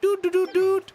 Doot, doot, doot, doot.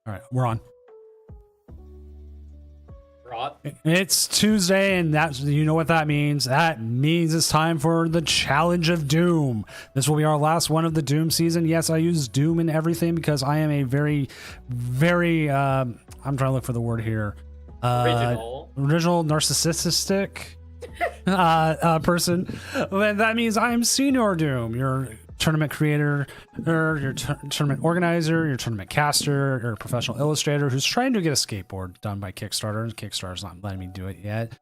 All right, we're on. Rod? It's Tuesday, and that's, you know what that means. That means it's time for the Challenge of Doom. This will be our last one of the Doom season. Yes, I use Doom in everything because I am a very, very, I'm trying to look for the word here. Original narcissistic person. And that means I'm Senior Doom, your tournament creator, or your tournament organizer, your tournament caster, or professional illustrator who's trying to get a skateboard done by Kickstarter. Kickstarter's not letting me do it yet.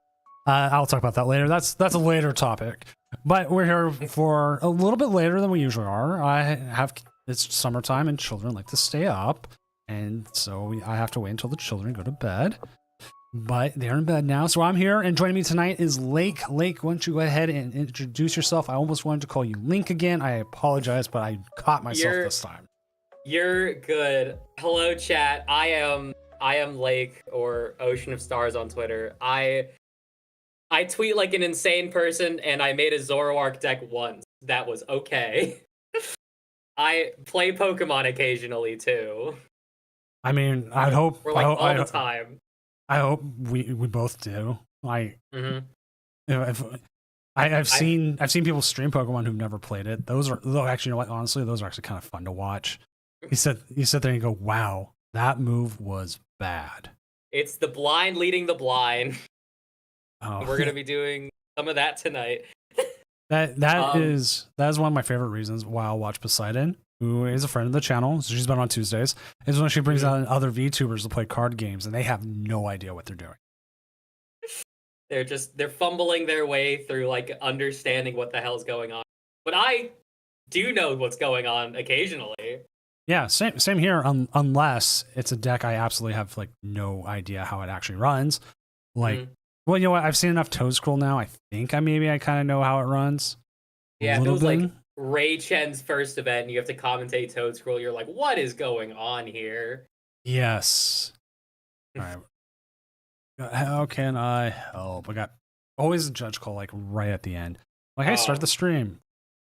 I'll talk about that later. That's a later topic. But we're here for a little bit later than we usually are. It's summertime and children like to stay up, and so I have to wait until the children go to bed. but they're in bed now. So I'm here, and joining me tonight is Lake. Lake, why don't you go ahead and introduce yourself? I almost wanted to call you Link again. I apologize, but I caught myself this time. You're good. Hello, chat. I am Lake, or Ocean of Stars on Twitter. I tweet like an insane person, and I made a Zoroark deck once. That was okay. I play Pokemon occasionally too. I mean, I hope we're like all the time. I hope we both do. Like, if I've seen people stream Pokemon who've never played it. Those are, though, actually, you know what? Honestly, those are actually kind of fun to watch. You sit there and you go, "Wow, that move was bad." It's the blind leading the blind. Oh. We're gonna be doing some of that tonight. That is one of my favorite reasons why I'll watch Poseidon, who is a friend of the channel. So she's been on Tuesdays. Is when she brings out other VTubers to play card games, and they have no idea what they're doing. They're fumbling their way through like understanding what the hell's going on. But I do know what's going on occasionally. Yeah, same here. Unless it's a deck I absolutely have like no idea how it actually runs. Like, well, you know what? I've seen enough Toedscroll now. I think I kind of know how it runs. Yeah, if it was like Ray Chen's first event and you have to commentate Toedscroll, you're like, what is going on here? Yes. All right. How can I help? I got always a judge call like right at the end. Like, hey, start the stream.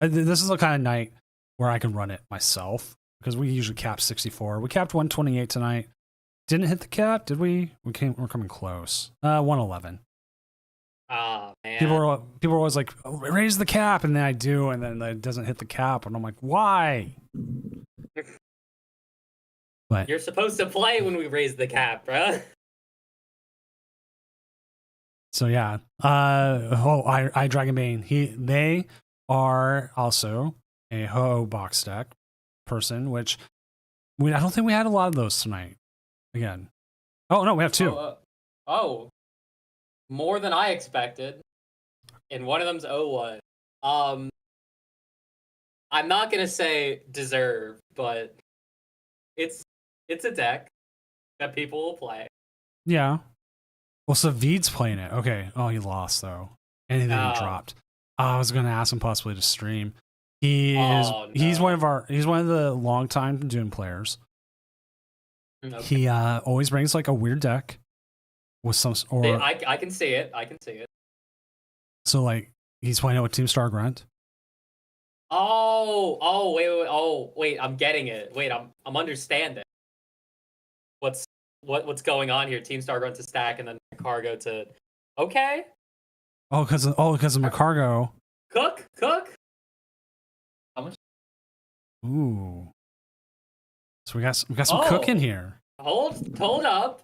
This is the kind of night where I can run it myself because we usually cap 64. We capped 128 tonight. Didn't hit the cap, did we? We're coming close. 111. Oh man. People are always like, oh, raise the cap, and then I do, and then it doesn't hit the cap, and I'm like, why? But you're supposed to play when we raise the cap, bro. So yeah. I Dragonbane. They are also a Ho box deck person, which I don't think we had a lot of those tonight. Again. Oh no, we have two. More than I expected. And one of them's 0-1. I'm not gonna say deserve, but it's a deck that people will play. Yeah. Well, Savid's playing it. Okay. Oh, he lost though. And then he dropped. I was gonna ask him possibly to stream. He's one of the longtime Doom players. Okay. He always brings like a weird deck with some I can see it. So like he's playing it with Team Star Grunt. Wait, I'm getting it. Wait, I'm understanding. What's going on here? Team Star Grunt to stack and then Cargo to okay. Because of Macargo. Cook. How much? Ooh. So we got some cook in here. Hold up.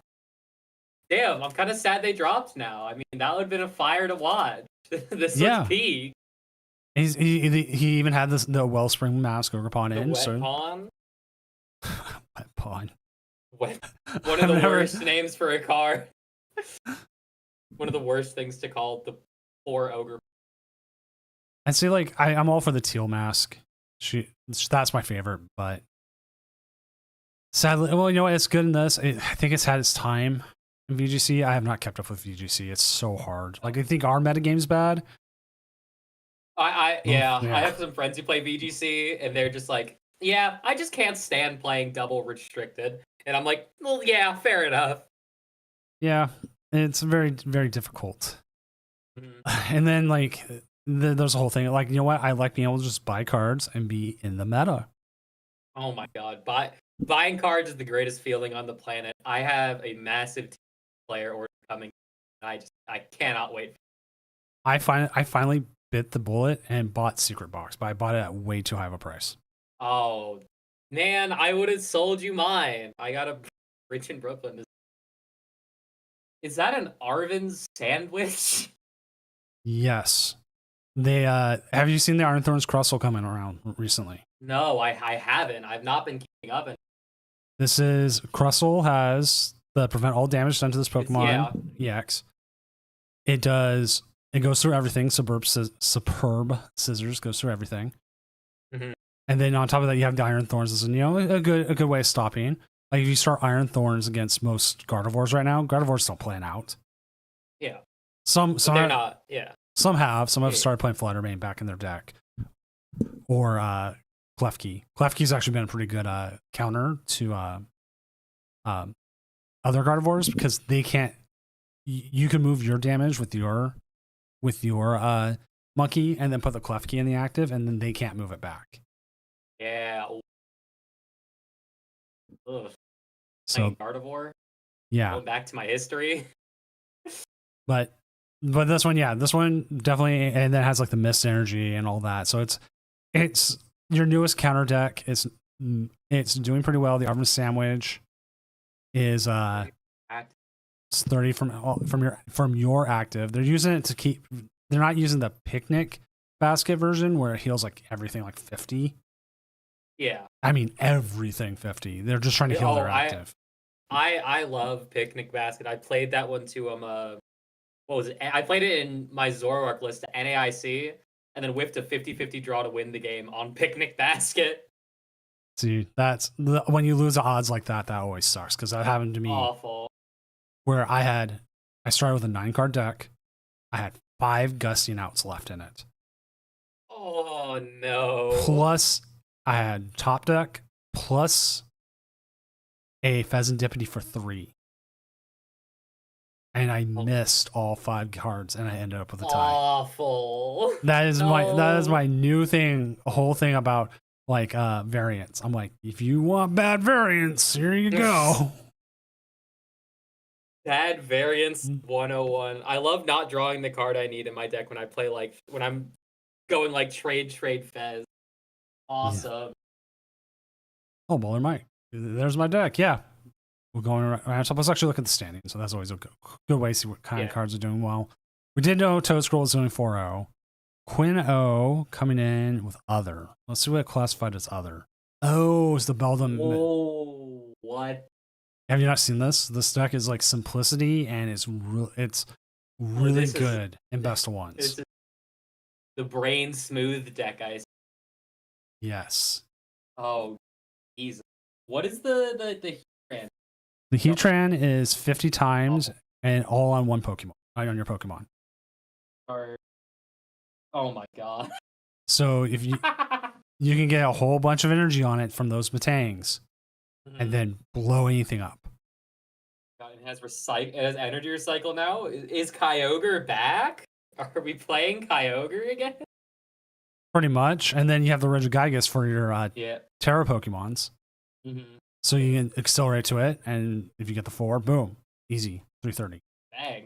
Damn, I'm kind of sad they dropped now. I mean, that would have been a fire to watch. This was peak. He even had the Wellspring Mask Ogre Pawn in. Pawn? Wet Pawn. One of the worst names for a card. One of the worst things to call the poor Ogre. I'd say like I'm all for the Teal Mask. That's my favorite, but sadly, well, you know what? It's good in this. I think it's had its time in VGC. I have not kept up with VGC. It's so hard. Like, I think our metagame's bad. I have some friends who play VGC, and they're just like, yeah, I just can't stand playing double restricted. And I'm like, well, yeah, fair enough. Yeah, it's very, very difficult. And then, like, there's a whole thing. Like, you know what? I like being able to just buy cards and be in the meta. Oh my god. Buying cards is the greatest feeling on the planet. I have a massive player order coming. I cannot wait. I finally bit the bullet and bought Secret Box, but I bought it at way too high of a price. Oh, man, I would have sold you mine. I got a rich in Brooklyn. Is that an Arvin's sandwich? Yes. They have you seen the Iron Thorns Crustle coming around recently? No, I haven't. I've not been keeping up. This is Crustle has the prevent all damage done to this Pokemon EX. It goes through everything. Superb Scissors goes through everything. And then on top of that, you have the Iron Thorns as a good way of stopping. Like if you start Iron Thorns against most Gardevoirs right now, Gardevoirs still playing out. Yeah. Some But they're not. Yeah. Some have Yeah. started playing Fluttermane back in their deck, or Klefki. Klefki's actually been a pretty good counter to other Gardevoirs because they can't. You can move your damage with your monkey and then put the Klefki in the active, and then they can't move it back. Yeah. Ugh. So Playing Gardevoir. yeah, Going back to my history. but this one, yeah, this one definitely, and then has like the mist energy and all that. So it's your newest counter deck. It's doing pretty well. The Oven Sandwich is it's 30 from your active. They're using it to keep. They're not using the picnic basket version where it heals like everything like 50. Yeah. I mean everything 50. They're just trying to heal their active. I love Picnic Basket. I played that one too. What was it? I played it in my Zoroark list to NAIC, and then whiffed a 50-50 draw to win the game on Picnic Basket. See, when you lose odds like that always sucks because that happened to me. Awful. Where I started with a 9-card deck. I had 5 Gustian Outs left in it. Oh no. Plus, I had top deck plus a Pheasantipity for 3. And I missed all 5 cards and I ended up with a tie. Awful. That is my new thing, whole thing about like variants. I'm like, if you want bad variants, here you go. Bad variance 101. I love not drawing the card I need in my deck when I play when I'm going like trade Fez. Awesome. Yeah. Oh, Bowler Mike. There's my deck. Yeah. We're going around. So let's actually look at the standings. So that's always a good way to see what kind of cards are doing well. We did know Toad Scroll is doing 4-0. Quinn O coming in with other. Let's see what it classified as other. Oh, it's the Beldam. Oh, what? Have you not seen this? This deck is like simplicity and it's really good in best of ones. It's the brain smooth deck, I see. Yes. Oh, Jesus. What is the Heatran? The Heatran is 50 times and all on one Pokemon. On your Pokemon. Oh my god. So if you can get a whole bunch of energy on it from those Batangs and then blow anything up. God, it has energy recycle now. Is Kyogre back? Are we playing Kyogre again? Pretty much. And then you have the Regigigas for your Terra Pokemons. Mm-hmm. So you can accelerate to it, and if you get the 4, boom. Easy. 330. Bang.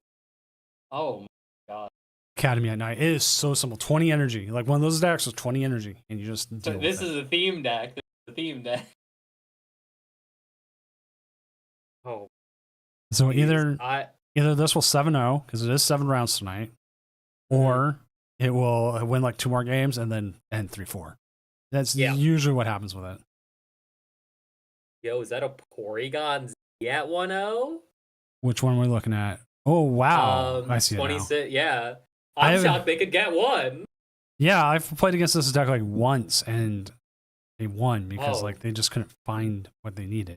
Oh my god. Academy at Night. It is so simple. 20 energy. Like one of those decks with 20 energy, and you just deal this with is it. a theme deck. This is a theme deck. Oh. So either this will 7-0, because it is 7 rounds tonight, or it will win like 2 more games and then end 3-4. That's usually what happens with it. Yo, is that a Porygon Z at 1-0? Which one are we looking at? Oh, wow. I see 26, it now. Yeah. I'm shocked they could get one. Yeah, I've played against this deck like once, and they won because like they just couldn't find what they needed.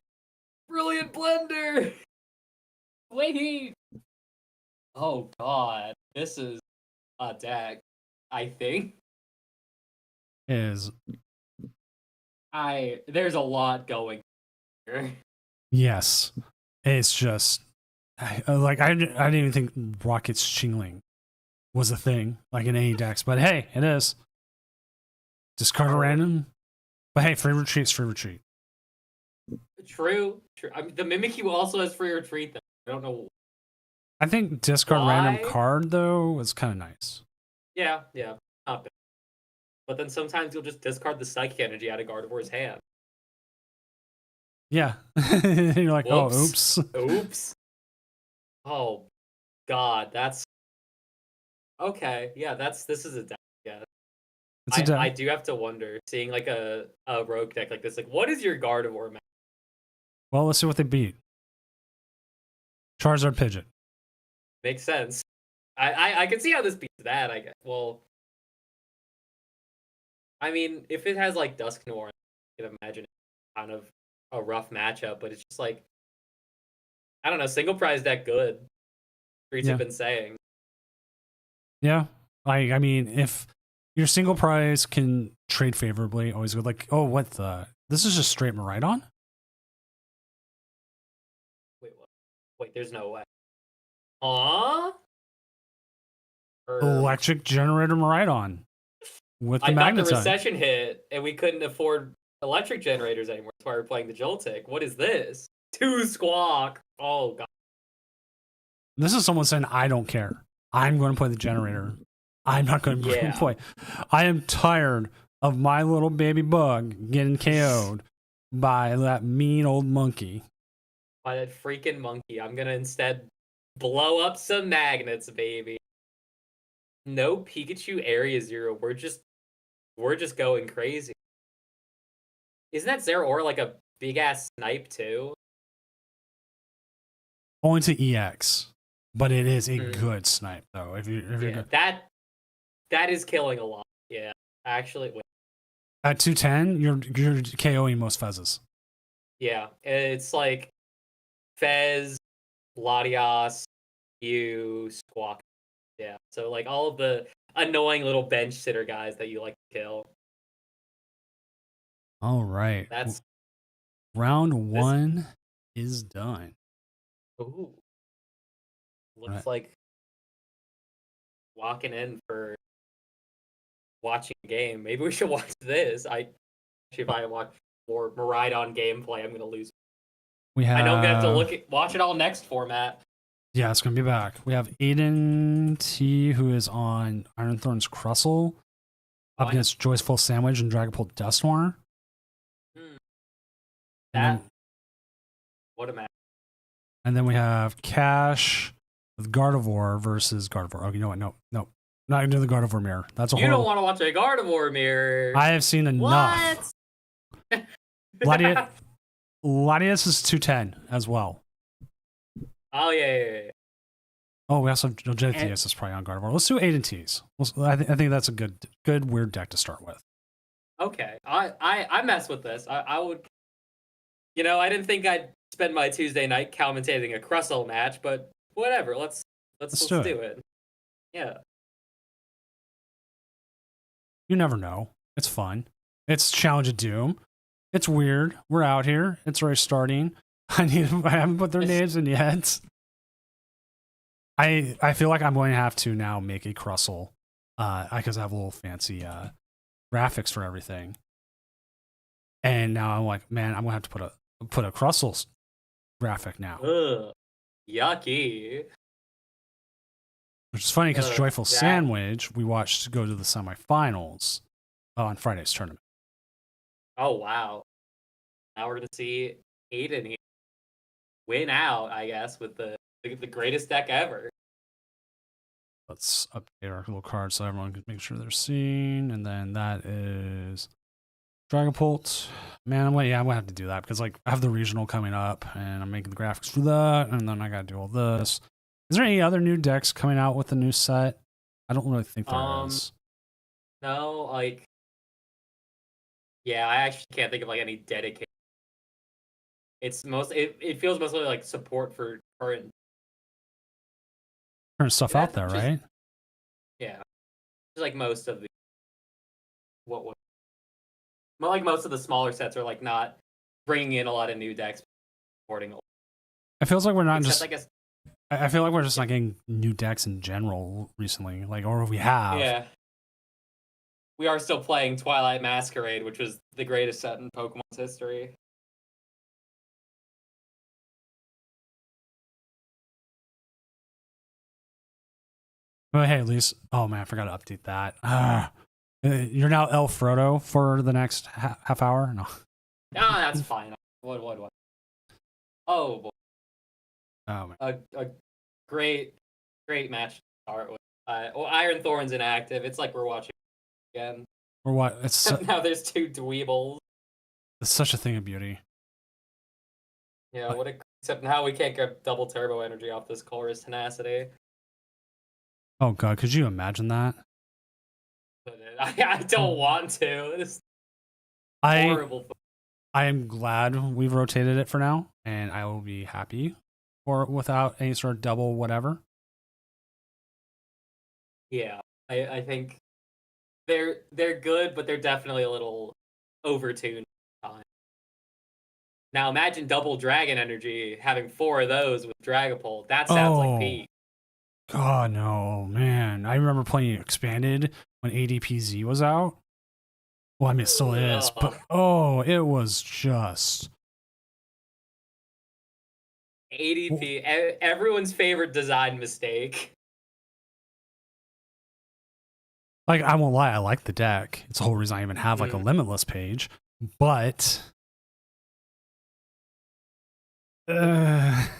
Brilliant Blender! Wait! Oh, God. This is a deck, I think. Is. There's a lot going here. Yes. It's just... I didn't even think Rocket's Chingling was a thing, like in any decks, but hey, it is. Discard a random. But hey, free retreat's free retreat. True. I mean, the Mimikyu also has free retreat, though. I don't know. I think discard random card, though, is kind of nice. Yeah. Not bad. But then sometimes you'll just discard the Psychic Energy out of Gardevoir's hand. Yeah. You're like, whoops. Oh, oops. Oops. Oh, God, that's... Okay, yeah, this is a deck, yeah. It's a deck. I do have to wonder, seeing like a rogue deck like this, like, what is your Gardevoir match? Well, let's see what they beat. Charizard Pidgeot. Makes sense. I can see how this beats that, I guess. Well, I mean, if it has like Dusknoir, I can imagine it kind of a rough matchup, but it's just like I don't know, single prize deck good. Streets Yeah. have been saying. Yeah. Like, I mean, if your single prize can trade favorably, always good. Like, oh, what the? This is just straight Maridon? Wait, what? Wait, there's no way. Aw? Electric generator Maridon with the I thought the magnetite. recession hit and we couldn't afford electric generators anymore. That's why we're playing the Joltik. What is this? 2 squawk. Oh god. This is someone saying, I don't care. I'm going to play the generator. I'm not going to Yeah. play. I am tired of my little baby bug getting KO'd by that mean old monkey. By that freaking monkey. I'm gonna instead blow up some magnets, baby. No Pikachu Area Zero. We're just going crazy. Isn't that Zeraora like a big ass snipe too? Only to EX, but it is a Mm. good snipe though. If you're Yeah, good. that is killing a lot. Yeah, actually, wait, At 210, you're KOing most Fezzes. yeah, it's like Fez, Latias, you, Squawk. Yeah, so like all of the annoying little bench sitter guys that you like to kill. All right. That's Round 1 is done. ooh. Looks Right. like walking in for watching a game. Maybe we should watch this. If I watch more Maridon gameplay, I'm gonna lose. We have. I know I'm gonna have to watch it all next format. Yeah, it's gonna be back. We have Aiden T, who is on Ironthorn's Crustle, up Fine. against Joyful Sandwich and Dragapult Dusknoir. That what a match. And then we have Cash with Gardevoir versus Gardevoir. Oh, you know what? No. Not gonna do the Gardevoir mirror. That's a You don't horrible. want to watch a Gardevoir mirror. I have seen enough. What? Latias is 210 as well. Oh yeah. Oh, we also have Joltetheus is probably on Gardevoir. Let's do Aiden T's. I think that's a good weird deck to start with. Okay. I mess with this. I would. You know, I didn't think I'd spend my Tuesday night commentating a Crustle match, but whatever. Let's do do it. Yeah. You never know. It's fun. It's Challenge of Doom. It's weird. We're out here. It's already starting. I haven't put their names in yet. I feel like I'm going to have to now make a Crustle, because I have a little fancy graphics for everything. And now I'm like, man, I'm gonna have to put a Crustle graphic now. Ugh. Yucky. Which is funny because Joyful that- Sandwich we watched go to the semifinals on Friday's tournament. Oh wow. Now we're gonna see Aiden here win out, I guess, with the greatest deck ever. Let's update our little card so everyone can make sure they're seen. And then that is Dragapult. Man, I'm gonna have to do that because like I have the regional coming up and I'm making the graphics for that, and then I gotta do all this. Is there any other new decks coming out with the new set? I don't really think there is. No, like yeah, I actually can't think of like any dedicated. It's it feels mostly like support for current. Current stuff out there, just- right? Yeah, just like most of the well, like most of the smaller sets are like not bringing in a lot of new decks, supporting. It feels like we're not Except, just. I guess, I feel like we're just not getting new decks in general recently, like, or we have. yeah. We are still playing Twilight Masquerade, which was the greatest set in Pokemon's history. Oh, hey, at least. Oh man, I forgot to update that. You're now El Frodo for the next half hour. No. Ah, that's fine. What? Oh boy. Oh man. A great match to start with. Iron Thorn's inactive. It's like we're watching again. Or what? It's Now there's 2 dweebles. such a thing of beauty. Yeah, except now we can't get double turbo energy off this Chorus Tenacity. Oh god, could you imagine that? But I don't want to. This is I horrible. I am glad we've rotated it for now, and I will be happy for without any sort of double whatever. Yeah, I think they're good, but they're definitely a little overtuned. Now imagine double dragon energy having 4 of those with Dragapult. That sounds like Oh. peak. God, no, man. I remember playing Expanded when ADPZ was out. Well, I mean, it still is, but it was just ADP, everyone's favorite design mistake. like, I won't lie, I like the deck. It's the whole reason I even have like a Limitless page, but Like,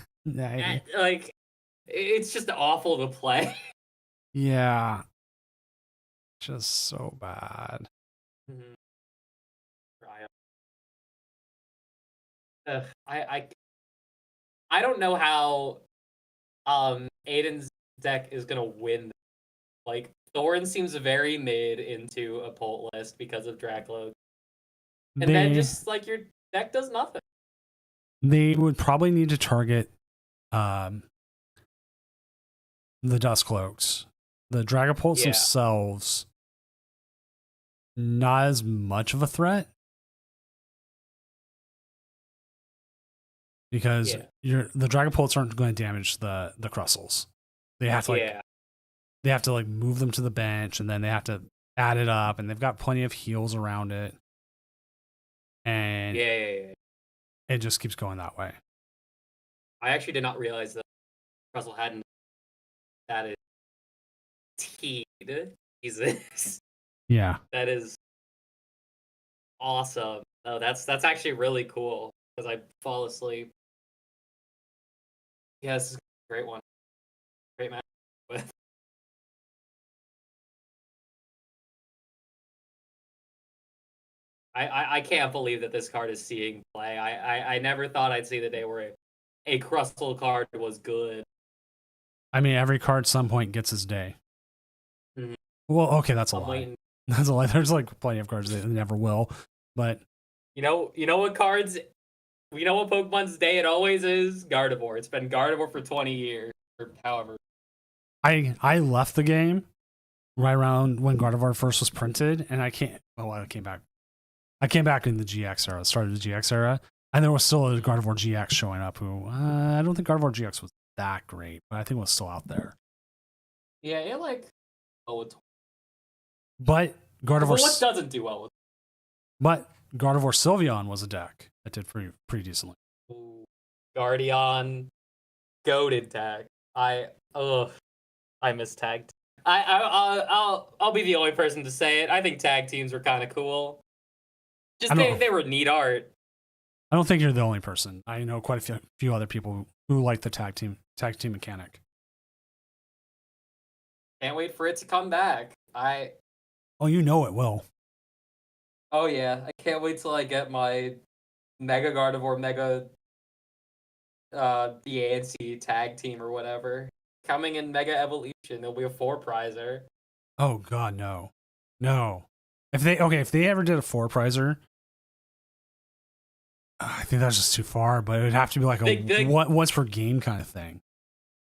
it's just awful to play. yeah, just so bad. I don't know how Aiden's deck is gonna win. Like, Thorin seems very mid into a Pult list because of Dracloak. And then just like your deck does nothing. They would probably need to target the Duskcloaks. The Dragapults themselves, not as much of a threat. Because the Dragapults aren't going to damage the Crustles. They have to they have to like move them to the bench, and then they have to add it up, and they've got plenty of heals around it. And it just keeps going that way. I actually did not realize that Crustle hadn't added Teed. Jesus. Yeah. That is awesome. Oh, that's actually really cool because I fall asleep. Yeah, this is a great one. Great match with. I can't believe that this card is seeing play. I never thought I'd see the day where a Crustle card was good. I mean, every card at some point gets his day. Mm-hmm. Well, okay, that's a lie. That's a lie. There's like plenty of cards that never will. But you know what cards? You know what Pokemon's day it always is? Gardevoir. It's been Gardevoir for 20 years or however. I left the game right around when Gardevoir first was printed, and I came back. I came back in the GX era, started the GX era, and there was still a Gardevoir GX showing up who I don't think Gardevoir GX was that great, but I think it was still out there. Yeah, it like but Gardevoir what doesn't do well with but Gardevoir Sylveon was a deck that did pretty decently. Ooh, Guardian goated tag. I miss tag. I'll be the only person to say it. I think tag teams were kind of cool. Just they were neat art. I don't think you're the only person. I know quite a few other people who like the tag team mechanic. Can't wait for it to come back. Oh, you know it will. Oh yeah, I can't wait till I get my Mega Gardevoir, Mega the ANC tag team or whatever. Coming in Mega Evolution, there'll be a 4-prizer. Oh god, no. If they ever did a 4-prizer, I think that's just too far, but it would have to be like a once per game kind of thing.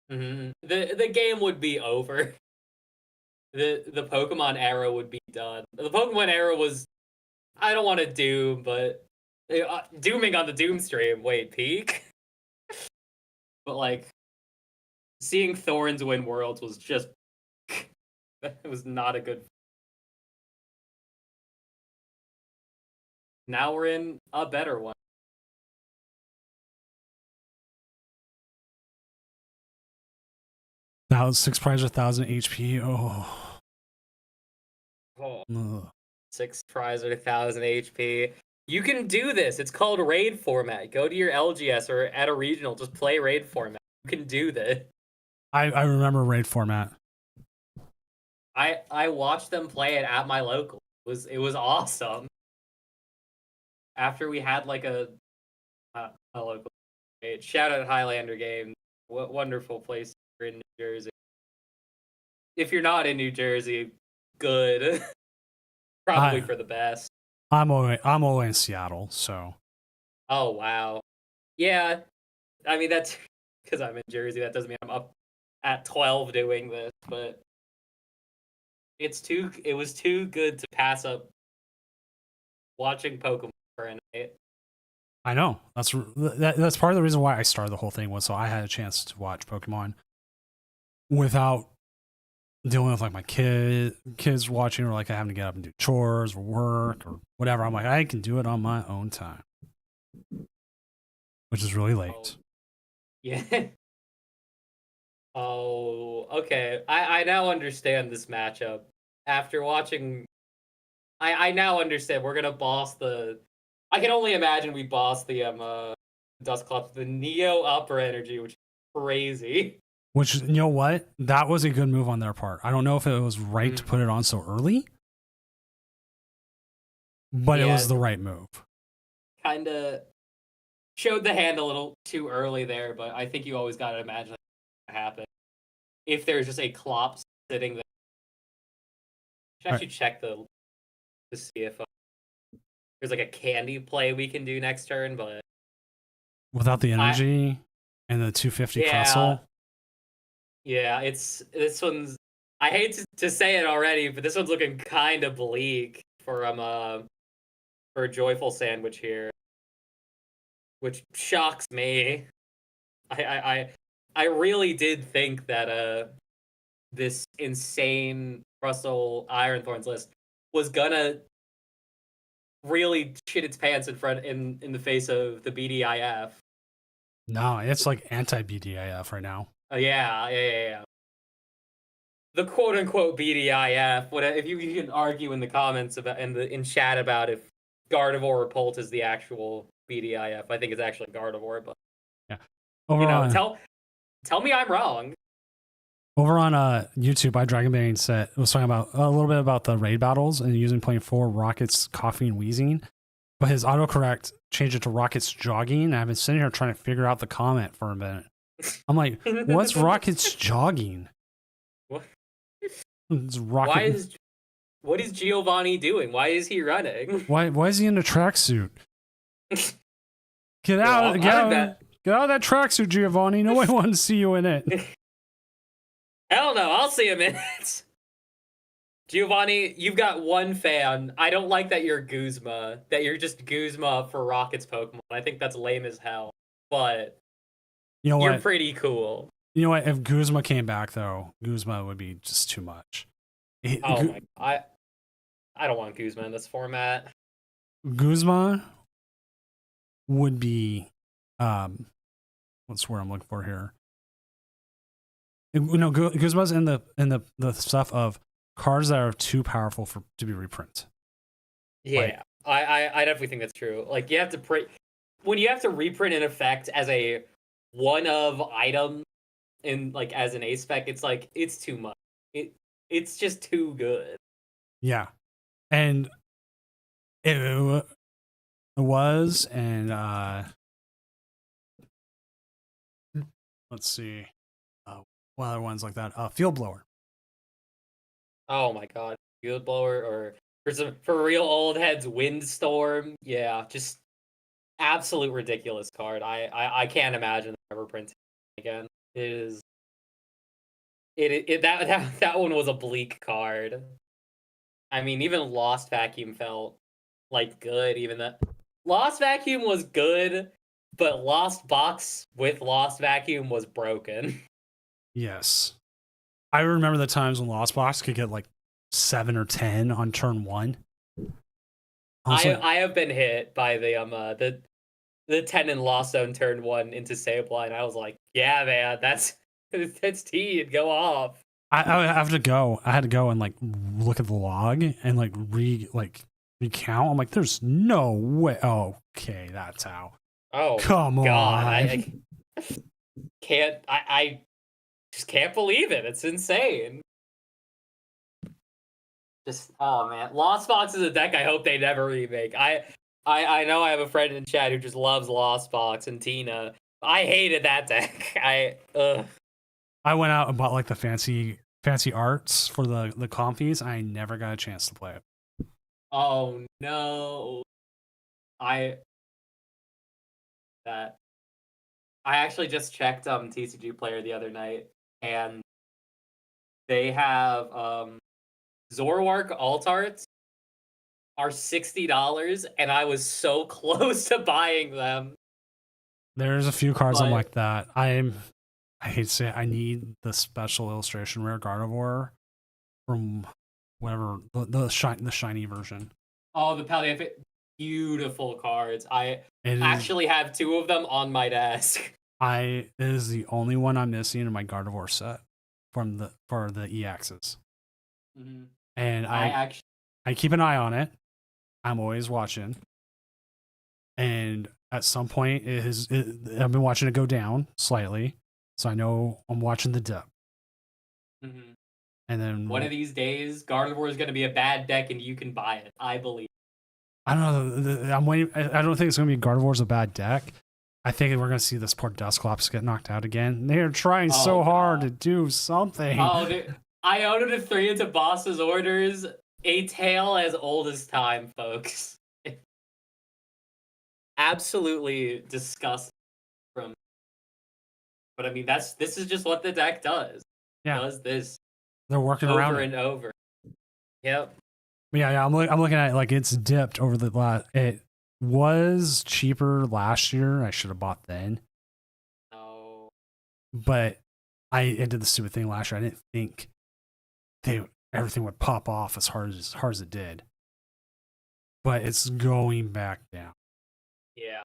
Mm-hmm. The game would be over. The Pokemon era would be done. The Pokemon era was, I don't want to doom, but dooming on the Doom stream. Wait, peak? But like, seeing Thorns win Worlds was just, it was not a good. Now we're in a better one. Now 6-prizer, 1,000 HP. Oh. 6-prizer, 1,000 HP. You can do this. It's called raid format. Go to your LGS or at a regional. Just play raid format. You can do this. I remember raid format. I watched them play it at my local. It was awesome. After we had like a local raid. Shout out Highlander Game. What wonderful place in New Jersey. If you're not in New Jersey, good. Probably for the best. I'm only in Seattle, so Oh wow. Yeah, I mean that's because I'm in Jersey. That doesn't mean I'm up at 12 doing this, but it was too good to pass up watching Pokemon for a night. I know that's part of the reason why I started the whole thing was so I had a chance to watch Pokemon without dealing with like my kids watching or like I having to get up and do chores or work or whatever. I'm like I can do it on my own time, which is really Oh, late. yeah. Oh, okay. I now understand this matchup. After watching I now understand we're gonna boss the I can only imagine we boss the Dusclops, the Neo Upper Energy, which is crazy. Which you know what, that was a good move on their part. I don't know if it was right to put it on so early, but it Yeah, was the right move. kinda showed the hand a little too early there, but I think you always gotta imagine that happen. If there's just a Clops sitting there. Should Right. actually check to see if there's like a candy play we can do next turn, but Without the energy and the 250 yeah, Crustle. yeah, it's this one's. I hate to say it already, but this one's looking kind of bleak for a Joyful Sandwich here, which shocks me. I really did think that this insane Russell Ironthorns list was gonna really shit its pants in the face of the BDIF. No, it's like anti BDIF right now. Yeah. The quote unquote BDIF. What if you can argue in the comments about in chat about if Gardevoir or Polt is the actual BDIF? I think it's actually Gardevoir, but Yeah. Tell me I'm wrong. Over on YouTube, I Dragonbane said was talking about a little bit about the raid battles and using playing 4 Rockets, Coffee, and Wheezing, but his autocorrect changed it to Rockets Jogging. And I've been sitting here trying to figure out the comment for a minute. I'm like, what's Rockets Jogging? What? It's Rocket. What is Giovanni doing? Why is he running? Why is he in a tracksuit? Get Well, out! Get out of that tracksuit, Giovanni. No one wants to see you in it. Hell no, I'll see him in it. Giovanni, you've got one fan. I don't like that you're Guzma. That you're just Guzma for Rocket's Pokemon. I think that's lame as hell. But You know you're what? pretty cool. You know what? If Guzma came back, though, Guzma would be just too much. I don't want Guzma in this format. Guzma would be, what's the word I'm looking for here? You know, Guzma's in the stuff of cards that are too powerful to be reprint. Yeah, Like, I definitely think that's true. Like you have to when you have to reprint an effect as a one of item in like as an ace spec, it's like it's too much. It's just too good. yeah, and it was, and let's see, what other ones like that? Field Blower. Oh my god, Field Blower or for real old heads, Windstorm. Yeah, just absolute ridiculous card. I can't imagine ever printing again. It is. That one was a bleak card. I mean, even Lost Vacuum felt like good. Even that Lost Vacuum was good, but Lost Box with Lost Vacuum was broken. Yes, I remember the times when Lost Box could get like 7 or 10 on turn 1. I have been hit by the 10 in Lost Zone turn 1 into Sableye, and I was like, yeah, man, that's T and go off. I have to go. I had to go and like look at the log and like recount. I'm like, there's no way. Oh, okay, that's how. Oh, come God, on! I can't. I just can't believe it. It's insane. Just oh man, Lost Box is a deck I hope they never remake. I know I have a friend in chat who just loves Lost Box and Tina. I hated that deck. I went out and bought like the fancy arts for the comfies. I never got a chance to play it. Oh no. that. I actually just checked TCG Player the other night, and they have Zoroark alt arts are $60, and I was so close to buying them. There's a few cards I'm But- like that. I hate to say it, I need the special illustration rare Gardevoir from whatever the shiny version. Oh, the Paldean, beautiful cards. I It is, actually have 2 of them on my desk. it is the only one I'm missing in my Gardevoir set for the EXs. And I actually I keep an eye on it. I'm always watching. And at some point I've been watching it go down slightly. So I know I'm watching the dip. Mhm. And then One of these days, Gardevoir is going to be a bad deck, and you can buy it. I believe. I don't know. I'm waiting. I don't think it's going to be Gardevoir's a bad deck. I think we're going to see this poor Dusclops get knocked out again. They're trying so hard to do something. Oh, I ordered a 3 into Boss's Orders. A tale as old as time, folks. Absolutely disgusting. But I mean, this is just what the deck does. Yeah. It does this They're working around over it. and over. Yep. Yeah. I'm looking at it like it's dipped over the last. It was cheaper last year. I should have bought then. No. But I did the stupid thing last year. I didn't think everything would pop off as hard as it did. But it's going back down. Yeah.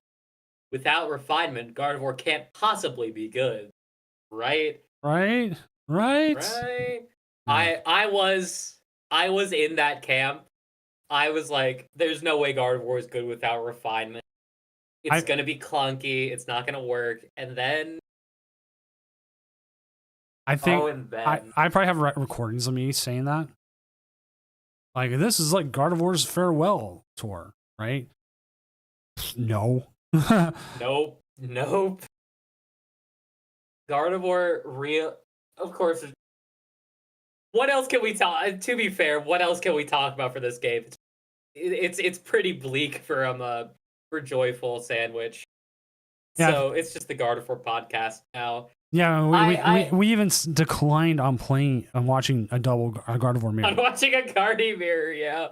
Without refinement, Gardevoir can't possibly be good. Right? Right? Right? I was in that camp. I was like, there's no way Gardevoir is good without refinement. It's gonna be clunky, it's not gonna work. And then I think and then I probably have recordings of me saying that. Like, this is like Gardevoir's farewell tour, right? No. Nope. Gardevoir of course. What else can we talk? To be fair, what else can we talk about for this game? It's pretty bleak for Joyful Sandwich. Yeah. So it's just the Gardevoir podcast now. Yeah, we even declined on watching a Gardevoir mirror. I'm watching a Guardy mirror, yeah.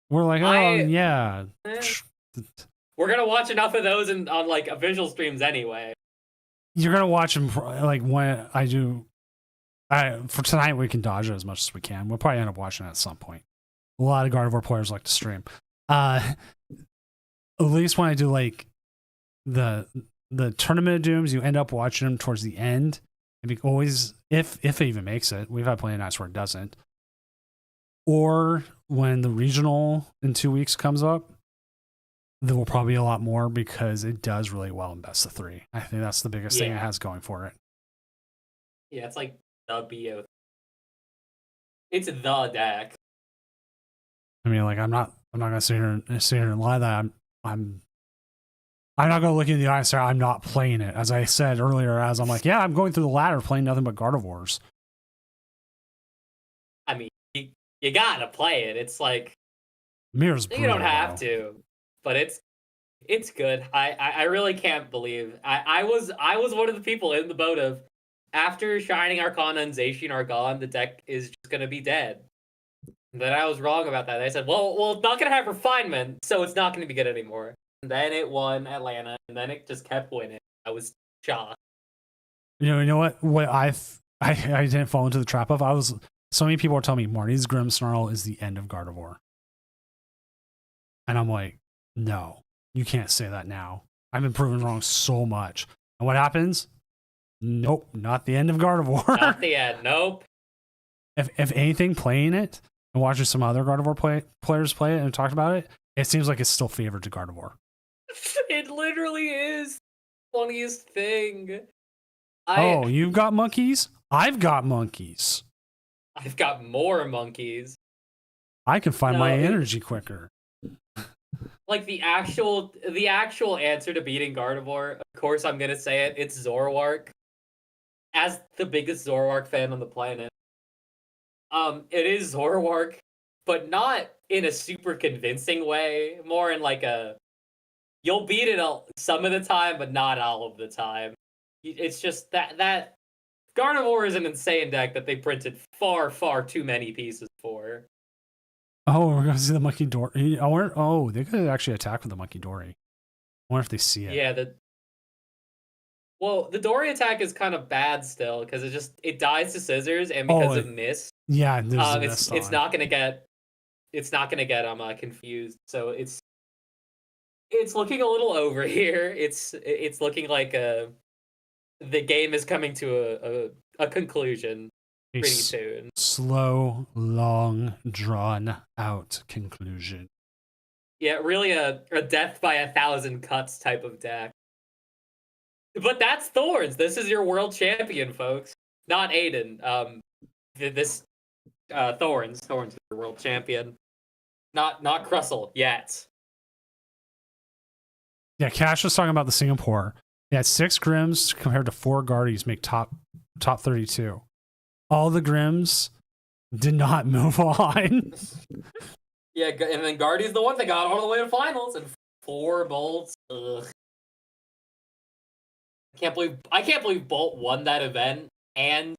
We're like, yeah. We're gonna watch enough of those on like visual streams anyway. You're gonna watch them like when I do. For tonight, we can dodge it as much as we can. We'll probably end up watching it at some point. A lot of Gardevoir players like to stream. At least when I do like the Tournament of Dooms, you end up watching them towards the end. And always, if it even makes it, we've had plenty of nights where it doesn't. Or when the regional in 2 weeks comes up, there will probably be a lot more because it does really well in best of 3. I think that's the biggest thing it has going for it. Yeah, it's like the BO. It's the deck. I mean, like I'm not gonna sit here and lie that I'm not gonna look you in the eye and say I'm not playing it. As I said earlier, I'm like, yeah, I'm going through the ladder playing nothing but Gardevoirs. I mean, you gotta play it. It's like Mirror's you don't brutal, have though. to, but it's good. I really can't believe I was one of the people in the boat of after Shining Arcana and Zacian are gone, the deck is just gonna be dead. Then I was wrong about that. I said, well, it's not gonna have refinement, so it's not gonna be good anymore. And then it won Atlanta, and then it just kept winning. I was shocked. You know what? What I didn't fall into the trap of. So many people are telling me Marty's Grimmsnarl is the end of Gardevoir, and I'm like, no, you can't say that now. I've been proven wrong so much. And what happens? Nope, not the end of Gardevoir. Not the end. Nope. If anything, playing it and watching some other Gardevoir players play it and talked about it, it seems like it's still favored to Gardevoir. It literally is the funniest thing. Oh, you've got monkeys? I've got monkeys. I've got more monkeys. I can find my energy quicker. Like the actual answer to beating Gardevoir, of course I'm gonna say it, it's Zoroark. As the biggest Zoroark fan on the planet. It is Zoroark, but not in a super convincing way, more in like a you'll beat it some of the time, but not all of the time. It's just that Gardevoir is an insane deck that they printed far too many pieces for. Oh, we're gonna see the Monkey Dory. Oh, they could actually attack with the Monkey Dory. I wonder if they see it. Yeah, the Dory attack is kind of bad still because it dies to Scissors, and because of Miss, yeah, there's it's not gonna get confused. So it's looking a little over here. It's looking like the game is coming to a conclusion pretty soon. Slow, long, drawn out conclusion. Yeah, really a death by 1,000 cuts type of deck. But that's Thorns. This is your world champion, folks. Not Aiden. This Thorns. Thorns is your world champion. Not Crustle yet. Yeah, Cash was talking about the Singapore. They had 6 Grims compared to 4 Guardies make top 32. All the Grims did not move on. Yeah, and then Guardy's the one that got all the way to finals and 4 Bolts. Ugh. I can't believe Bolt won that event and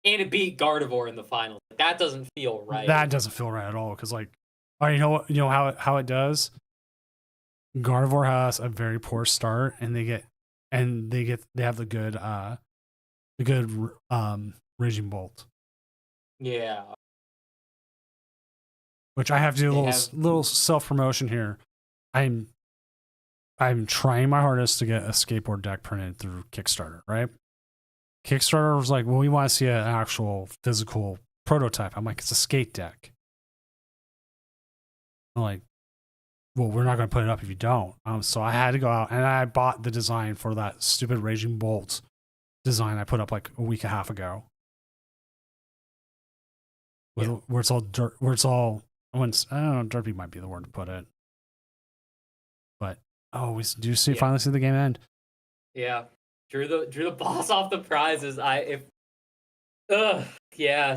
it beat Gardevoir in the finals. That doesn't feel right. That doesn't feel right at all. Because you know how it does. Gardevoir has a very poor start, and they have the good Raging Bolt. Yeah. Which I have to do a little self promotion here. I'm trying my hardest to get a skateboard deck printed through Kickstarter, right? Kickstarter was like, well, we want to see an actual physical prototype. I'm like, it's a skate deck. I'm like, well, we're not going to put it up if you don't. So I had to go out and I bought the design for that stupid Raging Bolt design I put up like a week and a half ago. Where it's all dirt, I don't know, derpy might be the word to put it. But we do finally see the game end. Yeah. Drew the boss off the prizes.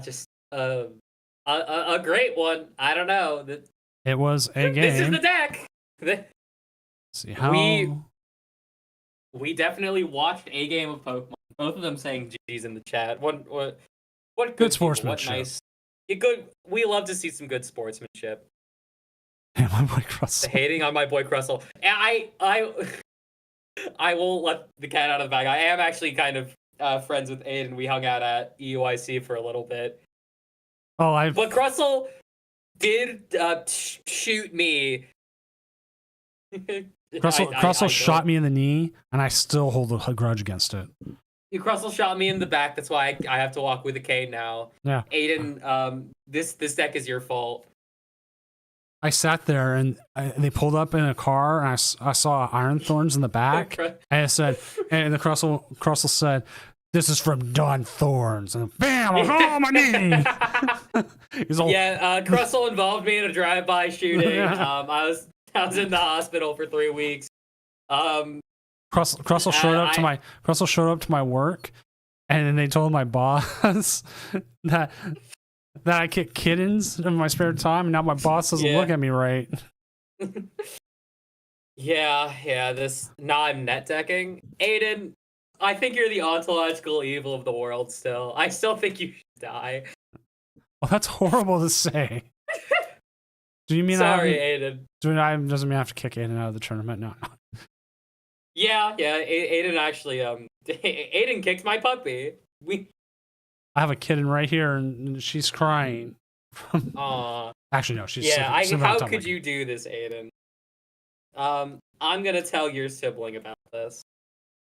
Just a great one. I don't know. It was a game. This is the deck. See how we definitely watched a game of Pokemon. Both of them saying GG's in the chat. What good sportsmanship. What nice. Good. We love to see some good sportsmanship. And my boy Crustle. Hating on my boy Crustle. And I will let the cat out of the bag. I am actually kind of friends with Aiden. We hung out at EUIC for a little bit. But Crustle did shoot me. Crustle shot me in the knee, and I still hold a grudge against it. Crustle shot me in the back. That's why I have to walk with a cane now. Yeah. Aiden, this deck is your fault. I sat there, and they pulled up in a car, and I saw Iron Thorns in the back. And I said, and the Crustle said, "This is from Don Thorns," and bam! Oh, my knee. Crustle involved me in a drive-by shooting. I was in the hospital for 3 weeks. Crustle showed up to my work, and then they told my boss that I kick kittens in my spare time, and now my boss doesn't look at me right. Now I'm net decking. Aiden, I think you're the ontological evil of the world still. I still think you should die. Well, that's horrible to say. Do you mean Sorry, Aiden. Doesn't mean I have to kick Aiden out of the tournament? No. Yeah. Aiden actually, Aiden kicked my puppy. I have a kitten right here, and she's crying. Aww. Actually, no, she's. Yeah, how could you do this, Aiden? I'm gonna tell your sibling about this.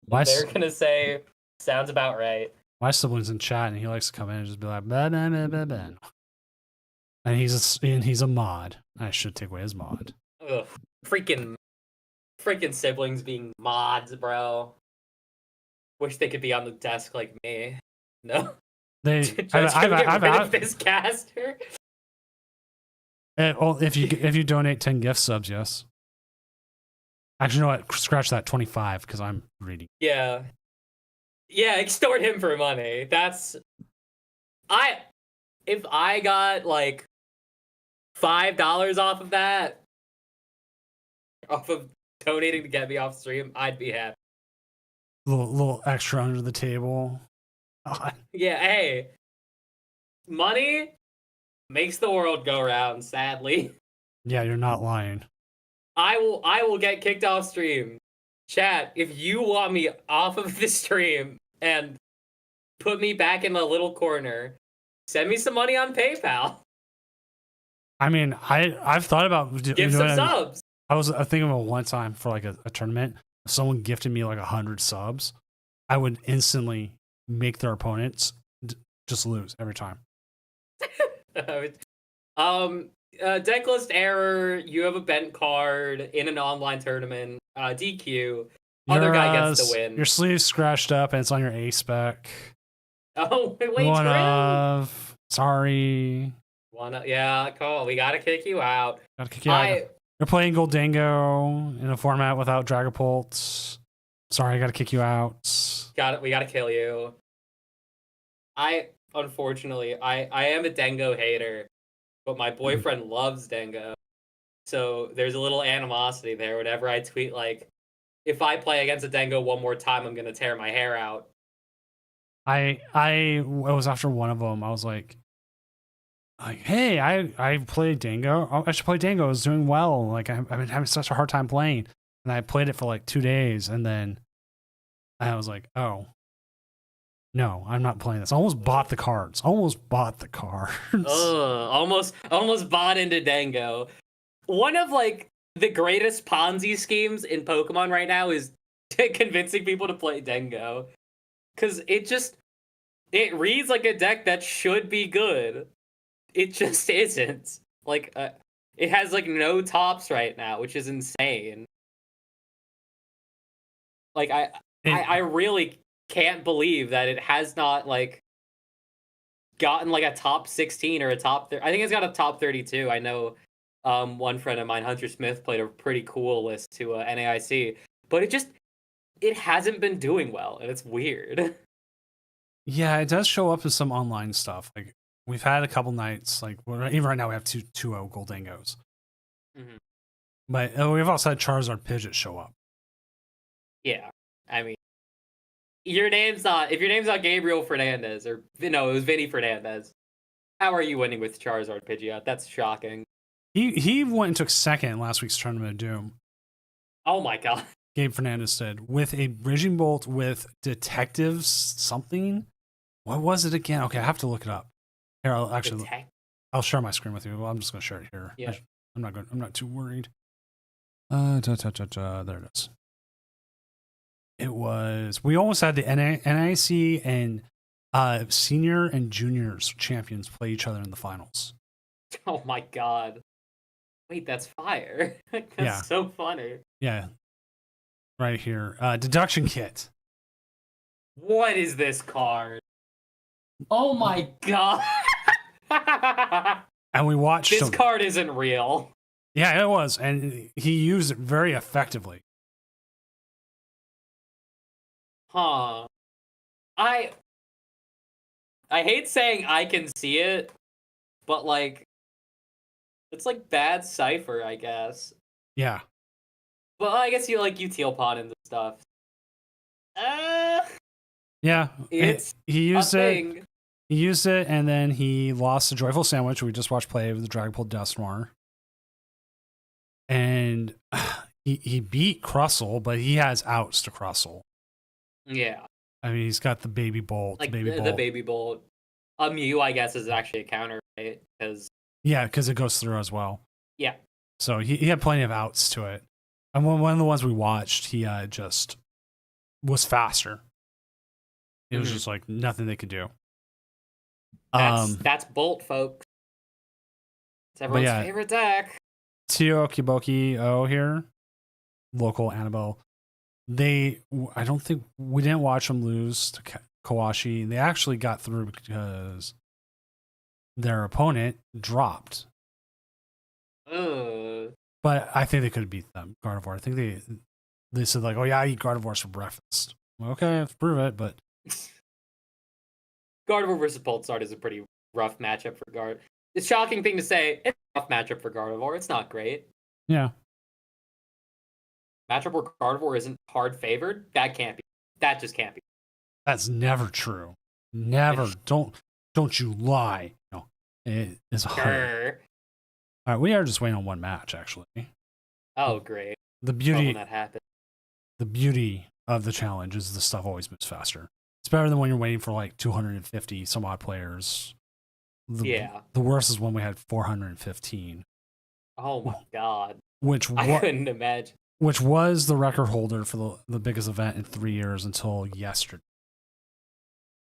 They're gonna say, sounds about right. My sibling's in chat, and he likes to come in and just be like, bah, bah, bah, bah, bah. And he's a mod. I should take away his mod. Ugh, freaking siblings being mods, bro. Wish they could be on the desk like me. No. I've this caster. Well, if you donate 10 gift subs, yes. Actually, you know what? Scratch that 25 because I'm reading. Yeah, extort him for money. If I got like $5 off of that, off of donating to get me off stream, I'd be happy. Little extra under the table. Yeah, hey, money makes the world go round, sadly. Yeah, you're not lying. I will get kicked off stream. Chat, if you want me off of the stream and put me back in the little corner, send me some money on PayPal. I mean, I've thought about Give some subs. I was thinking about one time for like a tournament. If someone gifted me like 100 subs, I would instantly make their opponents just lose every time. Deck list error. You have a bent card in an online tournament. DQ. Other guy gets the win. Your sleeve's scratched up and it's on your A spec. Oh, wait, One Trim. of. Sorry. Yeah, cool. We gotta kick you out. Gotta kick you out. You're playing Goldango in a format without Dragapult. Sorry, I gotta kick you out. We gotta kill you. Unfortunately, I am a Dengo hater, but my boyfriend loves Dengo. So there's a little animosity there whenever I tweet like, if I play against a Dengo one more time, I'm gonna tear my hair out. I was after one of them. I was like, hey, I played Dango. Oh, I should play Dango. I was doing well. Like I've been having such a hard time playing, and I played it for like 2 days, and then I was like, oh, no, I'm not playing this. I almost bought the cards. Almost bought into Dango. One of like the greatest Ponzi schemes in Pokemon right now is convincing people to play Dango, because it reads like a deck that should be good. It just isn't. Like, it has like no tops right now, which is insane. Like, I really can't believe that it has not like gotten like a top 16 or a top. I think it's got a top 32. I know, one friend of mine, Hunter Smith, played a pretty cool list to NAIC, but it hasn't been doing well, and it's weird. Yeah, it does show up as some online stuff. Like we've had a couple nights, like even right now we have 2-0 Goldangos. Mm-hmm. But we've also had Charizard Pidgeot show up. Yeah, I mean, if your name's not Gabriel Fernandez, or no, it was Vinny Fernandez. How are you winning with Charizard Pidgeot? That's shocking. He went and took second in last week's Tournament of Doom. Oh my god. Gabe Fernandez did, with a Bridging Bolt with Detectives something. What was it again? Okay, I have to look it up. Here, I'll share my screen with you. Well, I'm just going to share it here. Yeah. I'm not too worried. There it is. It was. We almost had the NIC and senior and juniors champions play each other in the finals. Oh my god. Wait, that's fire. That's so funny. Yeah. Right here. Deduction Kit. What is this card? Oh my god. And we watched this card isn't real. Yeah, it was. And he used it very effectively. Huh. I hate saying I can see it, but like, it's like bad Cypher, I guess. Yeah. Well, I guess you teal pot into stuff. Yeah. It's he used a it. thing. He used it, and then he lost the Joyful Sandwich. We just watched play with the Dragapult Dusknoir. And he beat Crustle, but he has outs to Crustle. Yeah. I mean, he's got the Baby Bolt. Like the Baby Bolt. Mew, I guess, is actually a counter, right? Because it goes through as well. Yeah. So he had plenty of outs to it. And one of the ones we watched, he just was faster. It was just like nothing they could do. That's Bolt, folks. It's everyone's favorite deck. Tio Kiboki O here, local Annabelle. I don't think we didn't watch them lose to Kawashi. They actually got through because their opponent dropped. But I think they could have beat them, Gardevoir. I think they said like, oh yeah, I eat Gardevoirs for breakfast. Well, okay, let's prove it, but Gardevoir versus Pulsar is a pretty rough matchup for Gardevoir. It's a shocking thing to say. It's a rough matchup for Gardevoir. It's not great. Yeah. matchup where Gardevoir isn't hard favored, that can't be. That just can't be. That's never true. Never. Don't you lie. No, it is hard. Grr. All right, we are just waiting on one match actually. Oh, great. The Love beauty, when that happens. the beauty of the challenge is the stuff always moves faster. It's better than when you're waiting for like 250 some odd players. Yeah. The worst is when we had 415, Oh my god. which I couldn't imagine. which was the record holder for the biggest event in 3 years until yesterday.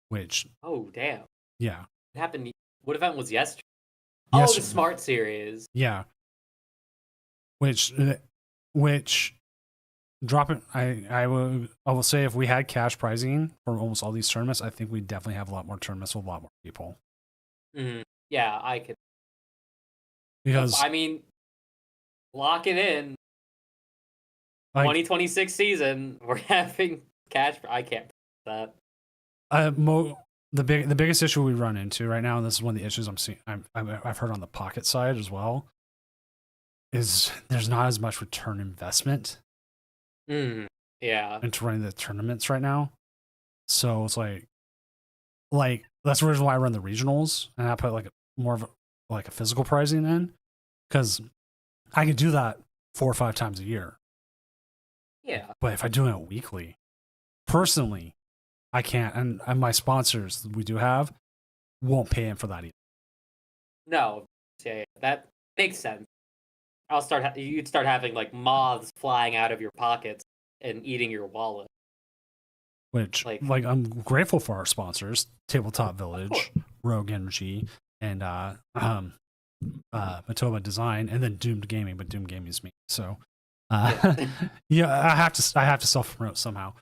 Which, Oh damn. yeah, What happened? What event was yesterday? Yes- Oh, the Smart Series. yeah. Which dropping. I will say if we had cash pricing for almost all these tournaments, I think we definitely have a lot more tournaments with a lot more people. Mhm. Yeah, I could. Because I mean, lock it in. like, 2026 season, we're having cash. I can't that. the biggest issue we run into right now, and this is one of the issues I'm seeing, I've heard on the Pocket side as well, is there's not as much return investment Yeah. into running the tournaments right now. So it's like that's the reason why I run the regionals and I put like more of a physical pricing in, because I could do that 4 or 5 times a year. Yeah. But if I do it weekly, personally, I can't. And my sponsors we do have won't pay in for that either. No. Yeah, that makes sense. You'd start having like moths flying out of your pockets and eating your wallet. Which, Like- like, I'm grateful for our sponsors, Tabletop Village, Rogue Energy, and Matoba Design, and then Doomed Gaming. But Doomed Gaming is me, so Yeah. yeah, I have to self promote somehow.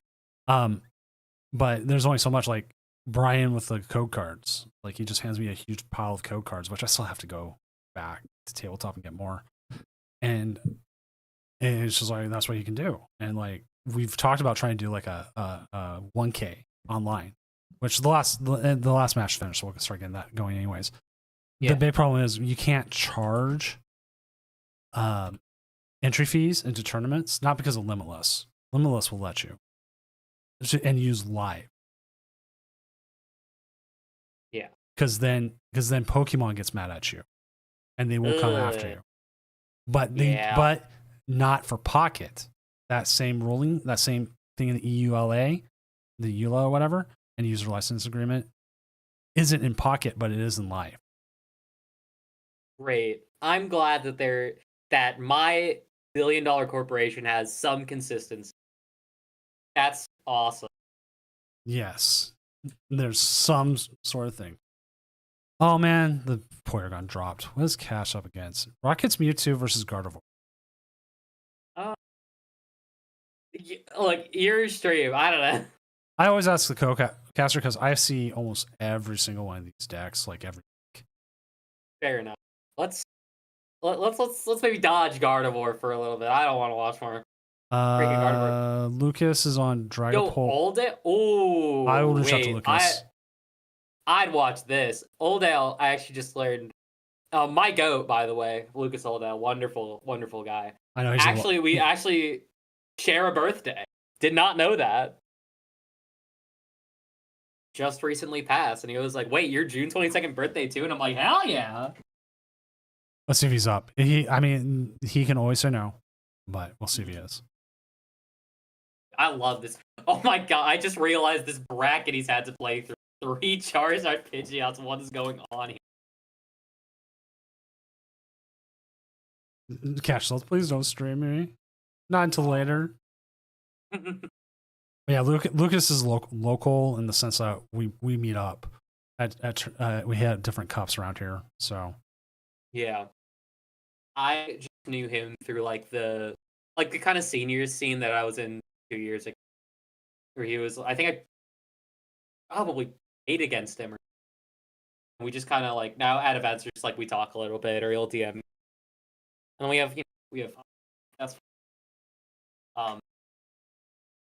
But there's only so much. Like Brian with the code cards, like he just hands me a huge pile of code cards, which I still have to go back to Tabletop and get more. And it's just like that's what you can do. And like we've talked about trying to do like a 1K online, which the last match finished, so we'll start getting that going anyways. Yeah. The big problem is you can't charge entry fees into tournaments, not because of Limitless. Limitless will let you, and use live. Yeah. Because then Pokemon gets mad at you, and they will come after Ugh. you. But Yeah. but not for Pocket. That same thing in the EULA, the EULA or whatever, and user license agreement isn't in Pocket, but it is in live. Great. I'm glad that my billion-dollar corporation has some consistency. That's awesome. Yes, there's some sort of thing. Oh man, the Porygon dropped. What is Cash up against? Rocket's Mewtwo versus Gardevoir. Look, your stream. I don't know. I always ask the co-caster because I see almost every single one of these decks, like every. Fair enough. Let's maybe dodge Gardevoir for a little bit. I don't want to watch more. Gardevoir. Lucas is on Yo, Dragapult. Oldale. Ooh. I will reach out to wait, Lucas. I'd watch this. Oldale. I actually just learned. My goat, by the way, Lucas Oldale. Wonderful, wonderful guy. I know he's Actually, we actually share a birthday. Did not know that. Just recently passed, and he was like, "Wait, your June 22nd birthday too?" And I'm like, "Hell yeah!" Let's see if he's up. He can always say no, but we'll see if he is. I love this. Oh my god! I just realized this bracket he's had to play through. 3 Charizard Pidgeots. What is going on here? Cash Cells, please don't stream me. Not until later. Yeah, Lucas is local in the sense that we meet up at we had different cups around here. So Yeah, I just knew him through like the kind of seniors scene that I was in 2 years ago, where he was. I think I probably played against him. We just kind of like now at events, just like we talk a little bit, or he'll DM, and we have that's.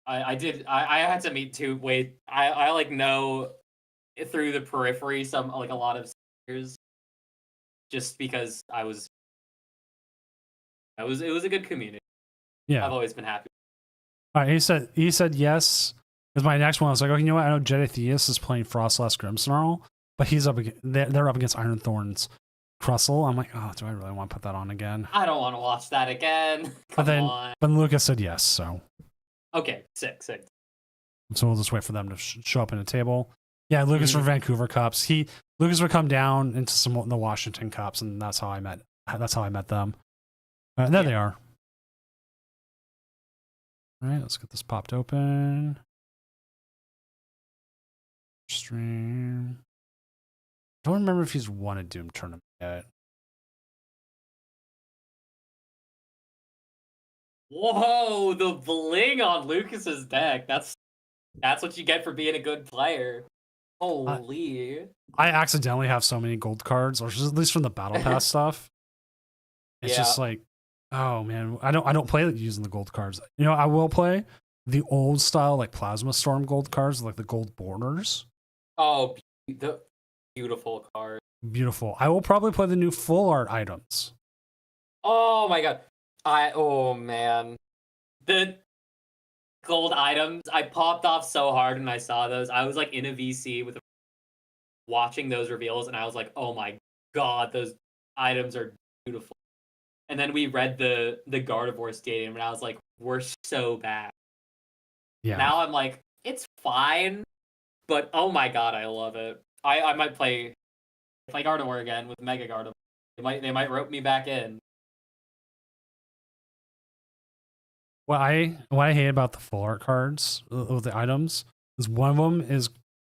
I had to meet two. Wait, I like know through the periphery some like a lot of seniors, just because it was a good community. yeah, I've always been happy. All right, he said yes. Because my next one, I was like, oh, you know what? I know Jeditheus is playing Frostlass Grimmsnarl, but he's up. They're up against Iron Thorns Crustle. I'm like, oh, do I really want to put that on again? I don't want to watch that again. But Come on. but Lucas said yes, so Okay, sick. so we'll just wait for them to show up in a table. Yeah, Lucas for Vancouver Cups. Lucas would come down into some of the Washington Cups, and that's how I met. That's how I met them. There they are. All right, let's get this popped open. Stream. Don't remember if he's won a Doom tournament yet. Whoa, the bling on Lucas's deck. That's what you get for being a good player. Holy. I accidentally have so many gold cards, or at least from the battle pass stuff. It's just like, oh man, I don't play using the gold cards. You know, I will play the old style like Plasma Storm gold cards, like the gold borders. Oh, the beautiful card. Beautiful. I will probably play the new full art items. Oh my god. Oh man. The gold items, I popped off so hard when I saw those. I was like in a VC with watching those reveals, and I was like, oh my god, those items are beautiful. And then we read the Gardevoir Stadium, and I was like, we're so bad. Yeah. Now I'm like, it's fine, but oh my god, I love it. I might play Gardevoir again with Mega Gardevoir. They might rope me back in. What I hate about the full art cards of the items is one of them is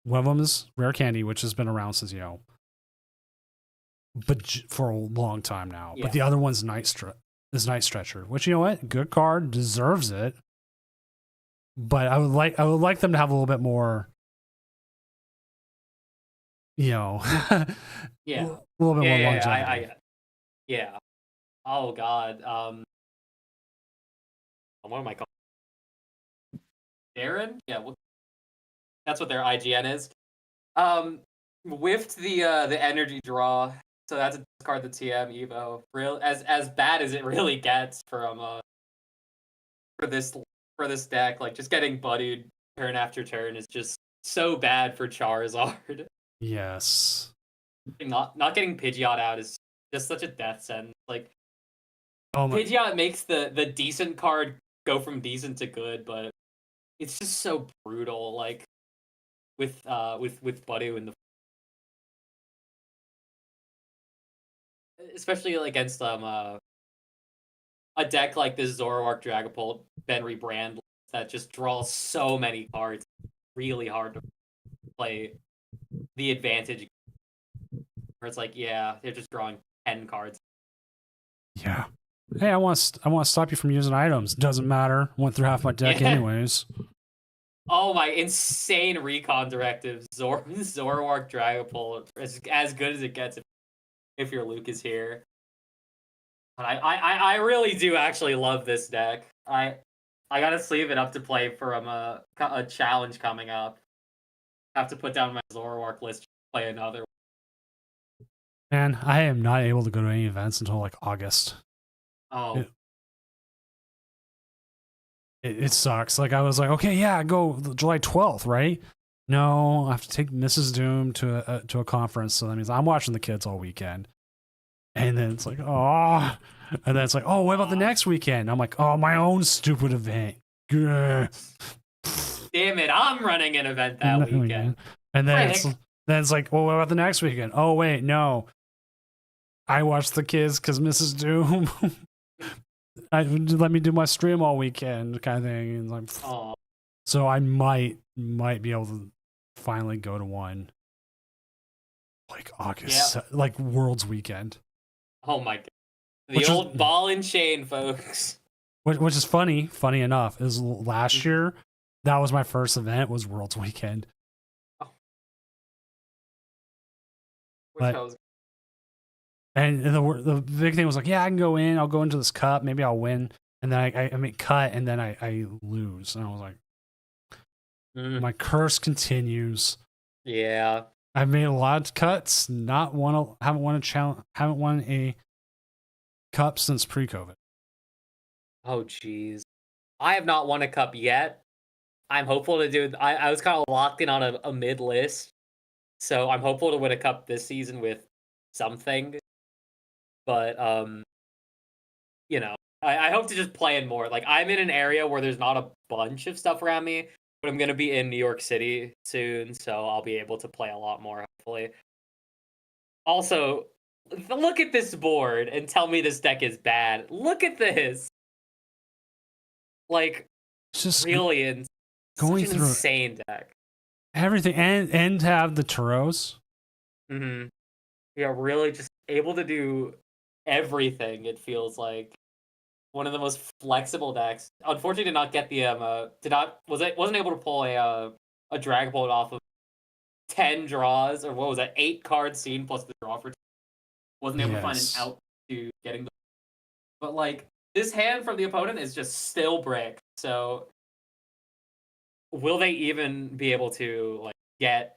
Rare Candy, which has been around since but for a long time now. Yeah. But the other one's Night Stretcher, which, you know what, good card, deserves it. But I would like them to have a little bit more, you know, yeah, a little bit more longevity. Yeah. Oh god. What am I calling? Darren? Yeah, that's what their IGN is. Whiffed the energy draw, so that's a discard the TM Evo. Real as bad as it really gets from for this deck. Like, just getting buddied turn after turn is just so bad for Charizard. Yes. Not getting Pidgeot out is just such a death sentence. Like, Pidgeot makes the decent card go from decent to good, but it's just so brutal. Like with Budew in the, especially against a deck like this Zoroark Dragapult Benry Brand that just draws so many cards. Really hard to play the advantage. Where it's like, yeah, they're just drawing 10 cards. Yeah. Hey, I want to stop you from using items. Doesn't matter. Went through half my deck anyways. Oh my, insane recon directive. Zoroark Dragapult is as good as it gets if your Luke is here. But I really do actually love this deck. I gotta sleeve it up to play for a challenge coming up. I have to put down my Zoroark list to play another. Man, I am not able to go to any events until like August. Oh. It sucks. Like, I was like, okay, yeah, go July 12th, right? No, I have to take Mrs. Doom to a conference, so that means I'm watching the kids all weekend. And then it's like, oh, and then it's like, oh, what about the next weekend? I'm like, oh, my own stupid event. Grr. Damn it, I'm running an event that weekend. And then it's like, well, what about the next weekend? Oh, wait, no. I watched the kids because Mrs. Doom let me do my stream all weekend, kind of thing. And like, so I might be able to finally go to one like August, like World's Weekend. Oh my god, the old ball and chain, folks. Which is funny enough, is last year that was my first event, was World's Weekend. Oh. And the big thing was like, yeah, I can go in. I'll go into this cup. Maybe I'll win. And then I make cut, and then I lose. And I was like, my curse continues. Yeah, I've made a lot of cuts. Haven't won a cup since pre-COVID. Oh jeez. I have not won a cup yet. I'm hopeful to do. I was kind of locked in on a mid list, so I'm hopeful to win a cup this season with something. But you know, I hope to just play in more. Like I'm in an area where there's not a bunch of stuff around me, but I'm gonna be in New York City soon, so I'll be able to play a lot more hopefully. Also, look at this board and tell me this deck is bad. Look at this. Like It's just brilliant. going Such an through insane deck. everything and to have the Turos. Mm-hmm. Yeah, really just able to do everything. It feels like one of the most flexible decks. Unfortunately, did not get the wasn't able to pull a Dragapult off of 10 draws, or what was that, 8 card scene plus the draw for 10. Wasn't able to find an Yes. out to getting the. But like this hand from the opponent is just still brick. So will they even be able to like get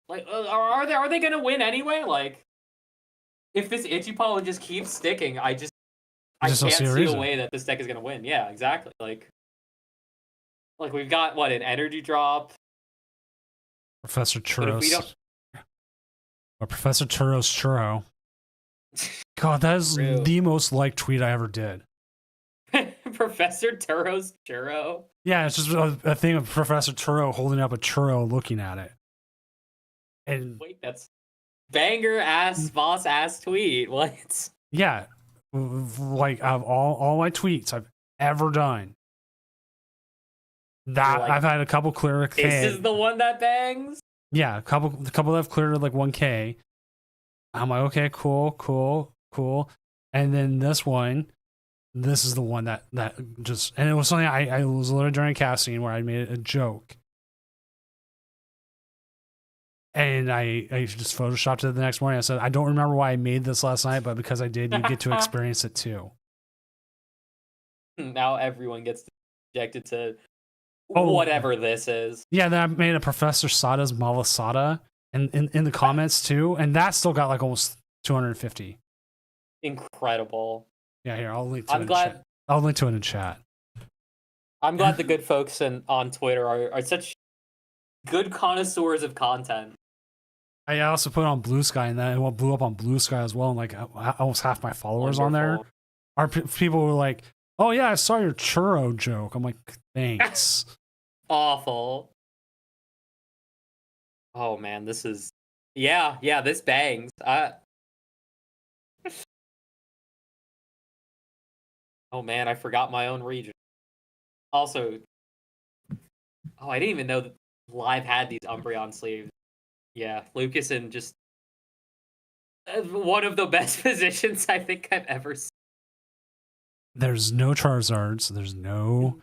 like are they gonna win anyway? Like if this Ichipollo just keeps sticking, I just can't don't see a see a reason. way that this deck is gonna win. Yeah, exactly. Like we've got what, an energy drop. Professor But if we Churros. don't Or Professor Turos Churro. God, that is True. the most liked tweet I ever did. Professor Turo's churro. Yeah, it's just a thing of Professor Turo holding up a churro looking at it. And Wait, that's banger ass boss ass tweet. What? yeah, like of all my tweets I've ever done, that Like, I've had a couple clear This K. is the one that bangs? Yeah, a couple that have cleared like 1K. I'm like, okay, cool. And then this is the one that just, and it was something I was literally during a casting where I made a joke. And I just photoshopped it the next morning. I said, I don't remember why I made this last night, but because I did, you get to experience it too. Now everyone gets subjected to Oh. whatever this is. Yeah, then I made a Professor Sada's Malasada in the comments too, and that still got like almost 250. Incredible. Yeah, here I'll link to it. I'm glad. In chat. I'll link to it in chat. I'm glad the good folks on Twitter are such good connoisseurs of content. I also put it on Blue Sky, and that it blew up on Blue Sky as well. And like almost half my followers on there Wonderful. are people who were like, "Oh yeah, I saw your churro joke." I'm like, thanks. Awful. Oh man, this is yeah, this bangs. Oh man, I forgot my own region. Also, I didn't even know that Live had these Umbreon sleeves. Yeah, Lucas in just one of the best positions I think I've ever seen. There's no Charizards. There's no.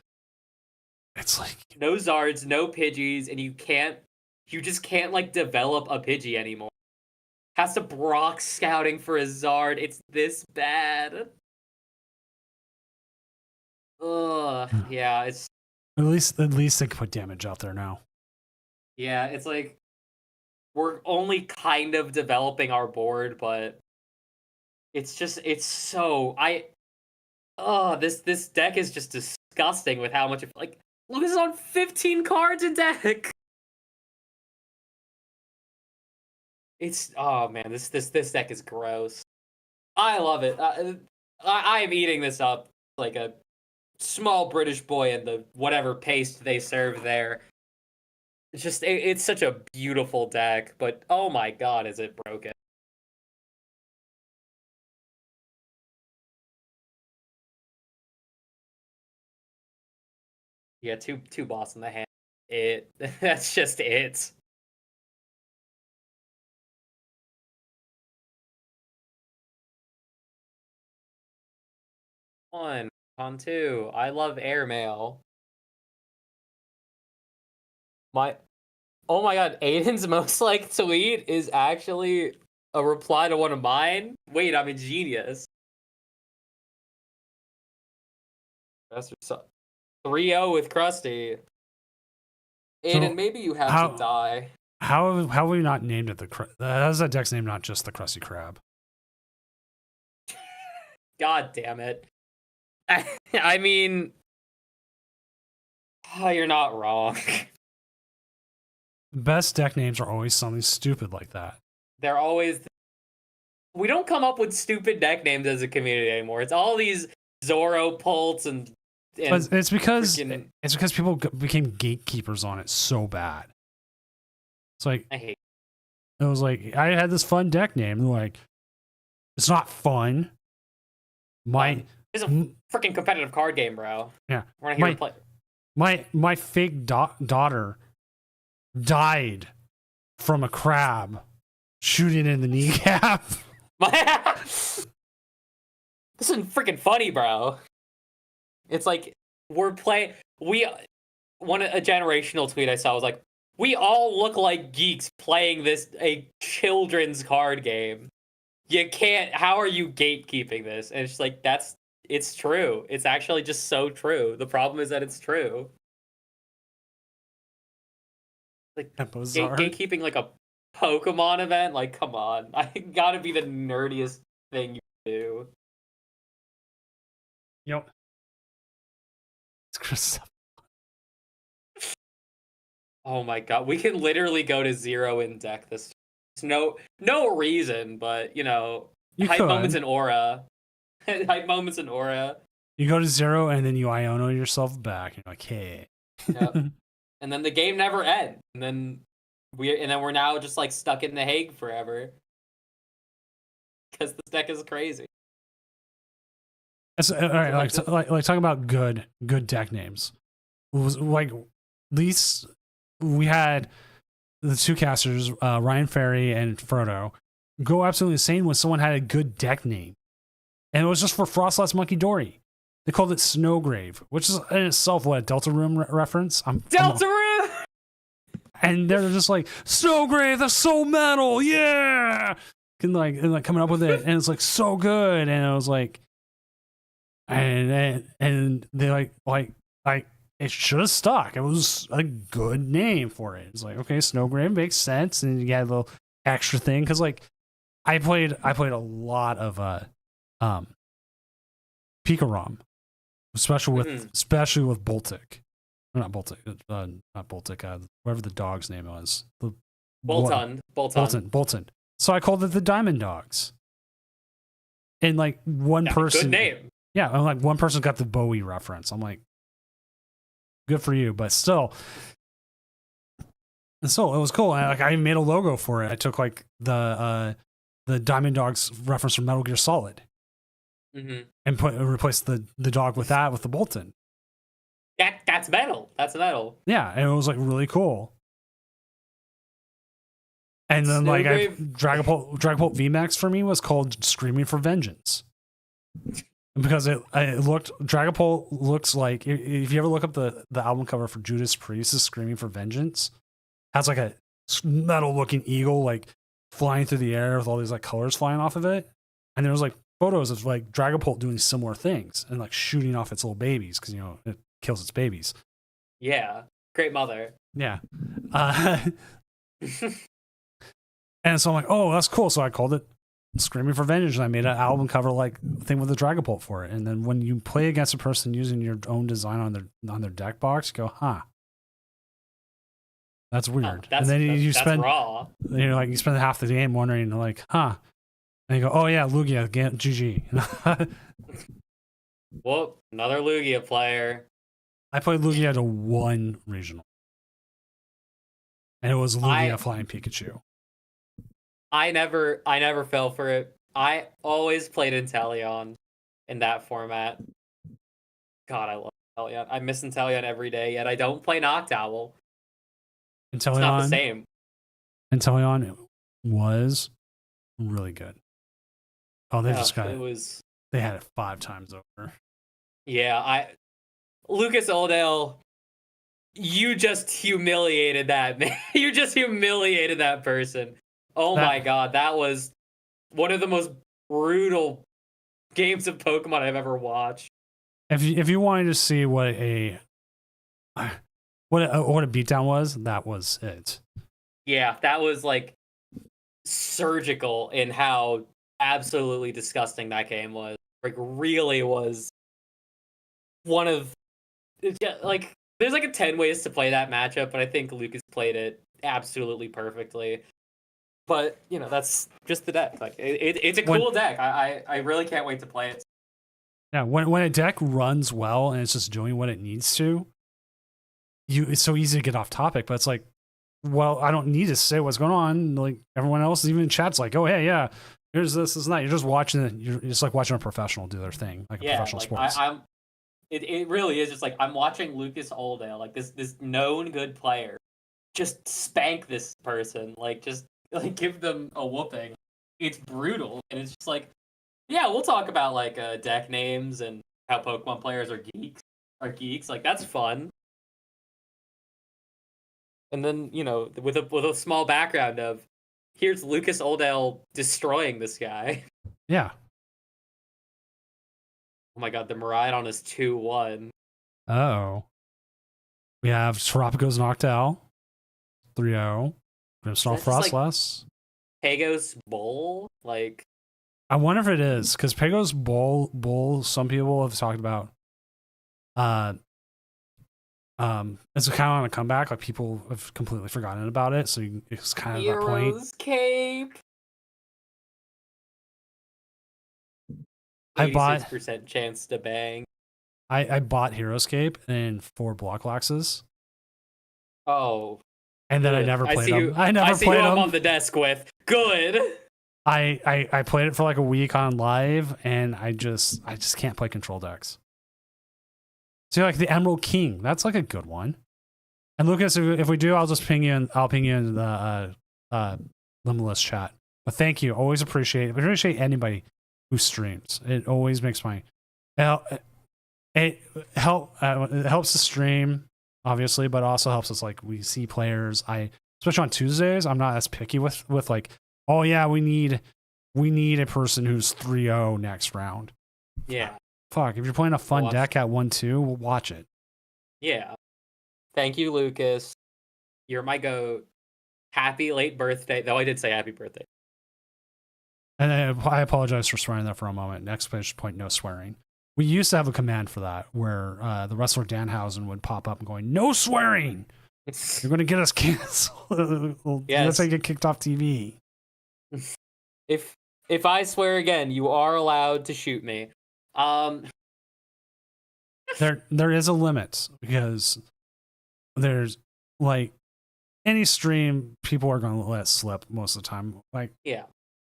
It's like No Zards, no Pidgeys, and you just can't like develop a Pidgey anymore. Has to Brock scouting for a Zard. It's this bad. Ugh, yeah, it's at least they can put damage out there now. yeah, it's like we're only kind of developing our board, but it's so this deck is just disgusting with how much like Lucas is on 15 cards a deck. It's oh man, this deck is gross. I love it. I am eating this up like a small British boy in the whatever paste they serve there. It's just it's such a beautiful deck, but oh my god, is it broken? Yeah, two boss in the hand. That's just it. One on two. I love airmail. Oh my god, Aiden's most liked tweet is actually a reply to one of mine. Wait, I'm a genius. That's 3-0 with Krusty. Aiden, maybe you have to die. How have we not named it how's that deck's name not just the Krusty Krab? God damn it. I mean, Oh, you're not wrong. Best deck names are always something stupid like that. They're always. We don't come up with stupid deck names as a community anymore. It's all these Zoro Pults and But it's because freaking- it's because people became gatekeepers on it so bad. It's like I hate. it was like I had this fun deck name. And like, it's not fun. My It's a freaking competitive card game, bro. Yeah. We're not here to play. my fake daughter died from a crab shooting in the kneecap. This isn't freaking funny, bro. It's like we're playing. A generational tweet I saw was like, "We all look like geeks playing a children's card game. You can't. How are you gatekeeping this?" And it's just like it's true. It's actually just so true. The problem is that it's true. Like gatekeeping like a Pokemon event, like come on. I gotta be the nerdiest thing you do. Yep. It's Chris. Oh my god, we can literally go to 0 in deck this. No reason, but you know, hype moments in aura. Hype moments in aura. You go to 0 and then you Iono yourself back. You're like, hey. Yep. And then the game never ends. And then we're now just like stuck in the Hague forever. Because this deck is crazy. All right, like talking about good deck names. It was like at least we had the two casters, Ryan Ferry and Frodo, go absolutely insane when someone had a good deck name. And it was just for Frostless Monkey Dory. They called it Snowgrave, which is in itself what a Deltarune reference. Deltarune! And they're just like, Snowgrave, that's so metal, yeah! And like coming up with it, and it's like so good. And I was like, and they like it should have stuck. It was a good name for it. It's like, okay, Snowgrave makes sense, and you got a little extra thing because like I played a lot of Pikarom, especially with Boltic. Not Boltic, not Boltic. Whatever the dog's name was. Bolton. So I called it the Diamond Dogs. And like one person, good name. Yeah, and like one person got the Bowie reference. I'm like, good for you, but still. And so it was cool. I made a logo for it. I took like the Diamond Dogs reference from Metal Gear Solid, and replaced the dog with the Bolton. That's metal. That's metal. Yeah, and it was like really cool. And then like Dragapult VMAX for me was called Screaming for Vengeance. Because it looked, Dragapult looks like, if you ever look up the album cover for Judas Priest's Screaming for Vengeance, has like a metal looking eagle like flying through the air with all these like colors flying off of it. And there was like photos of like Dragapult doing similar things and like shooting off its little babies because, you know, it kills its babies. Yeah. Great mother. Yeah. And so I'm like, oh, that's cool. So I called it Screaming for Vengeance, and I made an album cover like thing with the Dragapult for it. And then when you play against a person using your own design on their deck box, you go, huh, that's weird. That's, and then you spend raw. You know, like you spend half the game wondering, like, huh, and you go, oh yeah, Lugia, GG. Well, another Lugia player. I played Lugia to one regional, and it was Lugia Flying Pikachu. I never fell for it. I always played Inteleon in that format. God, I love Inteleon. I miss Inteleon every day, yet I don't play Noctowl. Inteleon, it's not the same. Inteleon was really good. Oh, they just got it. They had it 5 times over. Yeah, Lucas Oldale, you just humiliated that man. You just humiliated that person. Oh my god, that was one of the most brutal games of Pokemon I've ever watched. If you wanted to see what a beatdown was, that was it. Yeah, that was like surgical in how absolutely disgusting that game was. Like really was one of like there's like a 10 ways to play that matchup, but I think Lucas played it absolutely perfectly. But that's just the deck. Like it's a cool deck. I really can't wait to play it. Yeah, when a deck runs well and it's just doing what it needs to, it's so easy to get off topic. But it's like, well, I don't need to say what's going on. Like everyone else, even in chat's like, oh hey, yeah, here's this and that. You're just watching it. You're just like watching a professional do their thing, like a professional sports. It really is just like I'm watching Lucas Oldale, like this known good player, just spank this person, like just like give them a whooping. It's brutal, and it's just like, yeah, we'll talk about like deck names and how Pokemon players are geeks. Like that's fun. And then with a small background of here's Lucas Oldale destroying this guy. Yeah. Oh my god, the Miraidon is 2-1. Oh. We have Terrapico's Noctowl, 3-0. Grimmsnarl Frostless. Pagos Bull? Like, I wonder if it is, because Pagos Bull, some people have talked about it's kind of on a comeback, like people have completely forgotten about it, so it's kind of that point. Hero's Cape. I bought 86% chance to bang. I bought Heroescape and 4 Blockluxes. Oh. And then I never played them. I never played them. I'm on the desk with. Good. I played it for like a week on live, and I just can't play control decks. So like the Emerald King, that's like a good one. And Lucas, if we do, I'll just ping you in. I'll ping you in the Limitless chat. But thank you, always appreciate it. I appreciate anybody who streams. It always makes my it helps the stream, obviously, but also helps us, like, we see players. Especially on Tuesdays, I'm not as picky with like, oh yeah, we need a person who's 3-0 next round. Yeah. Fuck, if you're playing a fun deck at 1-2, we'll watch it. Yeah. Thank you, Lucas. You're my goat. Happy late birthday. Though I did say happy birthday. And I apologize for swearing there for a moment. Next point, no swearing. We used to have a command for that where the wrestler Danhausen would pop up and going, no swearing! You're going to get us canceled. Yes. That's how you get kicked off TV. If I swear again, you are allowed to shoot me. There is a limit, because there's, like, any stream, people are going to let slip most of the time. Like, yeah.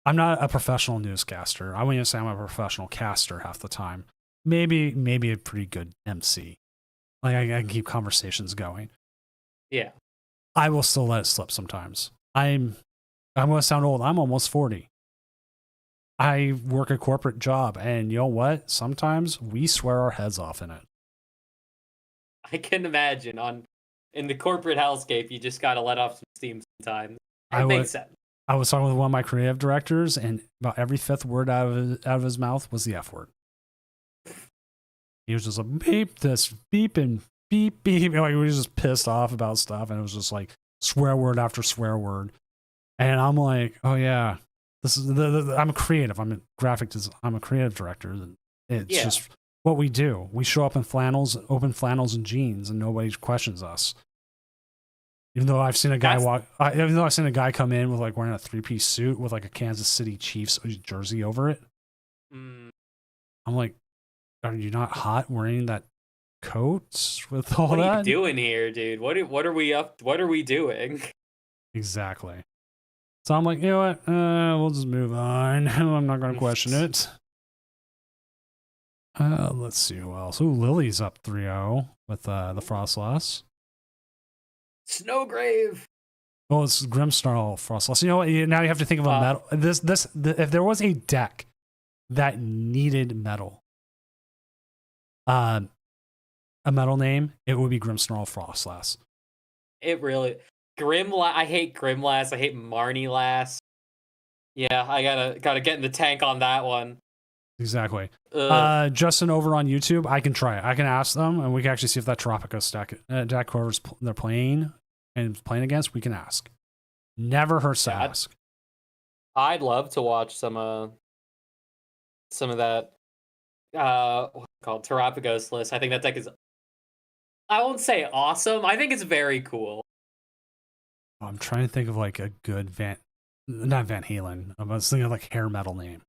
I'm not a professional newscaster. I wouldn't even say I'm a professional caster half the time. Maybe a pretty good MC. Like, I can keep conversations going. Yeah. I will still let it slip sometimes. I'm going to sound old. I'm almost 40. I work a corporate job, and you know what? Sometimes we swear our heads off in it. I can imagine in the corporate hellscape, you just got to let off some steam sometimes. It makes sense. I was talking with one of my creative directors, and about every 5th word out of his mouth was the F word. He was just like, beep this, beep, and beep, beep. Like, he was just pissed off about stuff, and it was just like swear word after swear word. And I'm like, oh yeah, this is I'm a creative. I'm a creative director. It's just what we do. We show up in flannels, open flannels and jeans, and nobody questions us. Even though I've seen a guy come in with, like, wearing a 3-piece suit with, like, a Kansas City Chiefs jersey over it. I'm like, are you not hot wearing that coat with all that? What are you doing here, dude? What are we up? What are we doing? Exactly. So I'm like, you know what? We'll just move on. I'm not going to question it. Let's see who else. Ooh, Lily's up 3-0 with the Frostless. Snowgrave. Oh, it's Grimmsnarl Frostless. You know what? Now you have to think of a metal. If there was a deck that needed metal, a metal name, it would be Grimmsnarl Frostless. It really. I hate Grimlass. I hate Marnie-Lass. Yeah, I gotta get in the tank on that one. Exactly. Justin over on YouTube, I can try it. I can ask them, and we can actually see if that Tropico deck whoever's they're playing against, we can ask. Never hurts to ask. I'd love to watch some of that what's it called, Terrapagos list. I think that deck is I won't say awesome. I think it's very cool. I'm trying to think of like a good not Van Halen. I was thinking of like hair metal name.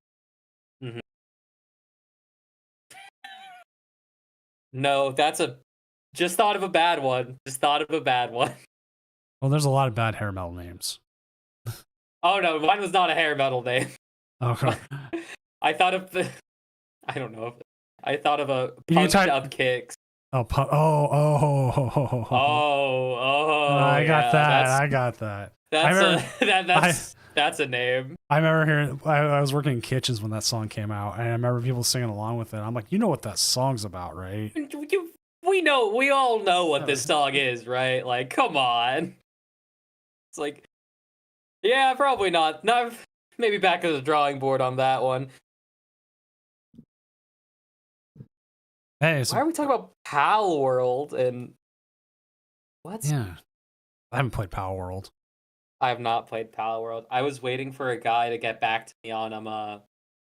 No, just thought of a bad one. Just thought of a bad one. Well, there's a lot of bad hair metal names. Oh no, mine was not a hair metal name. Okay. I thought of I don't know. I thought of a You punch type- up kicks. Oh, I got that. I got that. That's a name. I remember hearing. I was working in kitchens when that song came out, and I remember people singing along with it. I'm like, you know what that song's about, right? We all know what this song is, right? Like, come on. It's like, yeah, probably not. No, maybe back to the drawing board on that one. Hey, so, Why are we talking about Pal World and what? yeah, I haven't played Power World. I have not played Pal World. I was waiting for a guy to get back to me on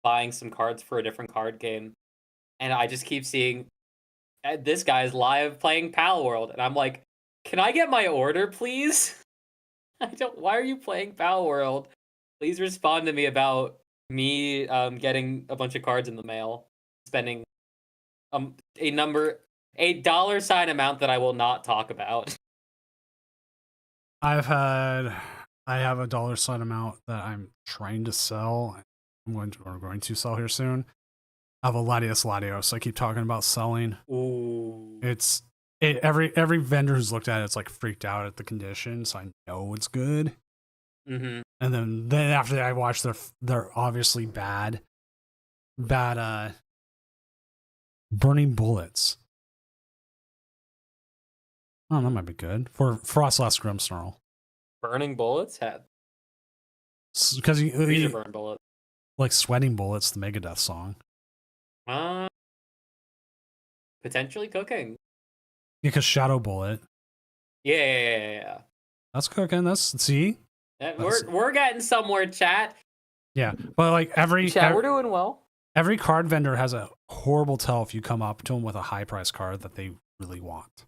buying some cards for a different card game, and I just keep seeing this guy's live playing Pal World, and I'm like, can I get my order, please? Why are you playing Pal World? Please respond to me about me getting a bunch of cards in the mail, spending a dollar sign amount that I will not talk about. I have a dollar sign amount that I'm trying to sell. I'm going to sell here soon. I have a Latios. I keep talking about selling. Ooh. Every vendor who's looked at it's like freaked out at the condition, so I know it's good. Mm-hmm. And then after that, I watch they're obviously bad burning bullets. Oh, that might be good for Frostlass Grimmsnarl. Burning bullets? Because These are burn bullets. Like Sweating Bullets, the Megadeth song. Potentially cooking. Because Shadow Bullet. Yeah. That's cooking. We're getting somewhere, chat. Yeah, but like We're doing well. Every card vendor has a horrible tell if you come up to them with a high price card that they really want.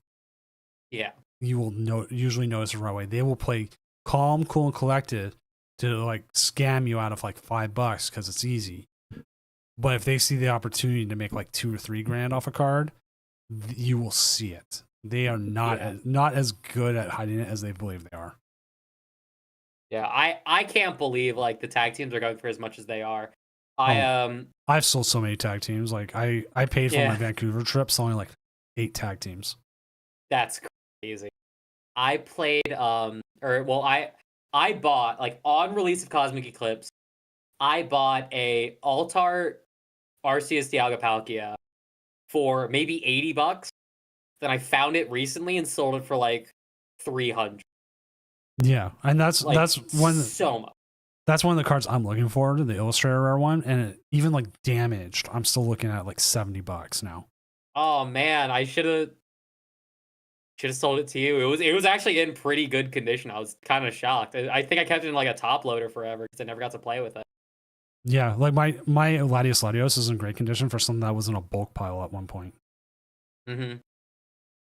Yeah. You will usually notice right away. They will play calm, cool, and collected to like scam you out of like $5 because it's easy. But if they see the opportunity to make like $2 or $3 off a card, you will see it. They are not as good at hiding it as they believe they are. Yeah, I can't believe like the tag teams are going for as much as they are. I've sold so many tag teams. Like I paid for my Vancouver trip selling like 8 tag teams. That's crazy. I played I bought, like, on release of Cosmic Eclipse, I bought a Altar Arceus Dialga Palkia for maybe $80. Then I found it recently and sold it for like 300. Yeah, and that's one so much. That's one of the cards I'm looking for, the Illustrator Rare one, and even like damaged, I'm still looking at like $70 now. Oh man, I should have sold it to you. It was actually in pretty good condition. I was kind of shocked. I think I kept it in like a top loader forever because I never got to play with it. Yeah, like my Latios is in great condition for something that was in a bulk pile at one point. Mm-hmm.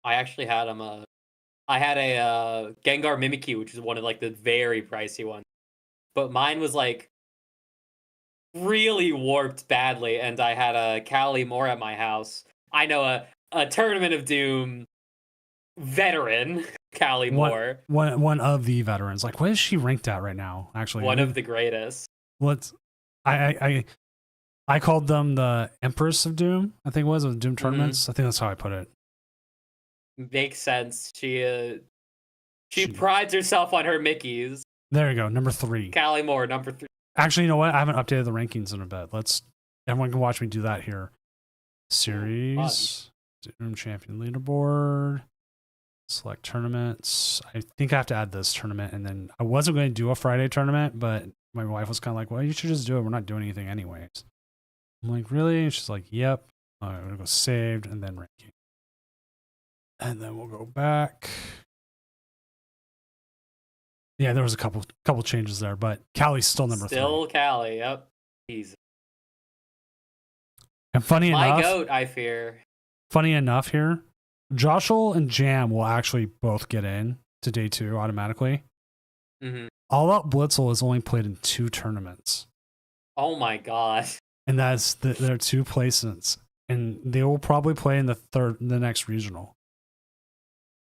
I actually had I had a Gengar Mimikyu, which is one of like the very pricey ones. But mine was like really warped badly, and I had a Callie Moore at my house. I know a Tournament of Doom veteran, Callie Moore. One of the veterans. Like, what is she ranked at right now? Actually, one of the greatest. I called them the Empress of Doom. I think it was of Doom tournaments. Mm-hmm. I think that's how I put it. Makes sense. She prides herself on her Mickeys. There you go. Number 3. Callie Moore, number 3. Actually, you know what? I haven't updated the rankings in a bit. Everyone can watch me do that here. Series, Doom Champion Leaderboard, select tournaments. I think I have to add this tournament, and then I wasn't going to do a Friday tournament, but my wife was kind of like, well, you should just do it. We're not doing anything anyways. I'm like, really? And she's like, yep. I'm going to go saved and then ranking. And then we'll go back. Yeah, there was a couple changes there, but Callie's still number 3. Still Callie, yep. Easy. And funny enough, my goat, I fear. Funny enough here, Joshua and Jam will actually both get in to day 2 automatically. Hmm. All Out Blitzel is only played in 2 tournaments, Oh my god. and that's their 2 placements, and they will probably play in the next regional.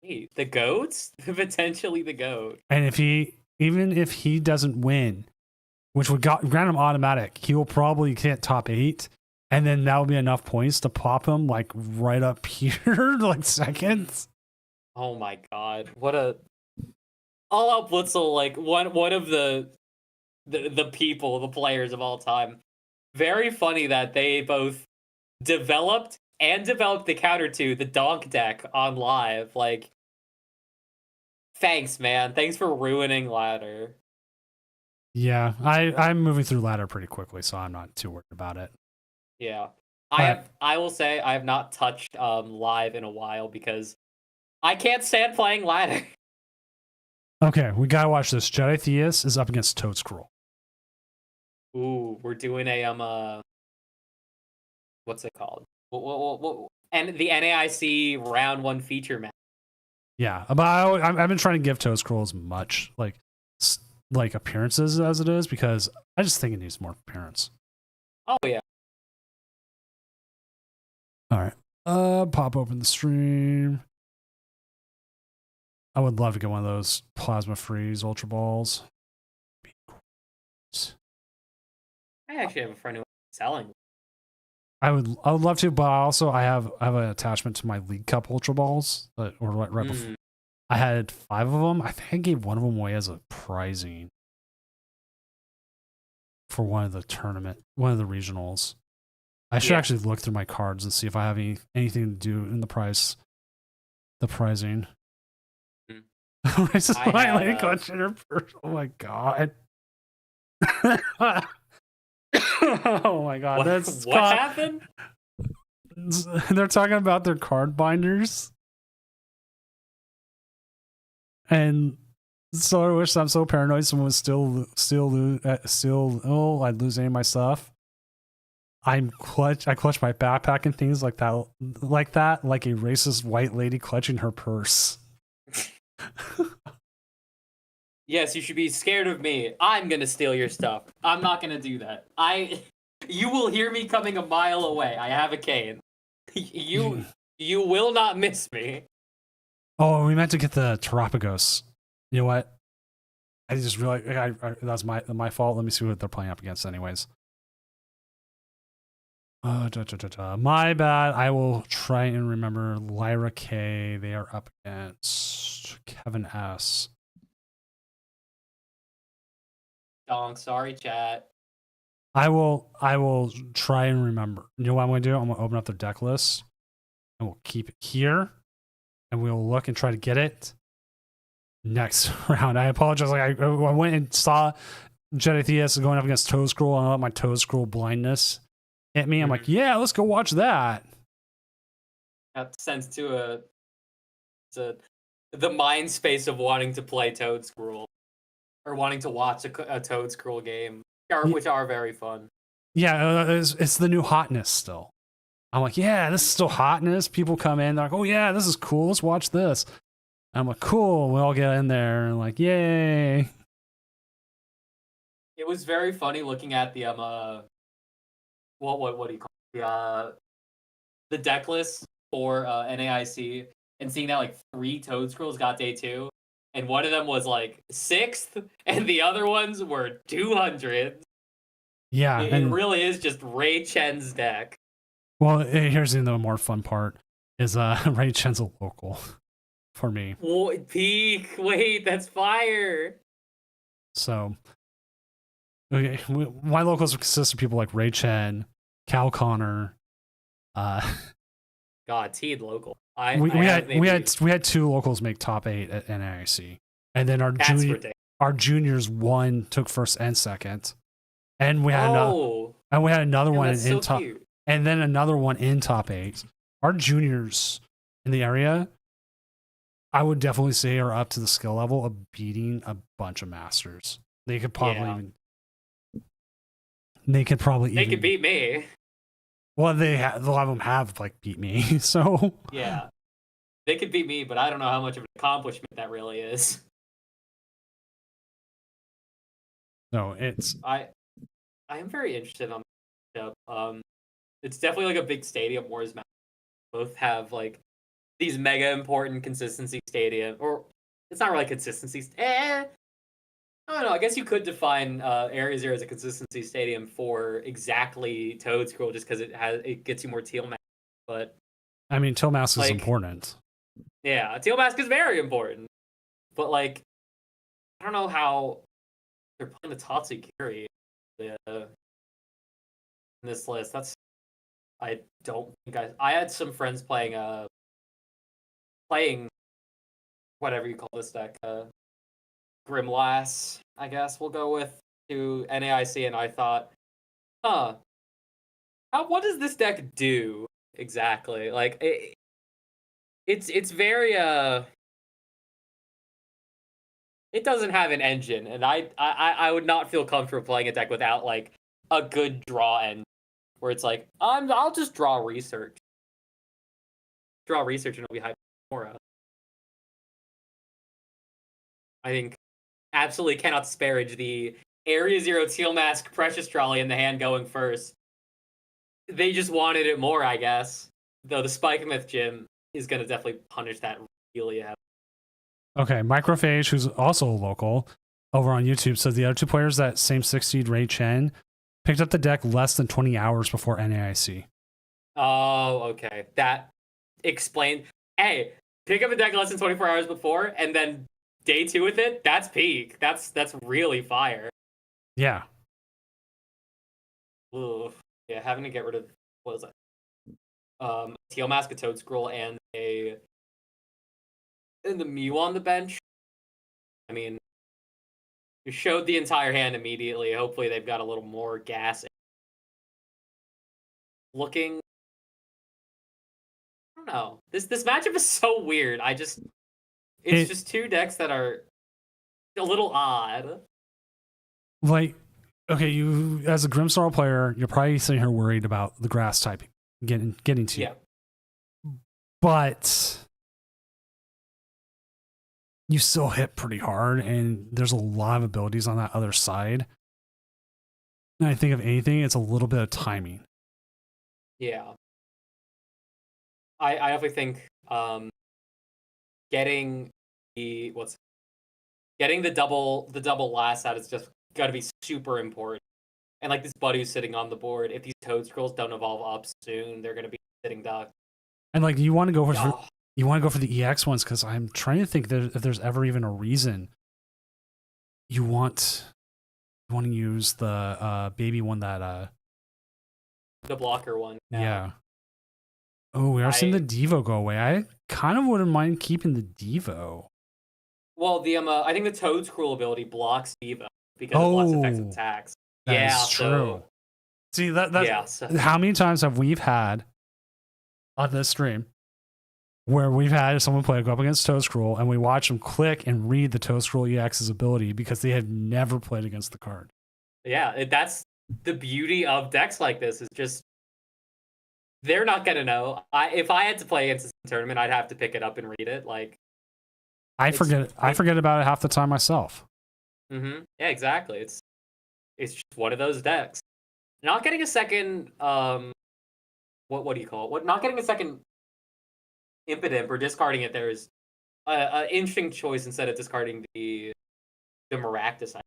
Wait, the goats? Potentially the goat. And even if he doesn't win, which would grant him automatic, he will probably hit top 8, and then that will be enough points to pop him like right up here, like seconds. Oh my god. What a All Out Blitzel, like one of the people, the players of all time. Very funny that they both developed the counter to the donk deck on live. Like, thanks, man. Thanks for ruining ladder. Yeah, I'm moving through ladder pretty quickly, so I'm not too worried about it. Yeah. But- I will say I have not touched live in a while because I can't stand playing ladder. Okay, we gotta watch this. Jedi Theus is up against Toad Scroll. Ooh, we're doing a what's it called? And the NAIC round 1 feature match. Yeah, but I've been trying to give Toad Scroll as much like appearances as it is, because I just think it needs more appearance. Oh yeah. All right, pop open the stream. I would love to get one of those Plasma Freeze Ultra Balls. I actually have a friend who's selling. I would love to, but I have an attachment to my League Cup Ultra Balls right before. I had 5 of them. I think I gave one of them away as a prizing for one of the regionals. I should actually look through my cards and see if I have anything to do in the prizing. This is my lady clutch in her purse. Oh my god. Oh my god. What happened? They're talking about their card binders. And so I wish I'm so paranoid someone would still I'd lose any of my stuff. I clutch my backpack and things like that like a racist white lady clutching her purse. Yes, you should be scared of me. I'm gonna steal your stuff. I'm not gonna do that. You will hear me coming a mile away. I have a cane. You will not miss me. Oh, we meant to get the Terapagos. You know what? I just realized that's my fault. Let me see what they're playing up against, anyways. My bad. I will try and remember. Lyra K. They are up against Kevin S. Donk, sorry, chat. I will try and remember. You know what I'm going to do? I'm going to open up their deck list, and we'll keep it here, and we'll look and try to get it next round. I apologize. Like I went and saw Jedi Theus going up against Toad Scroll, and I let my Toad Scroll blindness hit me. I'm like, yeah, let's go watch that. That sends to the mind space of wanting to play Toad Scroll. Or wanting to watch a Toad Scroll game, which are very fun. Yeah, it's the new hotness still. I'm like, yeah, this is still hotness. People come in, they're like, oh yeah, this is cool. Let's watch this. And I'm like, cool. We all get in there and like, yay. It was very funny looking at the what do you call it? The deck list for NAIC and seeing that like 3 Toad Scrolls got day 2. And one of them was like 6th, and the other ones were 200. Yeah, it really is just Ray Chen's deck. Well, here's the more fun part: is Ray Chen's a local for me. Peak! Wait, that's fire. So, okay, my locals consist of people like Ray Chen, Cal Connor. God, Teed local. We had 2 locals make top 8 at NAIC, and then our juniors took first and second, and we had another one in top, and then another one in top 8. Our juniors in the area, I would definitely say, are up to the skill level of beating a bunch of masters. They could probably They could beat me. Well, a lot of them have like beat me, so yeah. They could beat me, but I don't know how much of an accomplishment that really is. No, it's I am very interested on the matchup. It's definitely like a big stadium wars match. Both have like these mega important consistency stadium, or it's not really consistency. I don't know. I guess you could define Area Zero as a consistency stadium for exactly Toad Scroll, just because it gets you more teal mask. But I mean, Teal Mask is like, important. yeah, teal mask is very important. But like, I don't know how they're playing the Tatsugiri in this list. I don't think I had some friends playing whatever you call this deck, Grimlass, I guess we'll go with, to NAIC, and I thought, what does this deck do exactly? Like it's very it doesn't have an engine, and I would not feel comfortable playing a deck without like a good draw engine, where it's like I'll just draw research, and it'll be Hypermora. I think absolutely cannot disparage the Area Zero Teal Mask Precious Trolley in the hand going first. They just wanted it more, I guess. Though the Spike Myth Gym is going to definitely punish that really heavily. Okay, Microphage, who's also a local, over on YouTube, says the other two players that same 6-seed Ray Chen picked up the deck less than 20 hours before NAIC. Oh, okay. That explained. Hey, pick up a deck less than 24 hours before, and then day 2 with it. That's peak. That's really fire. Yeah. Ugh. Yeah, having to get rid of, what is that? Teal Mask, a Toad Scroll, and the Mew on the bench. I mean, you showed the entire hand immediately. Hopefully they've got a little more gas. Looking, I don't know. This matchup is so weird. It's just two decks that are a little odd. Like, okay, you as a Grimsnarl player, you're probably sitting here worried about the grass type getting to you. Yeah. But you still hit pretty hard, and there's a lot of abilities on that other side. And I think if anything, it's a little bit of timing. Yeah. I definitely think getting the double last out is just gotta be super important. And like this buddy who's sitting on the board, if these Toad Scrolls don't evolve up soon, they're gonna be sitting duck. And like you want to go for the EX ones, because I'm trying to think that if there's ever even a reason you want to use the baby one that the blocker one. Yeah. Oh, we are seeing the Devo go away. I kind of wouldn't mind keeping the Devo. Well, I think the Toad Scroll ability blocks Devo because of less effective attacks. That's true. See how many times have we had on this stream where we've had someone go up against Toad Scroll and we watch them click and read the Toad Scroll EX's ability because they had never played against the card. Yeah, that's the beauty of decks like this, is just they're not gonna know. If I had to play against this tournament, I'd have to pick it up and read it. Like I forget about it half the time myself. Mm-hmm. Yeah, exactly. It's just one of those decks. Not getting a second what do you call it? Not getting a second Impidimp or discarding it there is an interesting choice instead of discarding the Maractus.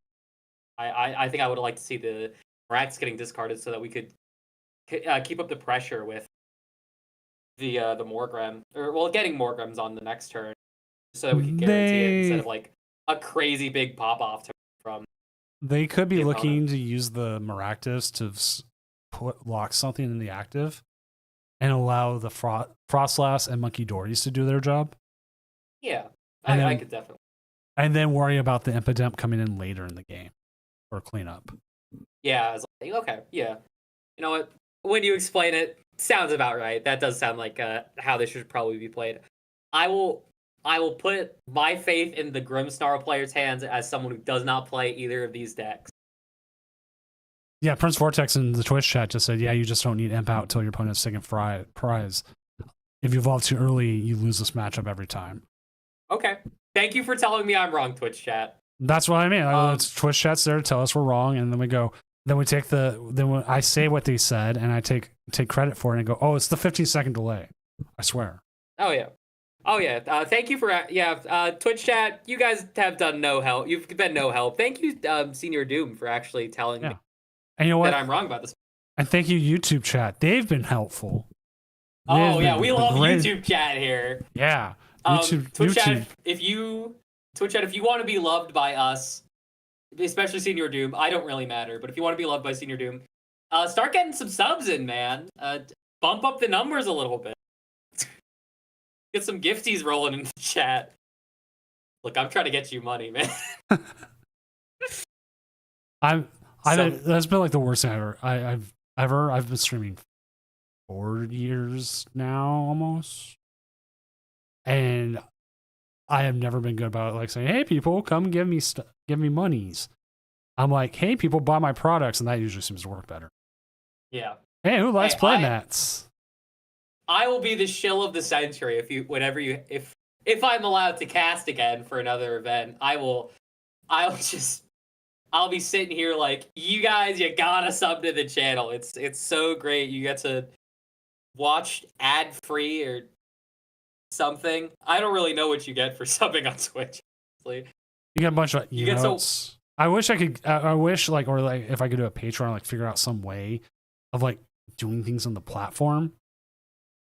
I think I would like to see the Maractus getting discarded so that we could keep up the pressure with the Morgrem, or getting Morgrems on the next turn, so that we could guarantee it instead of like a crazy big pop off turn from. They could be looking to use the Maractus to lock something in the active and allow the Frostlass and Monkey Dories to do their job. Yeah, I could definitely. And then worry about the Impidimp coming in later in the game for cleanup. Yeah, okay, yeah. You know what? When you explain it, sounds about right. That does sound like how this should probably be played. I will put my faith in the Grimsnarl player's hands as someone who does not play either of these decks. Yeah, Prince Vortex in the Twitch chat just said, yeah, you just don't need Imp out until your opponent's taking prize. if you evolve too early, you lose this matchup every time. Okay. Thank you for telling me I'm wrong, Twitch chat. That's what I mean. It's Twitch chat's there to tell us we're wrong, and then we go. Then we take when I say what they said, and I take credit for it, and go, oh, it's the 15-second delay. I swear. Oh yeah. Thank you for Twitch chat. You guys have done no help. You've been no help. Thank you, Senior Doom, for actually telling me and you know what? that I'm wrong about this. And thank you, YouTube chat. They've been helpful. Oh yeah, we love YouTube chat here. Yeah. Twitch chat. If you want to be loved by us, especially Senior Doom, I don't really matter. But if you want to be loved by Senior Doom, start getting some subs in, man. Bump up the numbers a little bit. Get some gifties rolling in the chat. Look, I'm trying to get you money, man. That's been like the worst thing ever. I've been streaming 4 years now almost, and I have never been good about it, like saying, hey people, come give me monies. I'm like, hey people, buy my products, and that usually seems to work better. Yeah. Hey, who likes playmats? I will be the shill of the century if I'm allowed to cast again for another event. I'll be sitting here like, you guys, you gotta sub to the channel. It's so great. You get to watch ad free or something. I don't really know what you get for subbing on Twitch. Honestly. You get a bunch of emotes. I wish I could. I wish or if I could do a Patreon, like figure out some way of like doing things on the platform.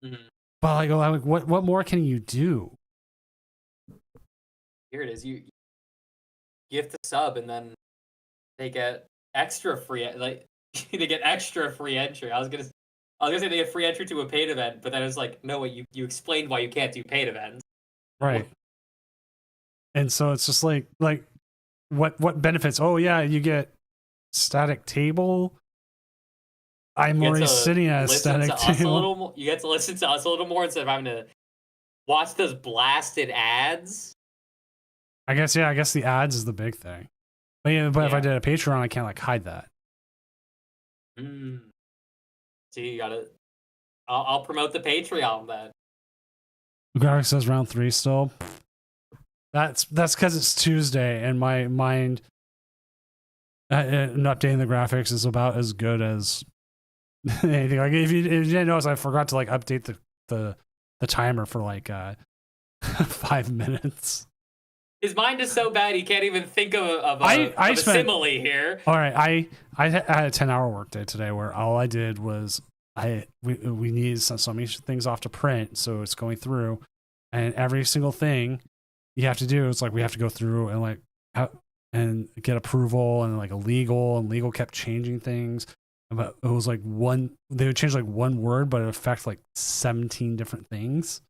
Mm-hmm. But like, what more can you do? Here it is. You have to sub, and then they get extra free. Like they get extra free entry. I was gonna say they get free entry to a paid event, but then it's like, no, you explained why you can't do paid events. Right. And so it's just like what benefits? Oh yeah, you get static table. I'm already sitting at a static table. You get to listen to us a little more instead of having to watch those blasted ads. I guess the ads is the big thing. But if I did a Patreon, I can't like hide that. See, you gotta. I'll promote the Patreon then. Graphics says round 3 still. That's because it's Tuesday, and my mind and updating the graphics is about as good as anything. Like if you didn't notice, I forgot to like update the timer for like 5 minutes. His mind is so bad he can't even think of a simile here. All right, I had a 10-hour workday today where all I did was we needed so many things off to print, so it's going through, and every single thing you have to do is like we have to go through and like and get approval and like legal kept changing things. But it was like they would change like one word, but it affect like 17 different things.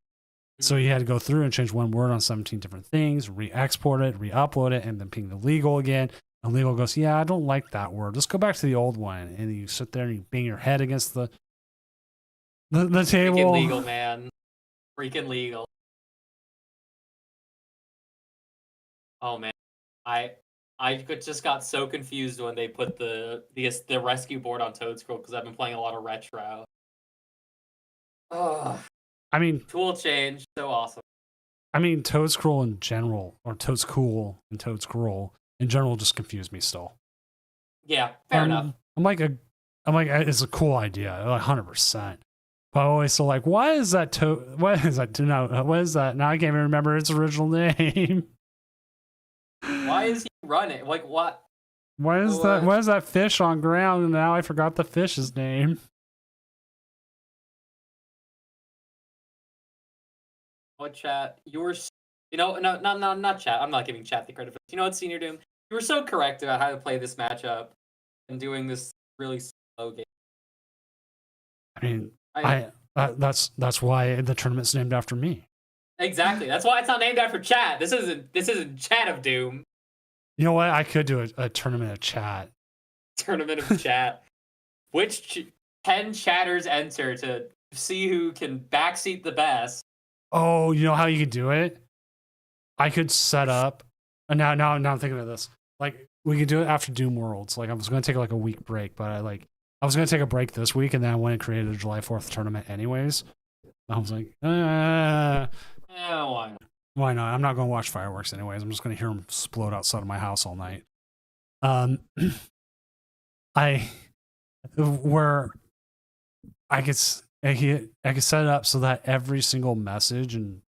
So you had to go through and change one word on 17 different things, re-export it, re-upload it, and then ping the legal again. And legal goes, yeah, I don't like that word. Let's go back to the old one. And you sit there and you bang your head against the table. Freaking legal, man. Freaking legal. Oh man, I just got so confused when they put the rescue board on Toad Scroll because I've been playing a lot of retro. Oh. I mean, tool change, so awesome. I mean, Toad Scroll in general, or Toad School and Toad Scroll in general, just confuse me still. Yeah, fair enough. I'm like, it's a cool idea, 100%. But I'm always so like, why is that Toad? What is that? No, what is that? Now I can't even remember its original name. Why is he running? Like what? Why is that fish on ground? And now I forgot the fish's name. What chat? Not chat. I'm not giving chat the credit for this. You know what, Senior Doom? You were so correct about how to play this matchup and doing this really slow game. I mean, that's why the tournament's named after me. Exactly. That's why it's not named after chat. This isn't Chat of Doom. You know what? I could do a tournament of chat. Tournament of chat. Which 10 chatters enter to see who can backseat the best. Oh, you know how you could do it? I could set up, and now I'm thinking of this. Like, we could do it after Doom Worlds. Like, I was going to take like a week break, but I was going to take a break this week, and then I went and created a July 4th tournament anyways. I was like, Yeah, why not? why not? I'm not going to watch fireworks anyways. I'm just going to hear them explode outside of my house all night. Um, where I could set it up so that every single message in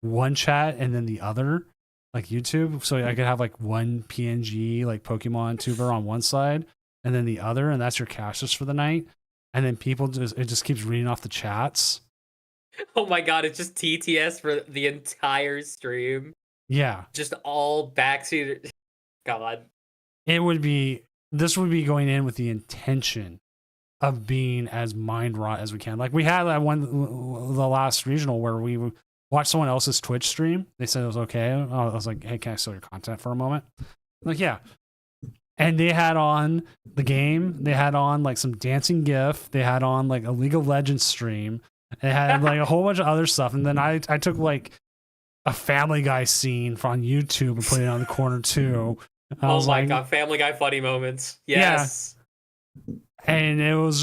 one chat and then the other, like YouTube, so I could have like one PNG like Pokemon tuber on one side and then the other, and that's your caches for the night. And then people just keeps reading off the chats. Oh my god, it's just TTS for the entire stream. Yeah, Just all backseat. God. this would be going in with the intention of being as mind rot as we can. Like we had that one, the last regional where we watched someone else's Twitch stream. They said it was okay. I was like, hey, can I steal your content for a moment? I'm like, yeah. And they had on the game. They had on like some dancing GIF. They had on like a League of Legends stream. It had like a whole bunch of other stuff. And then I took like a Family Guy scene from YouTube and put it on the corner too. I Oh was my like, god, Family Guy funny moments. Yeah. Yes. and it was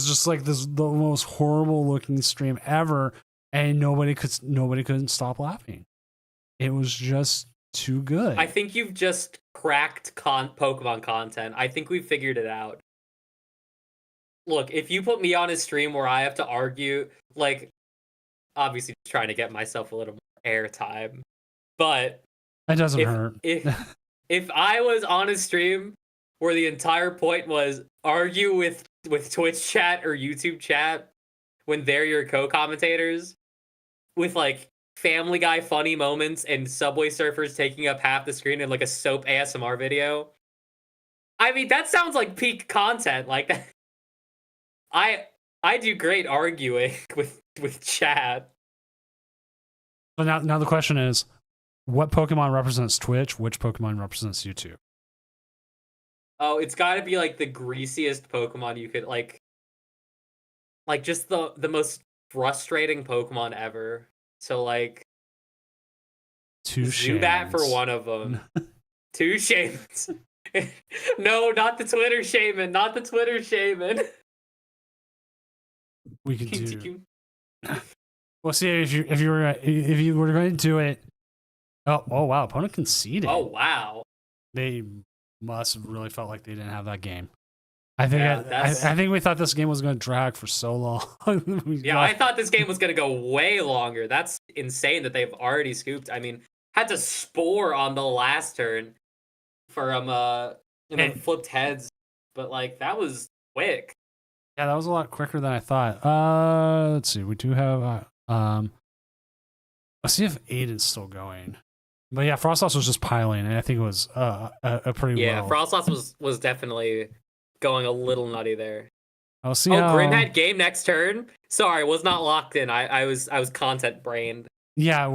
just like the most horrible looking stream ever, and nobody couldn't stop laughing. It was just too good. I think you've just cracked Pokemon content. I think we figured it out. Look, if you put me on a stream where I have to argue, like, obviously trying to get myself a little more airtime, but It doesn't if hurt. if I was on a stream where the entire point was argue with Twitch chat or YouTube chat when they're your co-commentators with like Family Guy funny moments and Subway Surfers taking up half the screen in like a soap ASMR video. I mean, that sounds like peak content. Like that. I do great arguing with chat. But now the question is, what Pokemon represents Twitch? Which Pokemon represents YouTube? Oh, it's got to be like the greasiest Pokemon you could like just the most frustrating Pokemon ever. So like Two Zubat for Shamans. one of them. Two Shamans. No, not the Twitter Shaman. Not the Twitter Shaman. We could do. Well, see if you were going to do it. Oh wow! Opponent conceded. Oh wow! They must have really felt like they didn't have that game. I think Yeah, I think we thought this game was going to drag for so long. Yeah, I thought this game was going to go way longer. That's insane that they've already scooped. I mean, had to spore on the last turn from and then flipped heads, but like that was quick. Yeah, that was a lot quicker than I thought. Let's see. We do have let's see if Aiden's still going. But yeah, Frostlass was just piling, and I think it was a pretty Yeah, low. Frostlass was definitely going a little nutty there. I'll see. Oh, Grim had game next turn. Sorry, was not locked in. I was content brained. Yeah,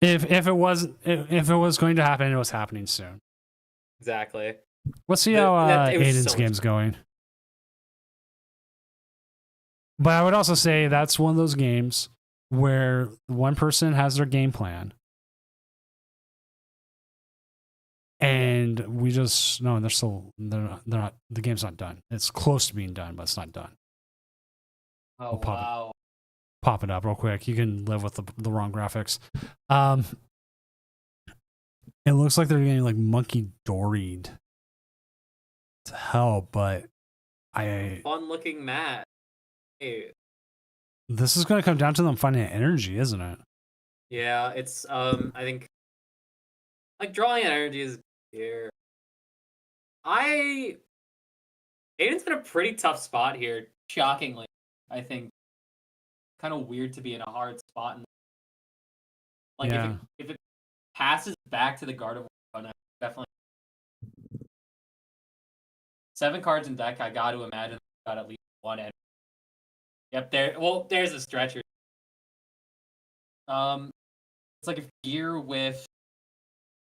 if it was going to happen, it was happening soon. Exactly. Let's see how Aiden's game's going. But I would also say that's one of those games where one person has their game plan, and we just no, they're not. The game's not done. It's close to being done, but it's not done. Oh, wow. Pop it up real quick. You can live with the wrong graphics. It looks like they're getting like monkey doried to hell, but Fun looking mat. Hey. This is going to come down to them finding energy, isn't it? Yeah, it's I think like drawing energy is here. Aiden's in a pretty tough spot here. Shockingly, I think. Kind of weird to be in a hard spot. Like Yeah. if it passes back to the Gardevoir, definitely 7 cards in deck. I got to imagine got at least one energy. Yep, there. Well, there's a stretcher. It's like a gear with.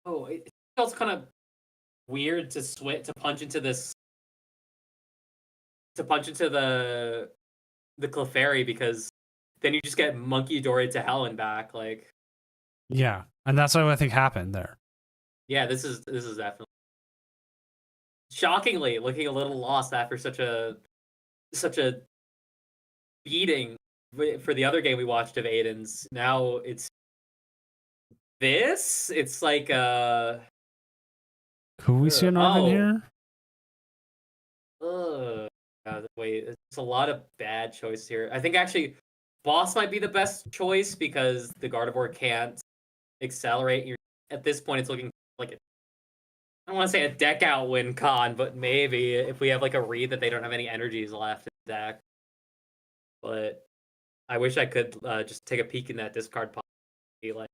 Oh, it feels kind of weird to punch into this. To punch into the Clefairy because then you just get Monkey Dory to hell and back. Like, Yeah, and that's what I think happened there. yeah, this is definitely shockingly looking a little lost after such a beating for the other game we watched of Aiden's. Now it's this. It's like Who we see in Arvin oh. here? God, wait, it's a lot of bad choices here. I think actually boss might be the best choice because the Gardevoir can't accelerate. At this point, it's looking like I don't want to say a deck out win con, but maybe if we have like a read that they don't have any energies left in the deck. But I wish I could just take a peek in that discard pile, be like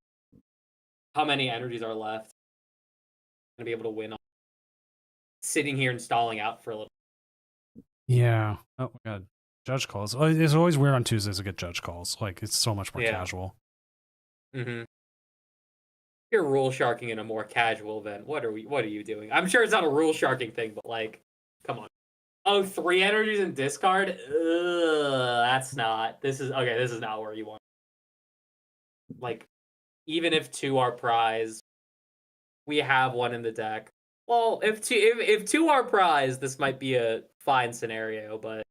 how many energies are left. I'm gonna be able to win on sitting here and stalling out for a little. Yeah. Oh my god. Judge calls. Oh, it's always weird on Tuesdays to get judge calls. Like it's so much more casual. Mm-hmm. You're rule sharking in a more casual event. What are you doing? I'm sure it's not a rule sharking thing, but like, come on. Oh, 3 energies in discard? That's not. This is not where you want. Like, even if 2 are prize, we have 1 in the deck. Well, if 2 are prize, this might be a fine scenario, but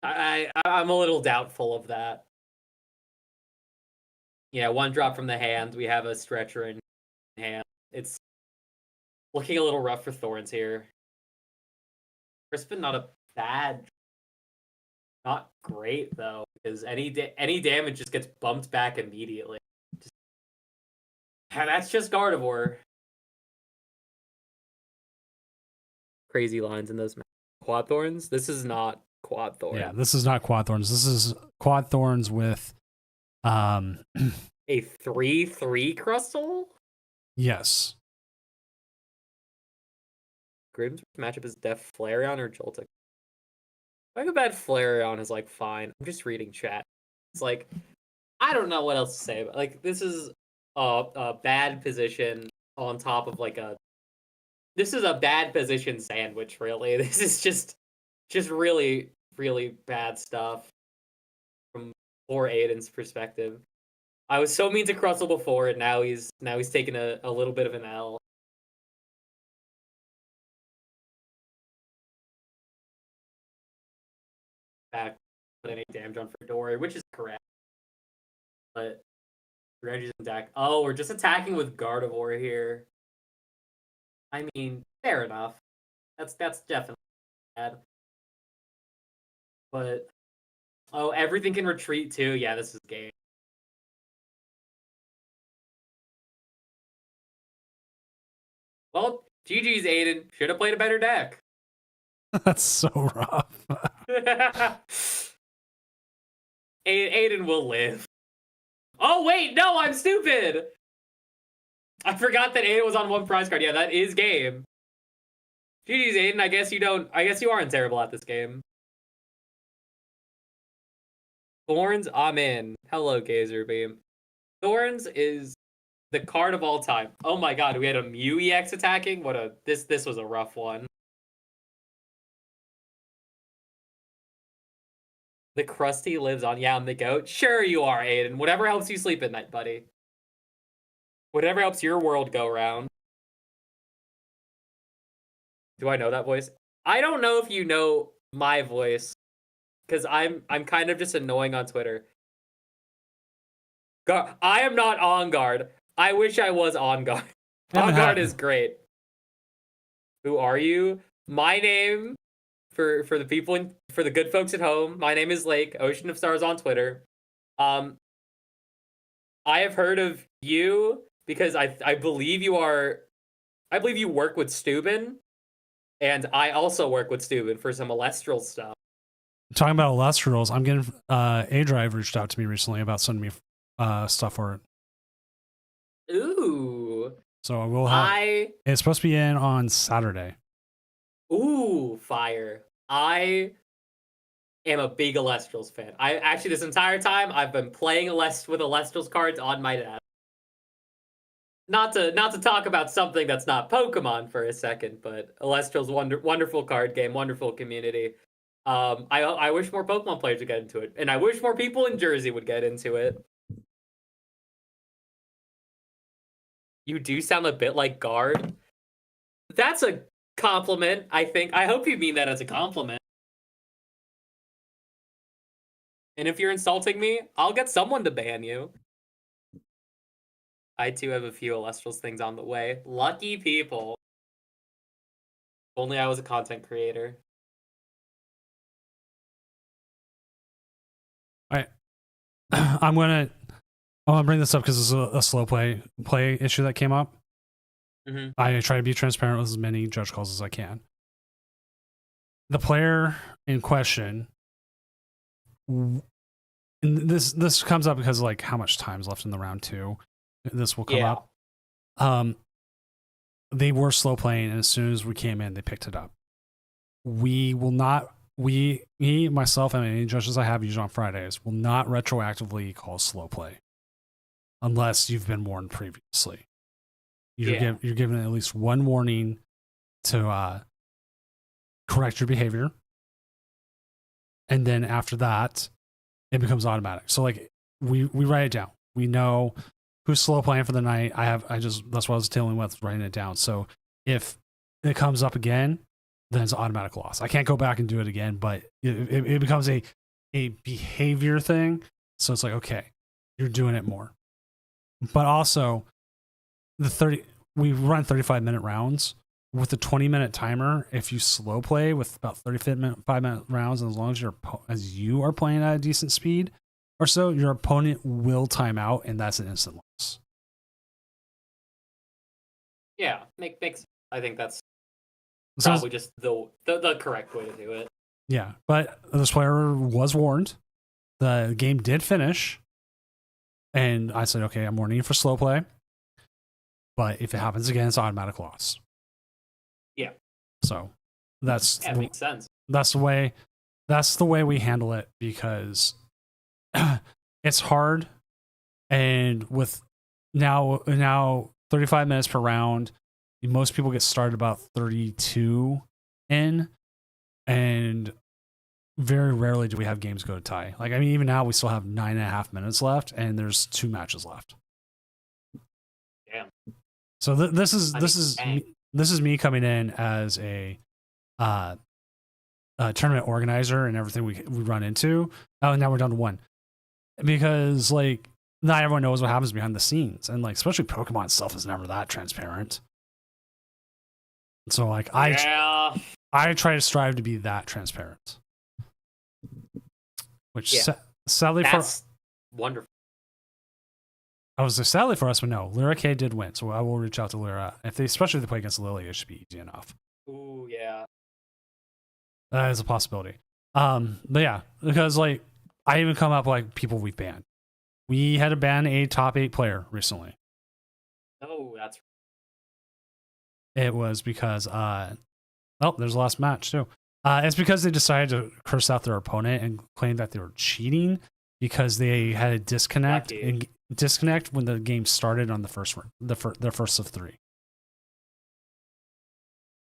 I'm a little doubtful of that. Yeah, 1 drop from the hand. We have a stretcher in hand. It's looking a little rough for Thorns here. Crispin, not a bad, not great though, because any damage just gets bumped back immediately. And that's just Gardevoir. Crazy lines in those Quad Thorns. This is not Quad Thorns. Yeah, this is not Quad Thorns. This is Quad Thorns with a 3/3 Crustle? Yes. Grim's matchup is Def Flareon or Joltik. I feel bad Flareon is like fine. I'm just reading chat. It's like I don't know what else to say. But like this is a bad position on top of like a. This is a bad position sandwich. Really, this is just really bad stuff from poor Aiden's perspective. I was so mean to Crustle before, and now he's taking a little bit of an L. Back, put any damage on Fedora, which is correct. But Reggie's in deck. Oh, we're just attacking with Gardevoir here. I mean, fair enough. That's definitely bad. But oh, everything can retreat too. Yeah, this is game. Well, GG's Aiden. Should have played a better deck. That's so rough. Aiden will live. Oh wait, no, I'm stupid. I forgot that Aiden was on 1 prize card. Yeah, that is game. GG's Aiden. I guess you aren't terrible at this game. Thorns, I'm in. Hello, Gazer Beam. Thorns is the card of all time. Oh my god, we had a Mew EX attacking. This was a rough one. The Krusty lives on. Yeah, I'm the goat. Sure you are, Aiden. Whatever helps you sleep at night, buddy. Whatever helps your world go round. Do I know that voice? I don't know if you know my voice, because I'm kind of just annoying on Twitter. I am not on guard. I wish I was on guard. On guard is great. Who are you? My name, for the people for the good folks at home, my name is Lake, Ocean of Stars on Twitter. I have heard of you because I believe you work with Steuben, and I also work with Steuben for some Celestial stuff. Talking about Celestials, I'm getting A-Drive reached out to me recently about sending me stuff for it. Ooh. So I will have. It's supposed to be in on Saturday. Ooh, fire! I am a big Celestials fan. I actually this entire time I've been playing with Celestials cards on my desk. Not to talk about something that's not Pokemon for a second, but Celestials wonderful card game, wonderful community. I wish more Pokemon players would get into it, and I wish more people in Jersey would get into it. You do sound a bit like Guard. That's a compliment, I think. I hope you mean that as a compliment. And if you're insulting me, I'll get someone to ban you. I too have a few Illustrials things on the way. Lucky people. If only I was a content creator. I'm gonna bring this up because it's a slow play issue that came up. Mhm. I try to be transparent with as many judge calls as I can. The player in question, and this comes up because like how much time's left in the round 2. This will come up. They were slow playing, and as soon as we came in, they picked it up. We will not. Me, myself, and any judges I have usually on Fridays will not retroactively call slow play unless you've been warned previously. You're given at least one warning to correct your behavior, and then after that, it becomes automatic. So like we write it down. We know who's slow playing for the night. That's what I was dealing with, writing it down. So if it comes up again, then it's automatic loss. I can't go back and do it again, but it becomes a behavior thing. So it's like, okay, you're doing it more. But also, we run 35-minute rounds with a 20-minute timer. If you slow play with about 5-minute rounds, and as long as you are playing at a decent speed or so, your opponent will time out, and that's an instant loss. Yeah, makes. I think that's probably just the correct way to do it. Yeah, but this player was warned. The game did finish, and I said, okay, I'm warning you for slow play, but if it happens again, it's automatic loss. Yeah. So that makes sense. That's the way we handle it, because it's hard, and with now 35 minutes per round, most people get started about 32 in, and very rarely do we have games go to tie. Like, I mean, even now we still have 9.5 minutes left, and there's 2 matches left. Damn. So this is me coming in as a tournament organizer and everything we run into. Oh, and now we're down to 1, because like not everyone knows what happens behind the scenes, and like especially Pokemon itself is never that transparent. So like I try to strive to be that transparent, which sadly that's wonderful. I was sadly for us, but no, Lyra K did win, so I will reach out to Lyra. Especially if they play against Lily, it should be easy enough. Ooh, yeah, that is a possibility. But yeah, because like I even come up like people we've banned. We had to ban a top 8 player recently. Oh, that's. It was because there's the last match too. It's because they decided to curse out their opponent and claim that they were cheating because they had a disconnect when the game started on the first of 3.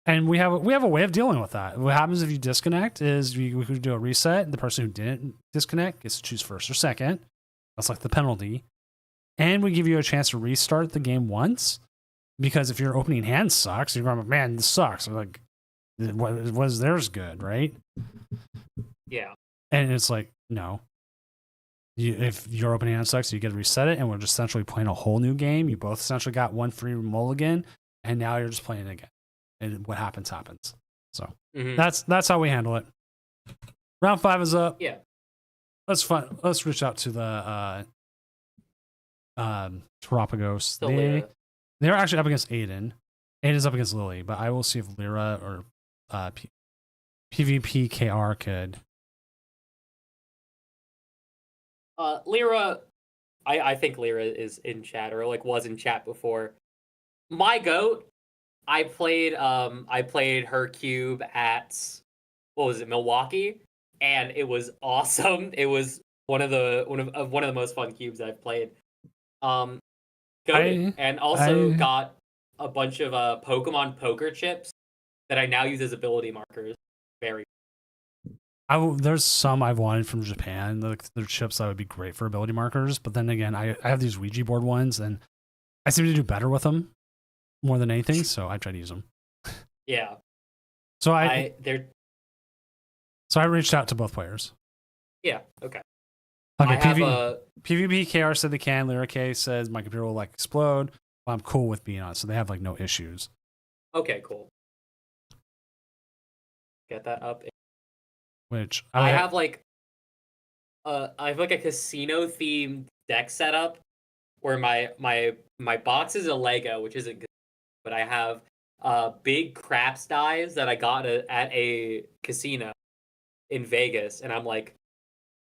And we have a way of dealing with that. What happens if you disconnect is we could do a reset. The person who didn't disconnect gets to choose first or second. That's like the penalty. And we give you a chance to restart the game once. Because if your opening hand sucks, you're going, man, this sucks. Like, was theirs good, right? Yeah. And it's like, no. If your opening hand sucks, you get to reset it, and we're just essentially playing a whole new game. You both essentially got 1 free mulligan, and now you're just playing again. And what happens. So that's how we handle it. Round 5 is up. Yeah. Let's reach out to the Terapagos. They're actually up against Aiden. Aiden's up against Lily, but I will see if Lyra or PvPKR could. Lyra, I think Lyra is in chat, or like was in chat before. My goat, I played her cube at, what was it, Milwaukee, and it was awesome. It was one of the most fun cubes I've played. And also got a bunch of Pokemon poker chips that I now use as ability markers. Very. There's some I've wanted from Japan. They're chips that would be great for ability markers, but then again, I have these Ouija board ones, and I seem to do better with them more than anything. So I try to use them. Yeah. So I reached out to both players. Yeah. Okay. Okay, I have a PvPKR said they can. Lyric says my computer will like explode. But I'm cool with being on, so they have like no issues. okay, cool. Get that up. Which I have like a casino themed deck setup where my box is a Lego, which isn't good, but I have big craps dies that I got at a casino in Vegas, and I'm like,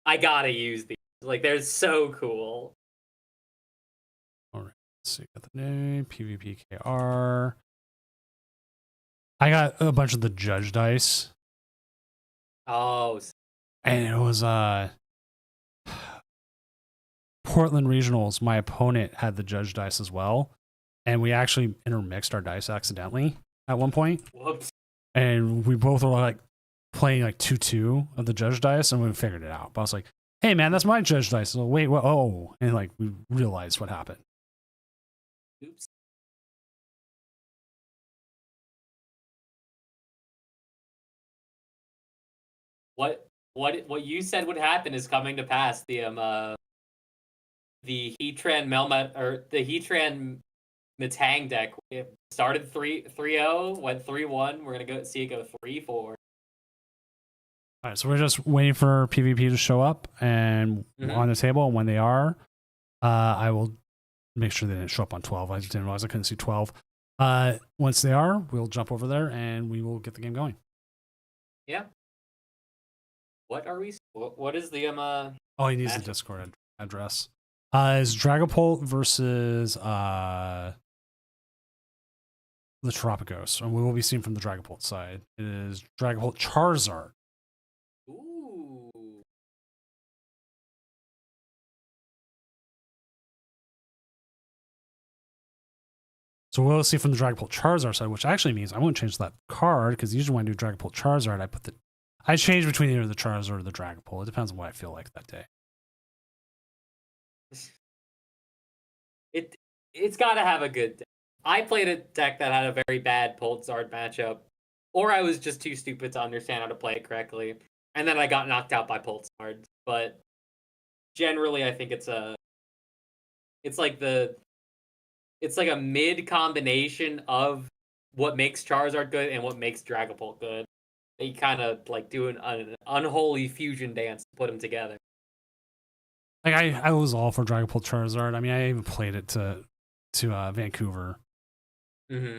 I gotta use these. Like, they're so cool. all right. Let's see. Got the name PvPKR. I got a bunch of the judge dice, Oh, and it was Portland Regionals. My opponent had the judge dice as well, and we actually intermixed our dice accidentally at one point, whoops. and we both were like playing like 2-2 of the judge dice, and we figured it out. But I was like, "Hey man, that's my judge dice." So wait, what? Oh, and like we realized what happened. Oops. What you said would happen is coming to pass. The Heatran Melmet or the Heatran Metang deck, it started 3-0, went 3-1. We're gonna see it go 3-4. All right, so we're just waiting for PvP to show up and on the table. And when they are, I will make sure they didn't show up on 12. I just didn't realize I couldn't see 12. Once they are, we'll jump over there and we will get the game going. Yeah. What are we? What is the Oh, he needs the Discord address. Is Dragapult versus the Tropicos, and we will be seeing from the Dragapult side. It is Dragapult Charizard. Ooh. So we'll see from the Dragapult Charizard side, which actually means I won't change that card because usually when I do Dragapult Charizard, I change between either the Charizard or the Dragapult. It depends on what I feel like that day. It's got to have a good deck. I played a deck that had a very bad Poltzard matchup, or I was just too stupid to understand how to play it correctly, and then I got knocked out by Poltzard. But generally, I think it's like a mid combination of what makes Charizard good and what makes Dragapult good. They kind of like do an unholy fusion dance to put them together. Like I was all for Dragapult Charizard. I mean, I even played it to Vancouver, Mm-hmm.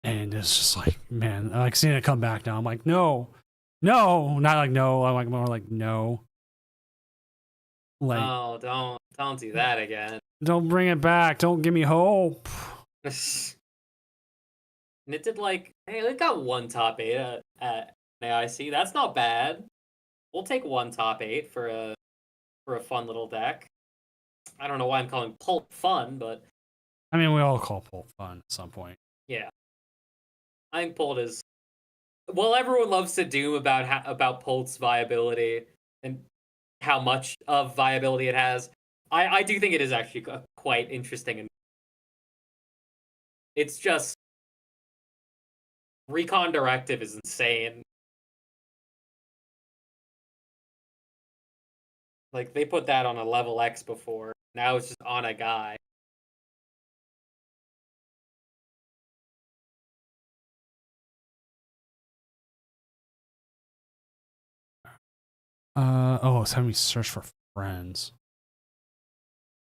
and it's just like, man, I like seeing it come back now. I'm like, no, not like no. I'm like more like no. Like, Oh, don't do that again. don't bring it back. Don't give me hope. And it did like, hey, it got one top 8 at AIC. That's not bad. We'll take one top 8 for a fun little deck. I don't know why I'm calling Pulp fun, but I mean, we all call Pult fun at some point. yeah, I think Pult is. Well, everyone loves to doom about Pult's viability and how much of viability it has. I do think it is actually quite interesting, and it's just Recon Directive is insane. Like, they put that on a level X before. Now it's just on a guy. It's having me search for friends.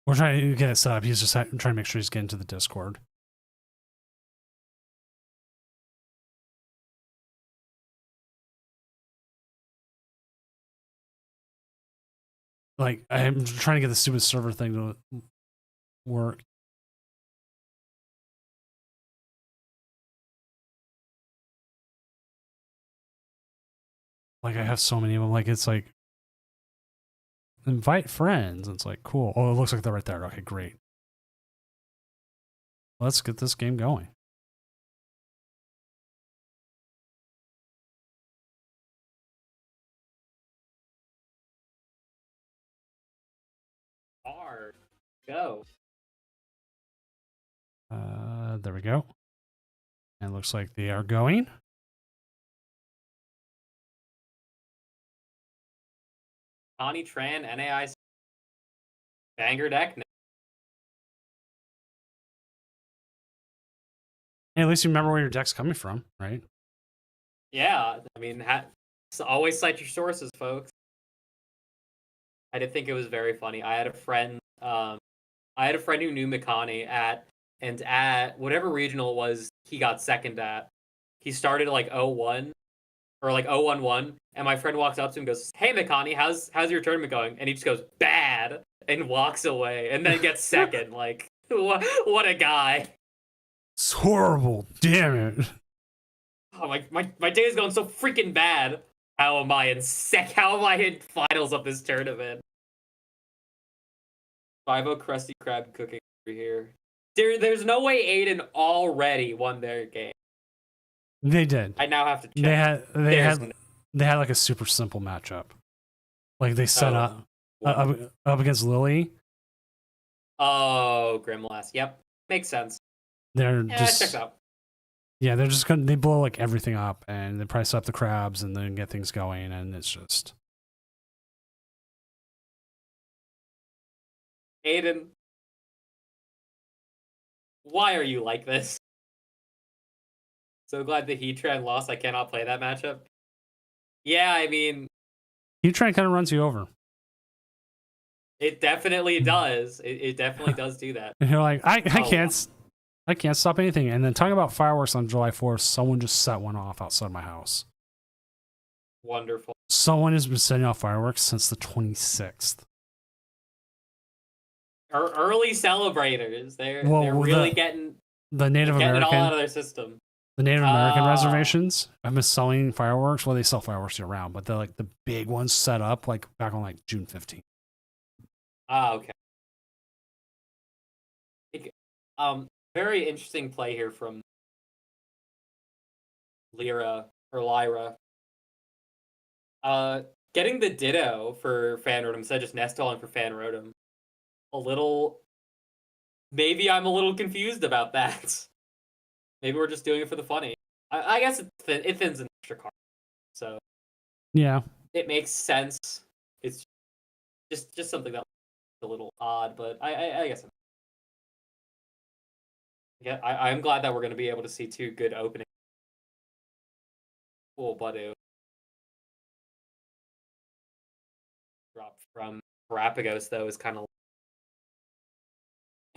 We're trying to get it set up. He's just trying to make sure he's getting to the Discord. Like, I'm trying to get the stupid server thing to work. Like, I have so many of them. Like, it's like, invite friends. It's like, cool. Oh, it looks like they're right there. Okay, great. Let's get this game going. Hard. Go. There we go. And it looks like they are going. Connie Tran, NAI Banger deck. Hey, at least you remember where your deck's coming from, right? Yeah, I mean, always cite your sources, folks. I did think it was very funny. I had a friend who knew Mikani at whatever regional it was he got second at. He started at like 01 or like 011, and my friend walks up to him and goes, "Hey Mikani, how's your tournament going?" And he just goes, "Bad," and walks away, and then gets second. Like, what a guy. It's horrible. Damn it. Oh, my day is going so freaking bad. How am I in finals of this tournament? 5-0 Krusty Krab cooking over here. There's no way Aiden already won their game. They did. I now have to check. They had like a super simple matchup. Like they set up against Lily. Oh, Grimlass. Yep. Makes sense. They're just checks out. Yeah, they're just they blow like everything up and they price up the crabs and then get things going, and it's just Aiden, why are you like this? So glad the Heatran lost. I cannot play that matchup. Yeah, I mean, Heatran kind of runs you over. It definitely does. It definitely does do that. And you're like, I can't stop anything. And then talking about fireworks on July 4th, someone just set one off outside my house. Wonderful. Someone has been setting off fireworks since the 26th. Early celebrators. They're really getting the Native American it all out of their system. The Native American reservations have been selling fireworks. Well, they sell fireworks year round, but they're like the big ones set up like back on like June 15th. Okay. Very interesting play here from Lyra. Getting the Ditto for Fan Rotom instead of just Nestalling for Fan Rotom. Maybe I'm a little confused about that. Maybe we're just doing it for the funny. I guess it thins an extra card. So yeah, it makes sense. It's just something that a little odd, but I guess I'm glad that we're going to be able to see two good openings. Cool, Badu. Drop from Terapagos though is kind of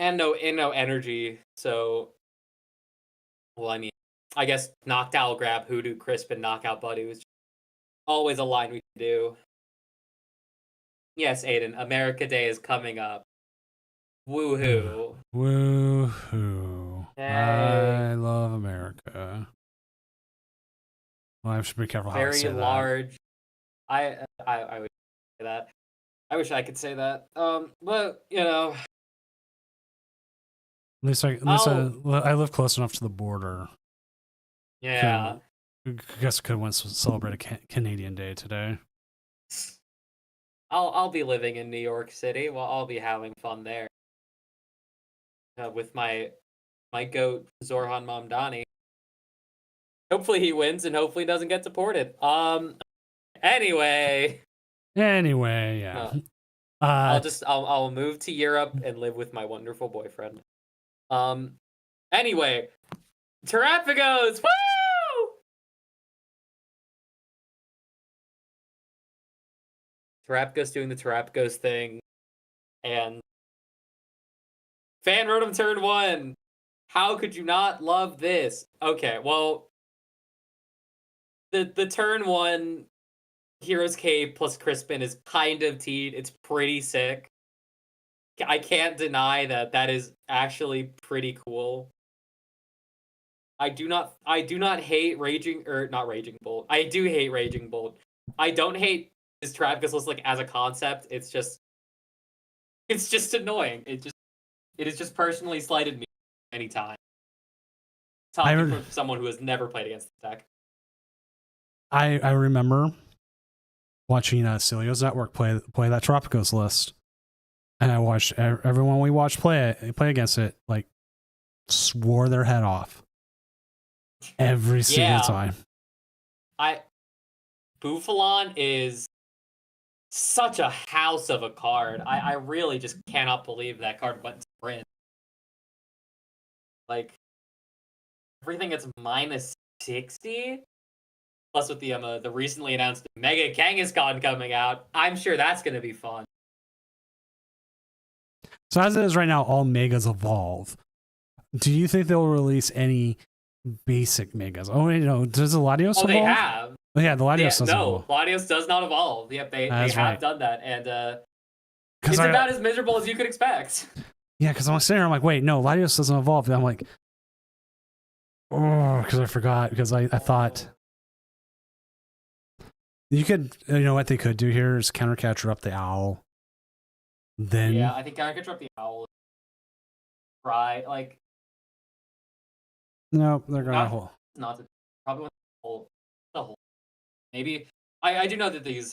and no energy. So, well, I mean, I guess Noctowl grab Hoodoo, Crisp, and Knockout Badu is always a line we can do. Yes, Aiden, America Day is coming up. Woohoo. Woohoo. Hey. I love America. Well, I should be careful how I say Very that. large. I would say that. I wish I could say that. But you know. At least I live close enough to the border. Yeah. I guess I could once celebrate a Canadian Day today. I'll be living in New York City. Well, I'll be having fun there with my goat Zorhan Mamdani. Hopefully he wins and hopefully doesn't get deported. Anyway, yeah. I'll move to Europe and live with my wonderful boyfriend. Anyway, Terapagos, woo! Terapagos doing the Terapagos thing, and Fan Rotom turn 1. How could you not love this? Okay, well, the turn 1 Heroes Cave plus Crispin is kind of teed. It's pretty sick. I can't deny that is actually pretty cool. I do not hate not Raging Bolt. I do hate Raging Bolt. I don't hate his Terapagos like as a concept. It's just annoying. It has just personally slighted me anytime. Talking from someone who has never played against the deck. I remember watching Celio's Network play that Terapagos list. And I watched everyone we watched play against it, like, swore their head off every single time. Bouffalant is such a house of a card. I really just cannot believe that card went to print. Like, everything gets minus 60? Plus with the recently announced Mega Kangaskhan coming out, I'm sure that's going to be fun. So as it is right now, all Megas evolve. Do you think they'll release any basic Megas? Oh, wait, no. Does the Latios evolve? They have. Oh, yeah, the Latios doesn't no, evolve. Latios does not evolve. Yep, they have right. done that. And it's about as miserable as you could expect. Yeah, because I'm sitting here, I'm like, wait, no, Latios doesn't evolve. And I'm like, oh, because I forgot. Because I thought you could, you know what they could do here is counter capture up the owl. Then yeah, I think counter capture up the owl. Try like no, they're gonna hold. Not to probably the whole. Maybe I do know that these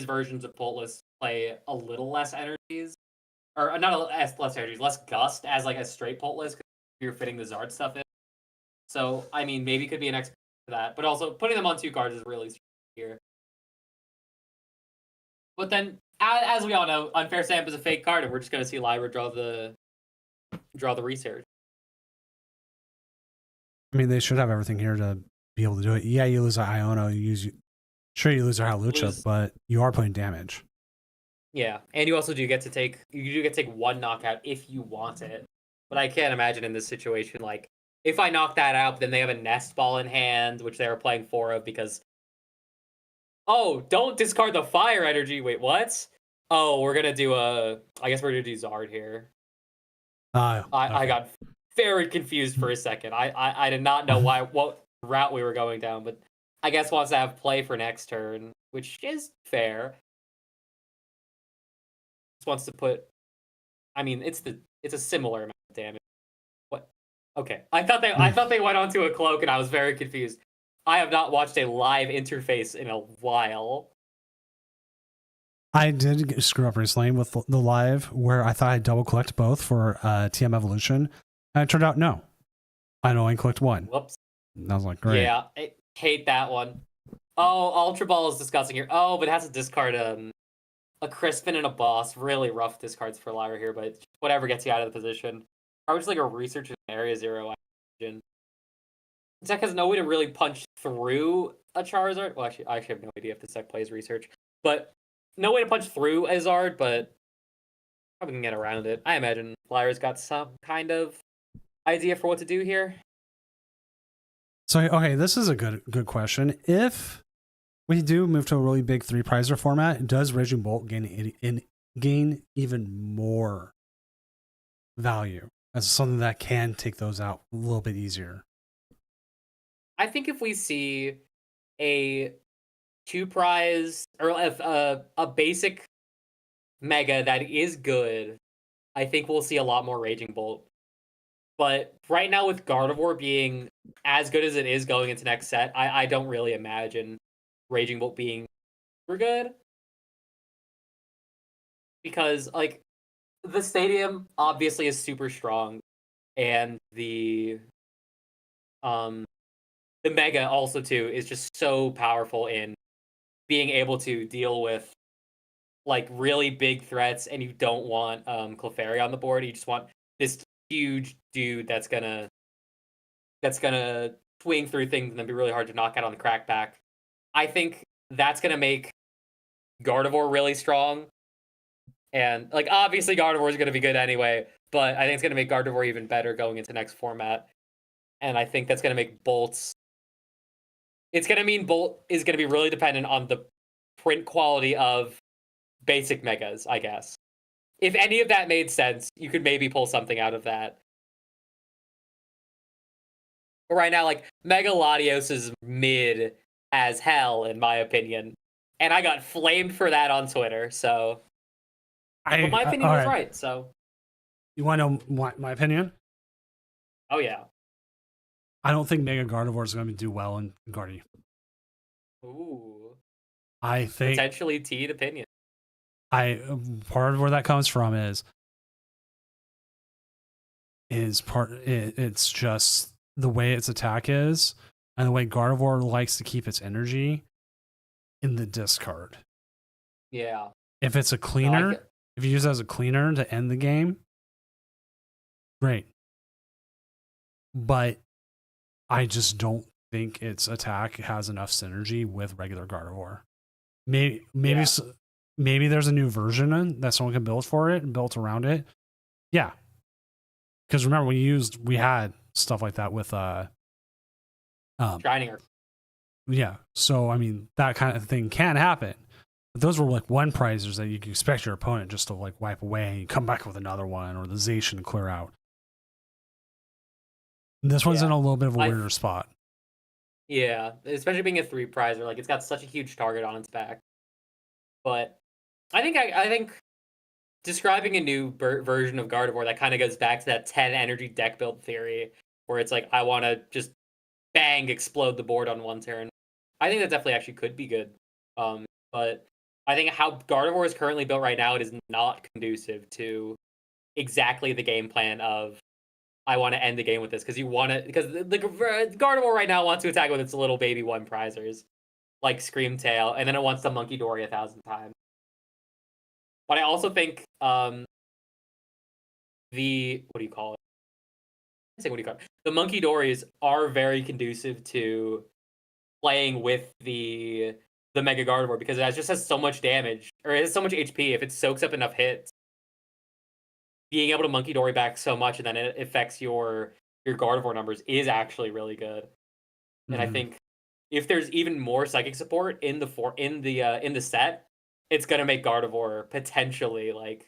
versions of Poltless play a little less energies, or not less energies, less gust as like a straight Poltless because you're fitting the Zard stuff in. So I mean, maybe could be an expert for that, but also putting them on 2 cards is really here. But then, as we all know, Unfair Stamp is a fake card, and we're just going to see Lyra draw the research. I mean, they should have everything here to be able to do it. Yeah, you lose an Iono, you lose a Hawlucha, but you are putting damage. Yeah, and you also do get to take 1 knockout if you want it. But I can't imagine in this situation, like, if I knock that out, then they have a Nest Ball in hand, which they were playing 4 of because... Oh, don't discard the fire energy. Wait, what? Oh, we're gonna do I guess we're gonna do Zard here. Okay. I got very confused for a second. I did not know what route we were going down, but I guess wants to have play for next turn, which is fair. Just wants to put. I mean, it's a similar amount of damage. What? Okay, I thought they went onto a cloak, and I was very confused. I have not watched a live interface in a while. I did screw up recently with the live where I thought I'd double collect both for TM Evolution. And it turned out, no. I only clicked 1. Whoops. And I was like, great. Yeah, I hate that one. Oh, Ultra Ball is disgusting here. Oh, but it has to discard a Crispin and a Boss. Really rough discards for Lyra here, but whatever gets you out of the position. Probably just like a research in Area 0. I imagine. This deck has no way to really punch through a Charizard. Well, actually, I have no idea if this deck plays research. But no way to punch through a Zard, but probably can get around it. I imagine Lyra's got some kind of idea for what to do here. So, okay, this is a good question. If we do move to a really big 3-prizer format, does Raging Bolt gain even more value as something that can take those out a little bit easier? I think if we see a 2-prize or a basic Mega that is good, I think we'll see a lot more Raging Bolt. But right now with Gardevoir being as good as it is going into next set, I don't really imagine Raging Bolt being super good. Because, like, the Stadium obviously is super strong, and the Mega also too is just so powerful in being able to deal with like really big threats, and you don't want Clefairy on the board. You just want this huge dude that's gonna swing through things and then be really hard to knock out on the crackback. I think that's gonna make Gardevoir really strong, and like obviously Gardevoir is gonna be good anyway, but I think it's gonna make Gardevoir even better going into next format, and I think that's gonna make Bolt's. It's going to mean Bolt is going to be really dependent on the print quality of basic Megas, I guess. If any of that made sense, you could maybe pull something out of that. But right now, like, Mega Latios is mid as hell, in my opinion. And I got flamed for that on Twitter, so... But my opinion was right, so... You want to know my opinion? Oh, yeah. I don't think Mega Gardevoir is going to do well in Guardy. Ooh. I think potentially teed opinion. Part of where that comes from is it's just the way its attack is and the way Gardevoir likes to keep its energy in the discard. Yeah. If it's a No, cleaner, if you use it as a cleaner to end the game, great. But I just don't think its attack has enough synergy with regular Gardevoir. Maybe Yeah. maybe there's a new version that someone can build for it and built around it. Yeah. Because remember, we had stuff like that with Shining. yeah. So I mean, that kind of thing can happen. But those were like one prizers that you can expect your opponent just to like wipe away and you come back with another one, or the Zacian to clear out. This one's in a little bit of a weirder spot. Yeah, especially being a 3 prizer, like it's got such a huge target on its back. But I think describing a new version of Gardevoir that kind of goes back to that 10 energy deck build theory, where it's like I want to just bang explode the board on one turn. I think that definitely actually could be good. But I think how Gardevoir is currently built right now, it is not conducive to exactly the game plan of I want to end the game with this because the Gardevoir right now wants to attack with its little baby 1 prizers like Screamtail, and then it wants the Monkey Dory 1,000 times. But I also think the what do you call it? The Monkey Dories are very conducive to playing with the Mega Gardevoir because it just has so much damage, or it has so much HP. If it soaks up enough hits, being able to Monkey Dory back so much and then it affects your Gardevoir numbers is actually really good. And I think if there's even more psychic support in the set, it's gonna make Gardevoir potentially like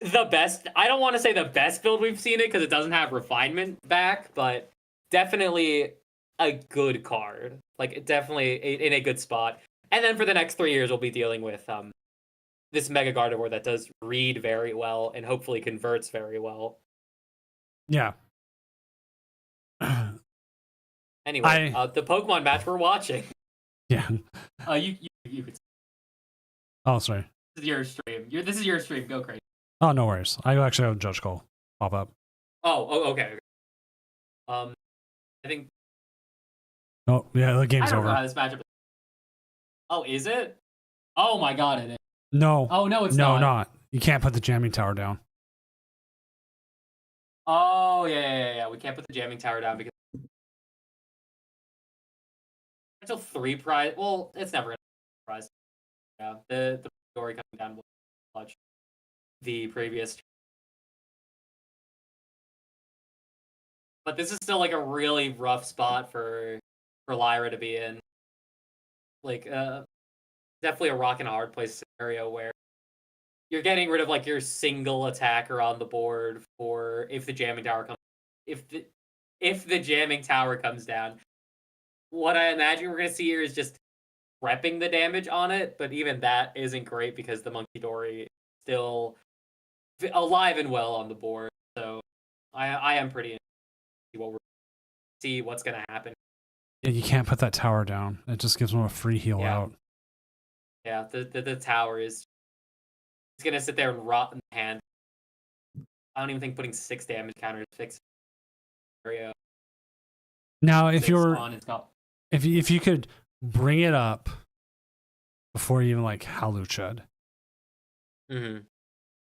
the best. I don't want to say the best build we've seen it because it doesn't have refinement back, but definitely a good card. Like definitely in a good spot. And then for the next 3 years, we'll be dealing with this Mega Gardevoir that does read very well and hopefully converts very well. Yeah. Anyway, the Pokemon match we're watching. Yeah. You could. Oh, sorry. This is your stream. This is your stream. Go crazy. Oh, no worries. I actually have Judge Call pop up. Oh, okay. I think. Oh, yeah, the game's I don't over. know how this matchup. Oh, is it? Oh my god, it is. No. Oh no, it's no, not. not. You can't put the jamming tower down. Oh yeah. We can't put the jamming tower down because until 3 prize. Well, it's never gonna be prize. Yeah, the story coming down will watch the previous. But this is still like a really rough spot for Lyra to be in. Like, definitely a rock and a hard place scenario where you're getting rid of like your single attacker on the board for if the jamming tower comes. If the jamming tower comes down, what I imagine we're gonna see here is just repping the damage on it. But even that isn't great because the Monkey Dory is still alive and well on the board. So I am pretty interested to see what's gonna happen. Yeah, you can't put that tower down. It just gives them a free heal out. Yeah, the tower is it's gonna sit there and rot in the hand. I don't even think putting 6 damage counters fixes the area. Now, if you could bring it up before you even like Haluchad,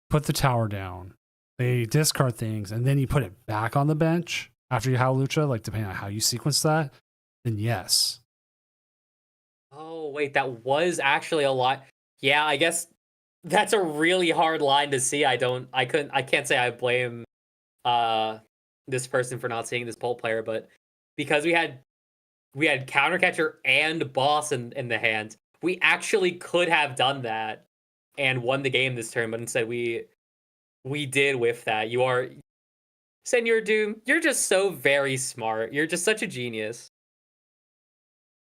put the tower down, they discard things, and then you put it back on the bench after you Halucha, like depending on how you sequence that, then yes. Oh wait, that was actually a lot. Yeah, I guess that's a really hard line to see. I can't say I blame this person for not seeing this Bolt player, but because we had counter catcher and boss in the hand, we actually could have done that and won the game this turn, but instead we did whiff that. You are Senor Doom, you're just so very smart. You're just such a genius.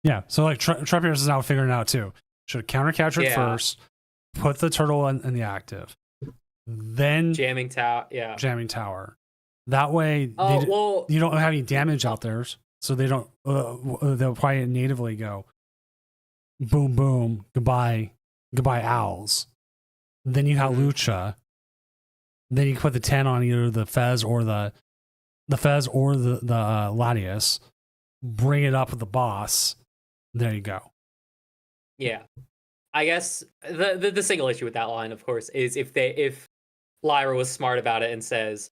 Yeah, so like Trepiers is now figuring it out too. Should have counter captured first, put the turtle in the active, then jamming tower. Yeah, jamming tower. That way, you don't have any damage out there, so they don't. They'll probably natively go, boom, boom, goodbye, owls. Then you have Lucha. Then you put the 10 on either the Fez or the Latias. Bring it up with the boss. There you go. Yeah. I guess the single issue with that line, of course, is if Lyra was smart about it and says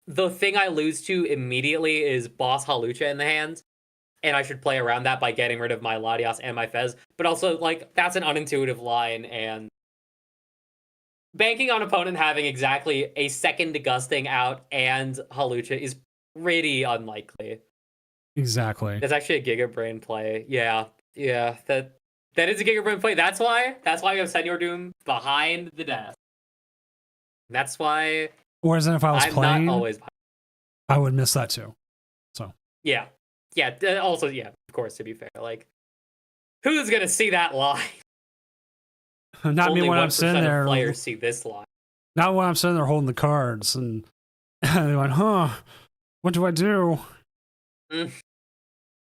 the thing I lose to immediately is Boss Halucha in the hand, and I should play around that by getting rid of my Latias and my Fez. But also, like, that's an unintuitive line, and banking on opponent having exactly a second Gusting out and Halucha is pretty unlikely. Exactly. That's actually a Giga Brain play. Yeah, that is a Giga Brain play. That's why we have Senor Doom behind the desk. That's why. Whereas if I was I'm playing, not always. I would miss that too. So Yeah. Also, yeah. Of course, to be fair, like, who's gonna see that line? not Only me when I'm 1% sitting of there. players see this line. Not when I'm sitting there holding the cards and they went, huh? What do I do?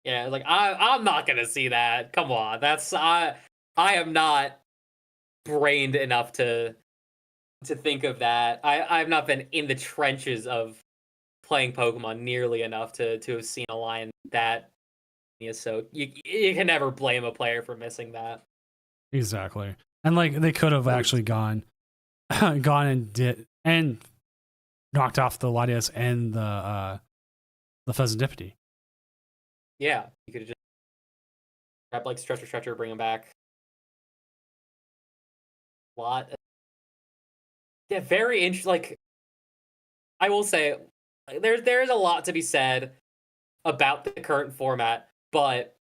Yeah, like I'm not gonna see that. Come on, that's I am not brained enough to think of that. I've not been in the trenches of playing Pokemon nearly enough to have seen a line that is so you can never blame a player for missing that. Exactly. And like they could have actually gone and knocked off the Latias and the Pheasantipity. Yeah, you could have just grab like Stretcher, bring him back. Yeah, very interesting. Like, I will say, there's a lot to be said about the current format, but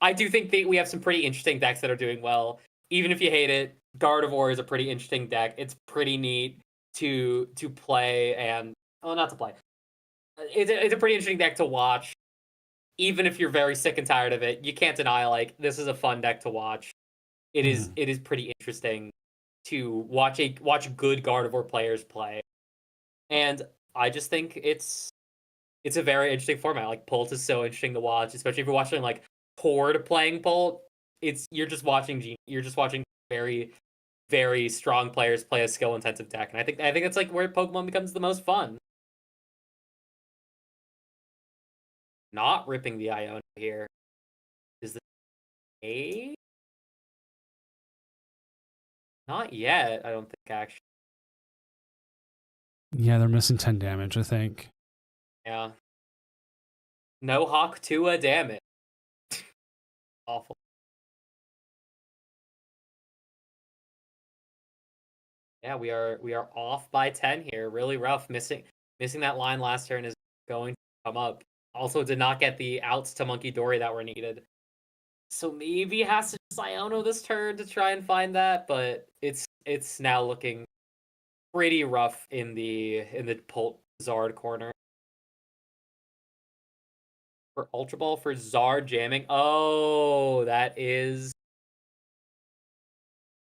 I do think that we have some pretty interesting decks that are doing well. Even if you hate it, Gardevoir is a pretty interesting deck. It's pretty neat to play and not to play. It's a pretty interesting deck to watch. Even if you're very sick and tired of it, you can't deny like this is a fun deck to watch. It is pretty interesting to watch good Gardevoir players play. And I just think it's a very interesting format. Like Pult is so interesting to watch, especially if you're watching like Horde playing Pult. You're just watching very, very strong players play a skill intensive deck. And I think that's like where Pokemon becomes the most fun. Not ripping the Iona here. Is the A? Not yet, I don't think actually. Yeah, they're missing 10 damage, I think. Yeah. No Hawk Tua damage. Awful. Yeah, we are off by 10 here. Really rough. Missing that line last turn is going to come up. Also did not get the outs to Munkidori that were needed. So maybe he has to just Iono this turn to try and find that, but it's now looking pretty rough in the Pult Zard corner. For Ultra Ball for Zard jamming. Oh, that is.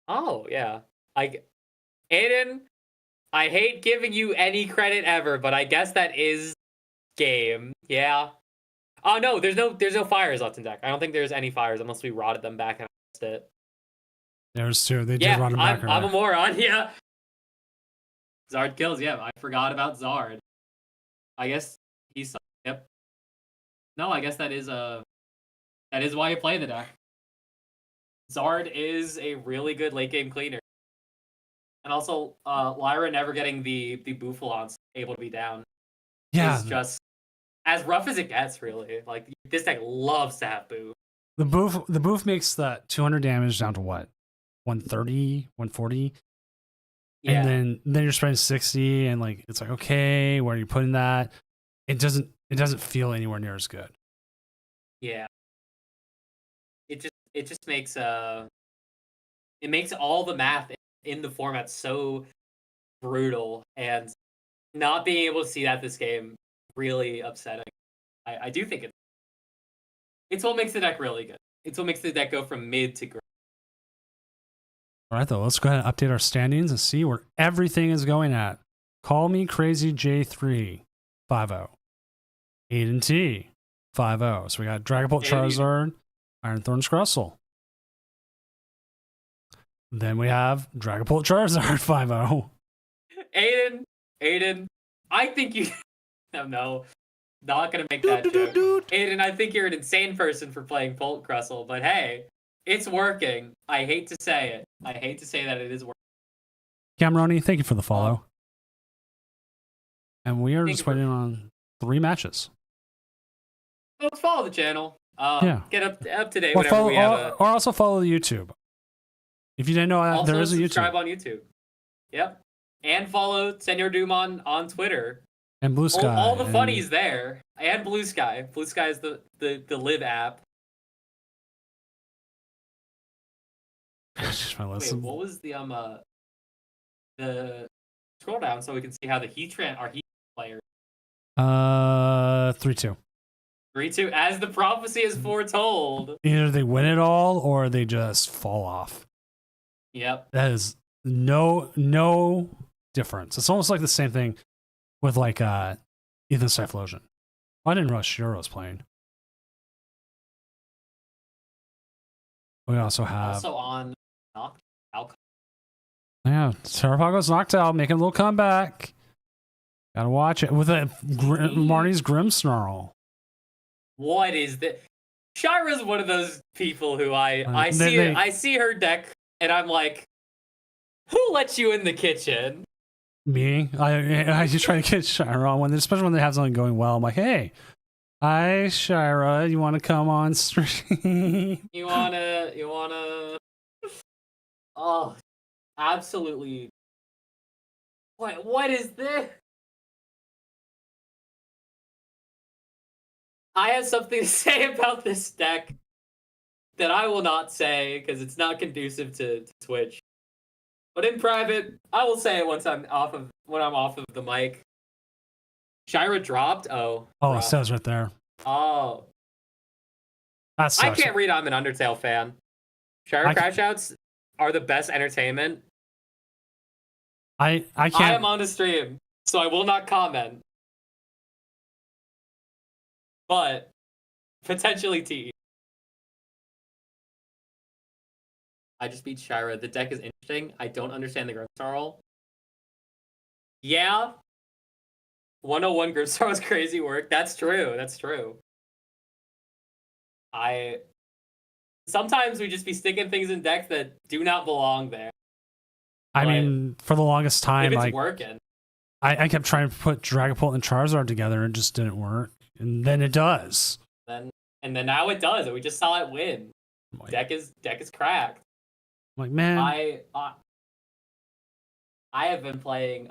Oh, yeah. Aiden, I hate giving you any credit ever, but I guess that is game. Yeah. Oh no, there's no fires left in deck. I don't think there's any fires unless we rotted them back and I missed it. There's two. They did run them back. I'm a moron. Yeah. Zard kills. Yeah, I forgot about Zard. I guess he's. Yep. No, I guess that is why you play the deck. Zard is a really good late game cleaner. And also, Lyra never getting the Bouffalons able to be down. Yeah. Is just as rough as it gets, really. Like, this deck loves to have Boo. The boof makes that 200 damage down to what? 130, 140? Yeah. And then you're spending 60 and like it's like, okay, where are you putting that? It doesn't feel anywhere near as good. Yeah. It just makes it makes all the math in the format so brutal, and not being able to see that this game really upsetting. I do think it's what makes the deck really good. It's what makes the deck go from mid to great. All right, though, let's go ahead and update our standings and see where everything is going at. Call me crazy J3 5-0. Aiden T 5-0. So we got Dragapult Charizard, Iron Thorn Scrustle. Then we have Dragapult Charizard 5-0. Aiden, I think you. No, not gonna make that joke. Aiden, I think you're an insane person for playing Bolt Crustle, but hey, It's working. I hate to say it. I hate to say that it is working. Cameroni, thank you for the follow. And we are Thank just you for- waiting on 3 matches. Folks, follow the channel. Yeah. Get up to date Or, whenever follow, we have or also follow the YouTube. If you didn't know, Also, there is a subscribe YouTube. on YouTube. Yep. And follow Senor Doom on Twitter. And Blue Sky. All the and- funnies there. And Blue Sky. Blue Sky is the live app. Just my Wait, list. what was the scroll down so we can see how the Heatran are Heat players. 3-2. 3-2, as the prophecy is foretold. Either they win it all or they just fall off. Yep. That is no difference. It's almost like the same thing with like Ethan Cyphlosion. I didn't rush Shiro's playing. We also have Also on Noctowl. yeah, Terrapago's knocked out, making a little comeback. Gotta watch it with a Marnie's Grimmsnarl. What is that? Shira's one of those people who I They- see her deck and I'm like, who let you in the kitchen? Me, I just try to get Shira on when, especially when they have something going well. I'm like, hey, hi Shira, you want to come on stream? You wanna oh, absolutely. What is this? I have something to say about this deck that I will not say because it's not conducive to Twitch. But in private, I will say it when I'm off of the mic. Shira dropped. Oh, Oh, it rough. says right there. Oh, That I sucks. can't read. I'm an Undertale fan. Shira I crash outs are the best entertainment. I I can't. am on the stream, so I will not comment. But potentially T. I just beat Shira. The deck is interesting. I don't understand the Grimmsnarl. Yeah. 101 Grimmsnarl's crazy work. That's true. That's true. Sometimes we just be sticking things in decks that do not belong there. I but mean, for the longest If time, it's like working. I kept trying to put Dragapult and Charizard together, and it just didn't work. And then it does. And then now it does, and we just saw it win. I'm like, Deck is cracked. man, I have been playing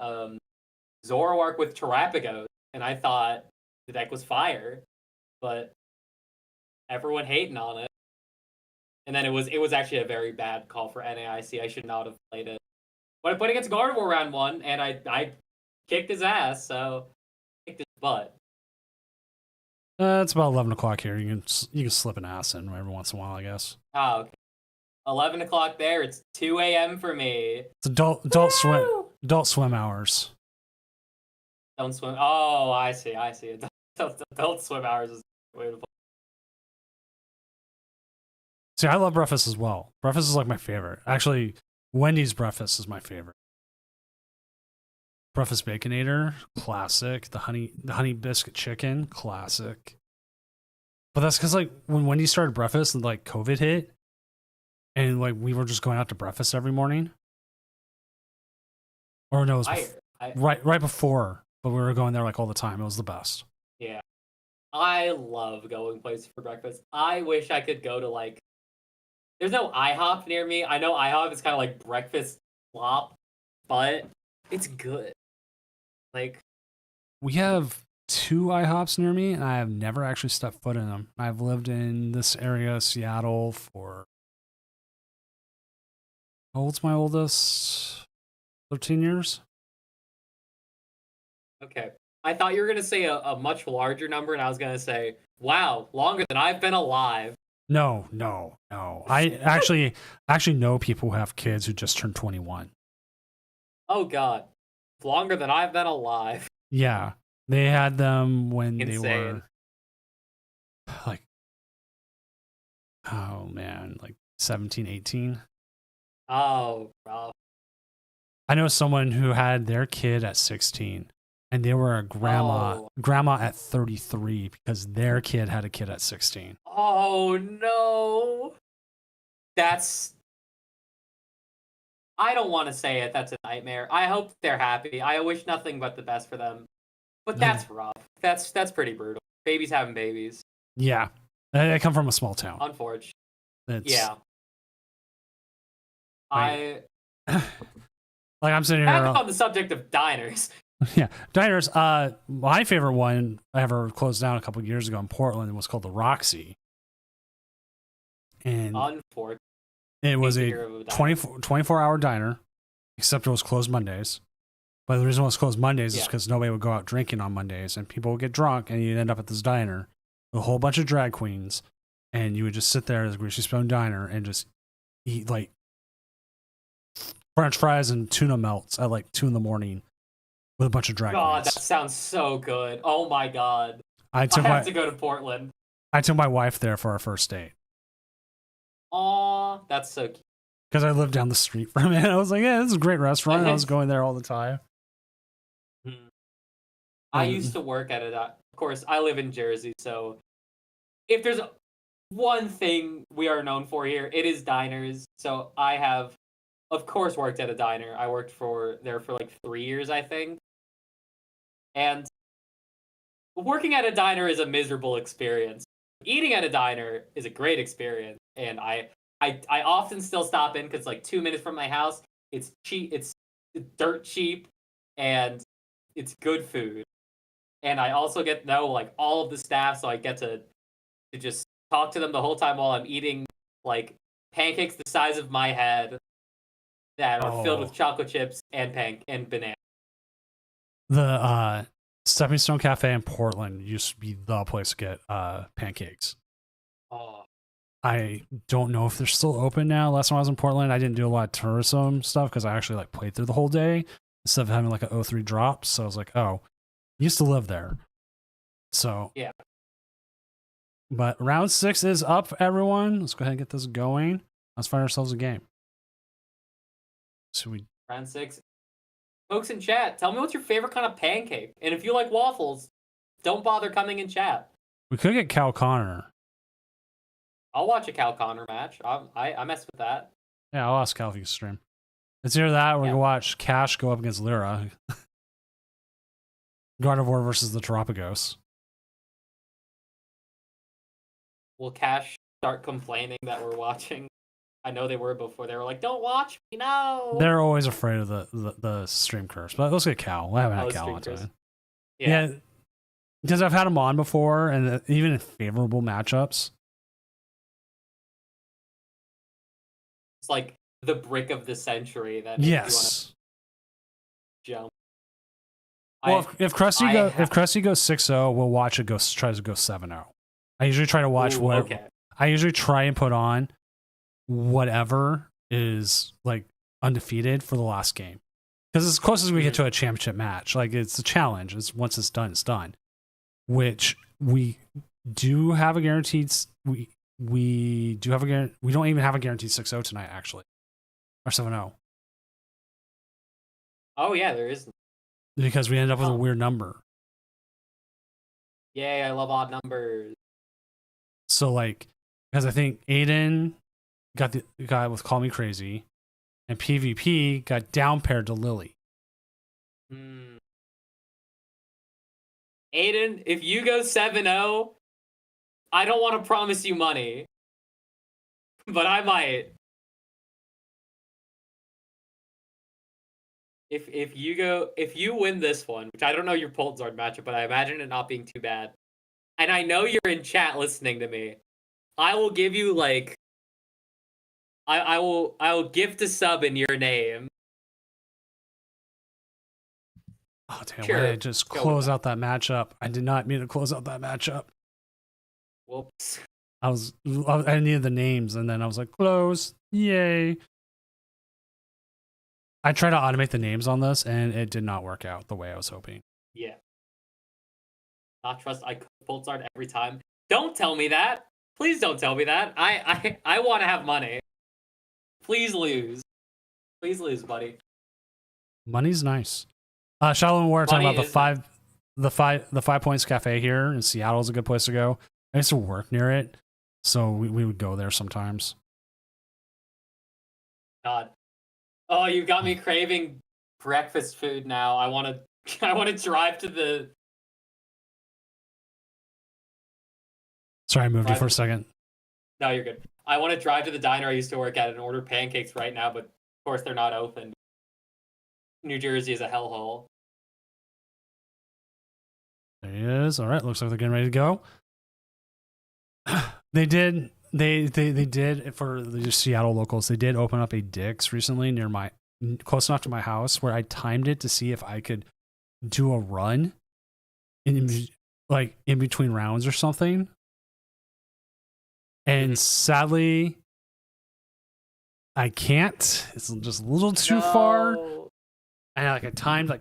Zoroark with Terapagos, and I thought the deck was fire, but everyone hating on it. And then it was actually a very bad call for NAIC. I should not have played it. But I played against Gardevoir round 1, and I kicked his ass, so kicked his butt. it's about 11 o'clock here. You can slip an ass in every once in a while, I guess. Oh, okay. 11 o'clock there. It's 2 a.m. for me. It's adult swim hours. Don't swim. Oh, I see. Adult swim hours is way to play. See, I love breakfast as well. Breakfast is like my favorite. Actually, Wendy's breakfast is my favorite. Breakfast Baconator, classic. The honey biscuit chicken, classic. But that's because like when Wendy's started breakfast and like COVID hit, and like we were just going out to breakfast every morning. Or no, it was right before, but we were going there like all the time. It was the best. Yeah. I love going places for breakfast. I wish I could go to like. There's no IHOP near me. I know IHOP is kind of like breakfast slop, but it's good. Like, We have 2 IHOPs near me, and I have never actually stepped foot in them. I've lived in this area, Seattle, for how old's my oldest? 13 years. okay. I thought you were gonna say a much larger number, and I was gonna say, wow, longer than I've been alive. No. I actually know people who have kids who just turned 21. Oh god, longer than I've been alive. Yeah, they had them when they Insane. were like, oh man, like 17, 18. Oh, rough. I know someone who had their kid at 16, and they were a grandma at 33 because their kid had a kid at 16. Oh no. that's. I don't want to say it. That's a nightmare. I hope they're happy. I wish nothing but the best for them. But that's rough. That's pretty brutal. Babies having babies. Yeah, I come from a small town. Unfortunate. It's, Yeah. Like I'm sitting Back here. on the subject of diners. Yeah, diners. My favorite one I ever closed down a couple of years ago in Portland was called the Roxy, and Unfortunate. it was Hate to a hear of a diner. 24-hour diner, except it was closed Mondays. But the reason it was closed Mondays is Yeah. because nobody would go out drinking on Mondays, and people would get drunk, and you'd end up at this diner with a whole bunch of drag queens, and you would just sit there at the Greasy Spoon Diner and just eat like French fries and tuna melts at like 2 a.m. with a bunch of drag God, queens. that sounds so good. Oh my god. I I took have to go to Portland. my wife there for our first date Aw, that's so cute. because I lived down the street from it. I was like, yeah, this is a great restaurant. I was going there all the time. I used to work at it. Of course, I live in Jersey, so if there's one thing we are known for here, it is diners. So I have, of course, worked at a diner. I worked there for like 3 years, I think. And working at a diner is a miserable experience. Eating at a diner is a great experience, and I often still stop in because like 2 minutes from my house, it's cheap, it's dirt cheap, and it's good food. And I also get to know like all of the staff, so I get to just talk to them the whole time while I'm eating like pancakes the size of my head that are filled with chocolate chips and banana. The Stepping Stone Cafe in Portland used to be the place to get pancakes. Oh, I don't know if they're still open now. Last time I was in Portland, I didn't do a lot of tourism stuff because I actually like played through the whole day instead of having like an O3 drop. So I was like, oh, I used to live there. So yeah. But round 6 is up, everyone. Let's go ahead and get this going. Let's find ourselves a game. So Round 6. Folks in chat, tell me what's your favorite kind of pancake. And if you like waffles, don't bother coming in chat. we could get Cal Connor. I'll watch a Cal Connor match. I mess with that. Yeah, I'll ask Cal if he can stream. It's either that or we can watch Cash go up against Lyra. Gardevoir versus the Terapagos. Will Cash start complaining that we're watching? I know they were before. They were like, "Don't watch me, no." They're always afraid of the stream curse. But let's get Cal. I haven't had Cal on time. Yeah, because I've had him on before, and even in favorable matchups. It's like the brick of the century that Yes. you want to jump. Well, if Krusty goes 6-0, we'll watch it tries to go 7-0. I usually try to watch whatever. Okay. I usually try and put on whatever is like undefeated for the last game, because as close as we get to a championship match, like it's a challenge. It's once it's done. Which we do have a guaranteed. We do have a we don't even have a guaranteed 6-0 tonight, actually, or 7-0. Oh yeah, there is. Because we end up with a weird number. Yay, I love odd numbers. So like, because I think Aiden got the guy with Call Me Crazy, and PvP got down paired to Lily. Aiden, if you go 7-0, I don't want to promise you money, but I might. If you win this one, which I don't know your Poltzard matchup, but I imagine it not being too bad, and I know you're in chat listening to me, I will give you like I will gift a sub in your name. Oh damn! Sure. Why did I just close out that matchup? I did not mean to close out that matchup. Whoops. I needed the names, and then I was like, close. Yay! I tried to automate the names on this, and it did not work out the way I was hoping. Yeah. Not trust I Poltzard every time. Don't tell me that. Please don't tell me that. I want to have money. Please lose. Please lose, buddy. Money's nice. Shallow and War talking about the 5 Points Cafe here in Seattle is a good place to go. I used to work near it, so we would go there sometimes. God. Oh, you got me craving breakfast food now. I want to I want to drive to the Sorry, I moved you drive for a to- second. No, you're good. I want to drive to the diner I used to work at and order pancakes right now, but of course they're not open. New Jersey is a hellhole. There he is. All right, looks like they're getting ready to go. They did for the Seattle locals. They did open up a Dick's recently near close enough to my house where I timed it to see if I could do a run in between rounds or something. And sadly, I can't. It's just a little too far. And I timed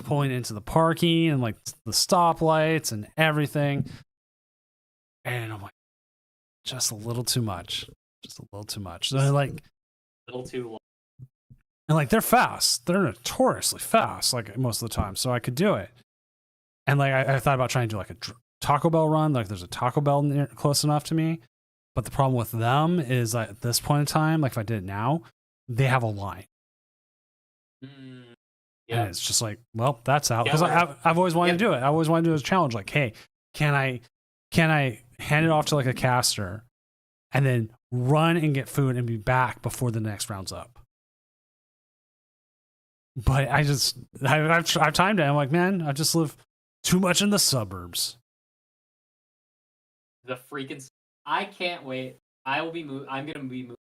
pulling into the parking and the stoplights and everything. And I'm like, just a little too much. Just a little too much. So A little too long. And they're fast. They're notoriously fast, most of the time. So I could do it. And I thought about trying to do a Taco Bell run. There's a Taco Bell close enough to me. But the problem with them is at this point in time, if I did it now, they have a line. Yeah. And it's just well, that's out. Yeah, Because right. I've always wanted to do it. I always wanted to do a challenge. Hey, can I hand it off to a caster and then run and get food and be back before the next round's up? But I've timed it. I'm like, man, I just live too much in the suburbs. The freaking I can't wait. I will be I'm gonna be moving to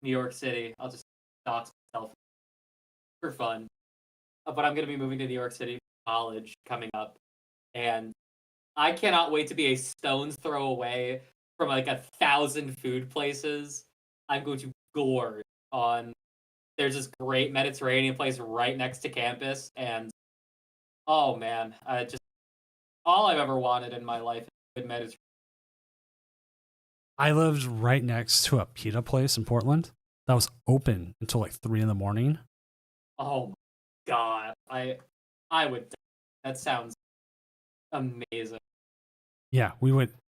New York City. I'll just dox myself for fun. But I'm gonna be moving to New York City for college coming up. And I cannot wait to be a stone's throw away from 1,000 food places. I'm going to gorge on. There's this great Mediterranean place right next to campus, and oh man, all I've ever wanted in my life is good Mediterranean. I lived right next to a pita place in Portland that was open until 3 a.m. Oh my god, I would. That sounds amazing. Yeah,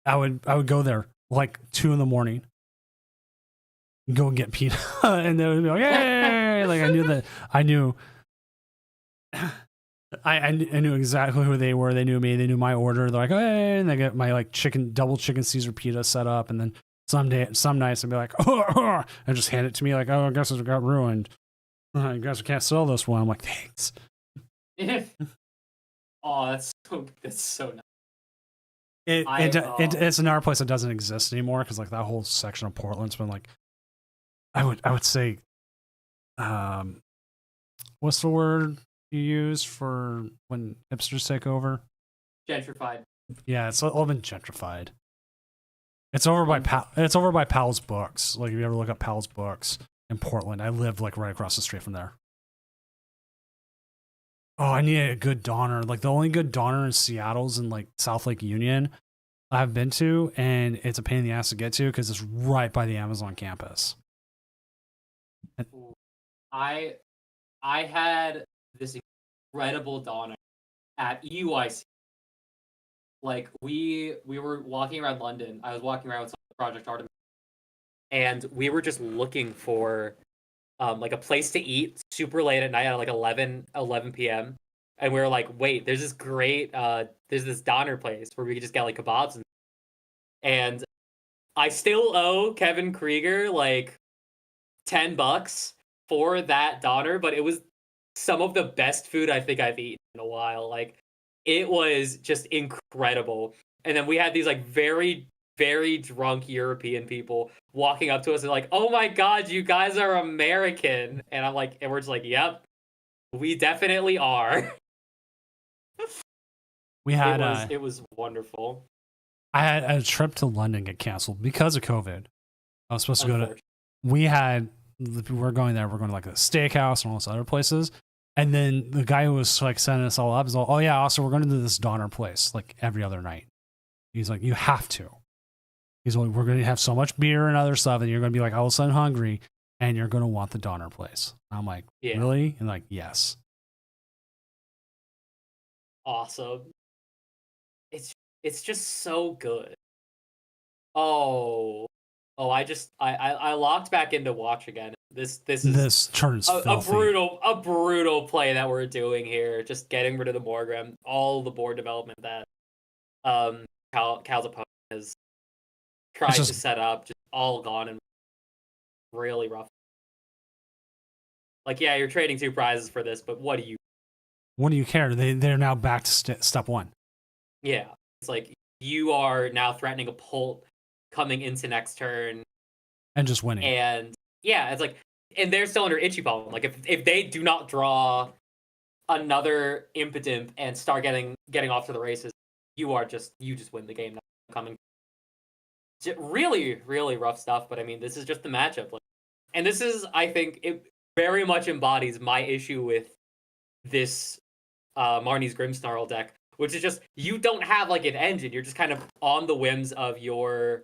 I would go there 2 a.m. Go and get pita, and they would be like, "Yay!" I knew exactly who they were. They knew me. They knew my order. They're like, "Hey!" And they get my double chicken Caesar pita set up. And then some nights I'd be like, "Oh!" and just hand it to me "Oh, I guess it got ruined. I guess I can't sell this one." I'm like, "Thanks." Oh, that's so nice. It's another place that doesn't exist anymore because that whole section of Portland's been I would say, what's the word you use for when hipsters take over? Gentrified. Yeah, it's all been gentrified. It's over by It's over by Pal's Books. If you ever look up Pal's Books in Portland, I live right across the street from there. Oh, I need a good Donner. The only good Donner in Seattle's in South Lake Union I've been to, and it's a pain in the ass to get to because it's right by the Amazon campus. I had this incredible Donner at EUIC. We were walking around London. I was walking around with Project Artemis, and we were just looking for a place to eat super late at night at 11 p.m. And we were like, wait, there's this great there's this Donner place where we could just get kebabs and I still owe Kevin Krieger $10 for that Donner, but it was some of the best food I think I've eaten in a while. It was just incredible. And then we had these very, very drunk European people walking up to us and oh my god, you guys are American. And I'm and we're just yep, we definitely are. We had it was wonderful. I had a trip to London get canceled because of COVID. I was supposed to go to. We were going there. We're going to a steakhouse and all those other places. And then the guy who was setting us all up is oh yeah, also we're going to do this Donner place every other night. He's like, you have to. He's like, we're going to have so much beer and other stuff, and you're going to be all of a sudden hungry, and you're going to want the Donner place. I'm like, yeah. Really? And yes. Awesome. It's just so good. I logged back into Watch again. This is This turn's a filthy. brutal play that we're doing here. Just getting rid of the Morgrem, all the board development that Cal's opponent has tried to set up, just all gone and really rough. Like, yeah, you're trading 2 prizes for this, but what do you care? They're now back to step 1. Yeah, it's like you are now threatening a Pult coming into next turn and just winning. And yeah, it's like, and they're still under Ichibon. Like if they do not draw another Impidimp and start getting off to the races, you just win the game. Not coming. Really, really rough stuff. But I mean, this is just the matchup. Like, and this is, I think, it very much embodies my issue with this Marnie's Grimmsnarl deck, which is just you don't have like an engine. You're just kind of on the whims of your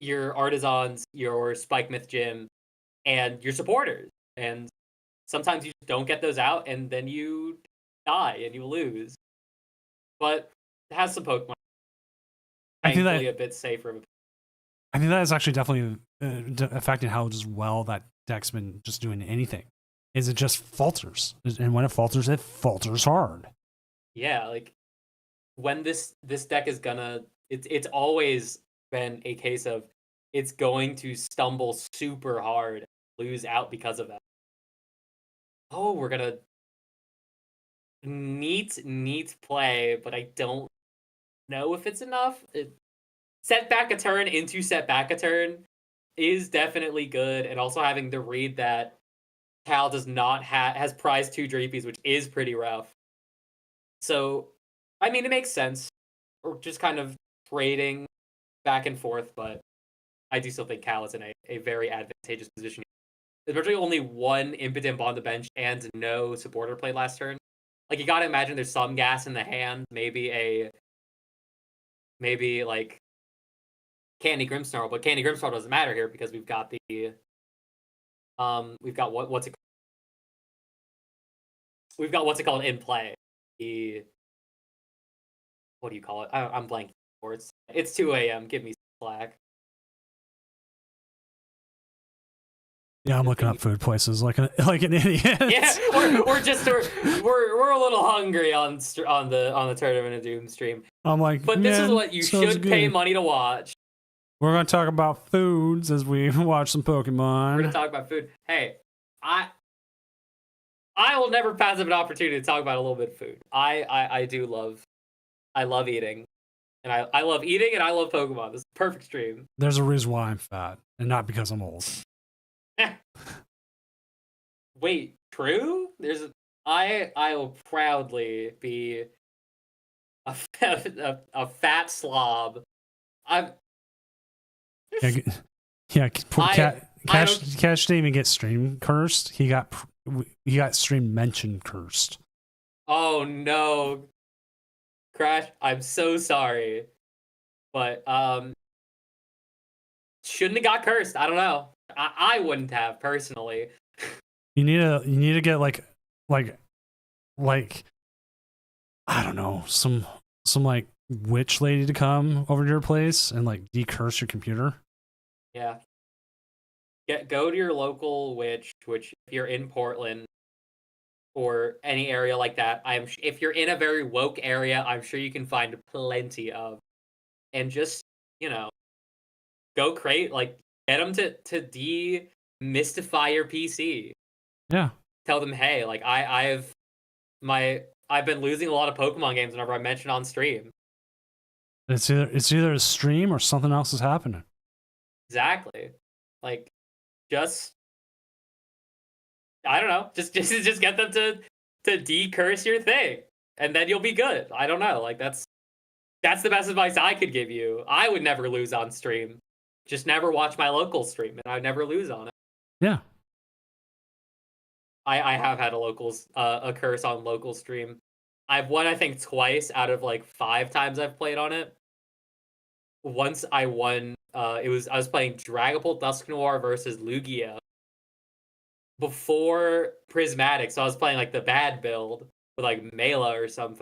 artisans, your Spike Myth Gym, and your supporters. And sometimes you just don't get those out, and then you die and you lose. But it has some Pokemon. I think that a bit safer. I think that is actually definitely affecting how just well that deck's been just doing anything. Is it just falters, and when it falters hard. Yeah, like when this deck is gonna, it's always been a case of it's going to stumble super hard and lose out because of that. Oh, we're gonna neat play, but I don't know if it's enough. Set back a turn into set back a turn is definitely good, and also having the read that Cal does not has prized 2 Dreepies, which is pretty rough. So, I mean, it makes sense. We're just kind of trading back and forth, but I do still think Cal is in a very advantageous position. There's virtually only 1 Impidimp on the bench and no supporter play last turn. Like, you gotta imagine there's some gas in the hand, maybe like Candy Grimmsnarl, but Candy Grimmsnarl doesn't matter here because we've got what's it called in play. What do you call it? I'm blanking. It's 2 a.m. Give me some slack. Yeah, I'm looking up food places like an idiot. Yeah, we're a little hungry on the Tournament of Doom stream. I'm like, but this is what you should pay money to watch. We're gonna talk about foods as we watch some Pokemon. We're gonna talk about food. Hey, I will never pass up an opportunity to talk about a little bit of food. I love eating. And I love eating and I love Pokemon. This is a perfect stream. There's a reason why I'm fat, and not because I'm old. Wait, true? I will proudly be a fat slob. Poor Cash didn't even get stream cursed. He got stream mention cursed. Oh no, Crash! I'm so sorry, but shouldn't have got cursed. I don't know. I wouldn't have personally. You need to get like I don't know, some like witch lady to come over to your place and like decurse your computer. Yeah. Go to your local witch, which if you're in Portland or any area like that, if you're in a very woke area, I'm sure you can find plenty of, and just, go create, like, get them to demystify your PC. Yeah. Tell them, hey, like I've been losing a lot of Pokemon games whenever I mention on stream. It's either a stream or something else is happening. Exactly. Like, just I don't know. Just get them to decurse your thing, and then you'll be good. I don't know. Like that's the best advice I could give you. I would never lose on stream. Just never watch my local stream, and I'd never lose on it. Yeah. I have had a curse on local stream. I've won, I think, twice out of like 5 times I've played on it. Once I won, I was playing Dragapult Dusknoir versus Lugia before Prismatic, so I was playing like the bad build with like Mela or something,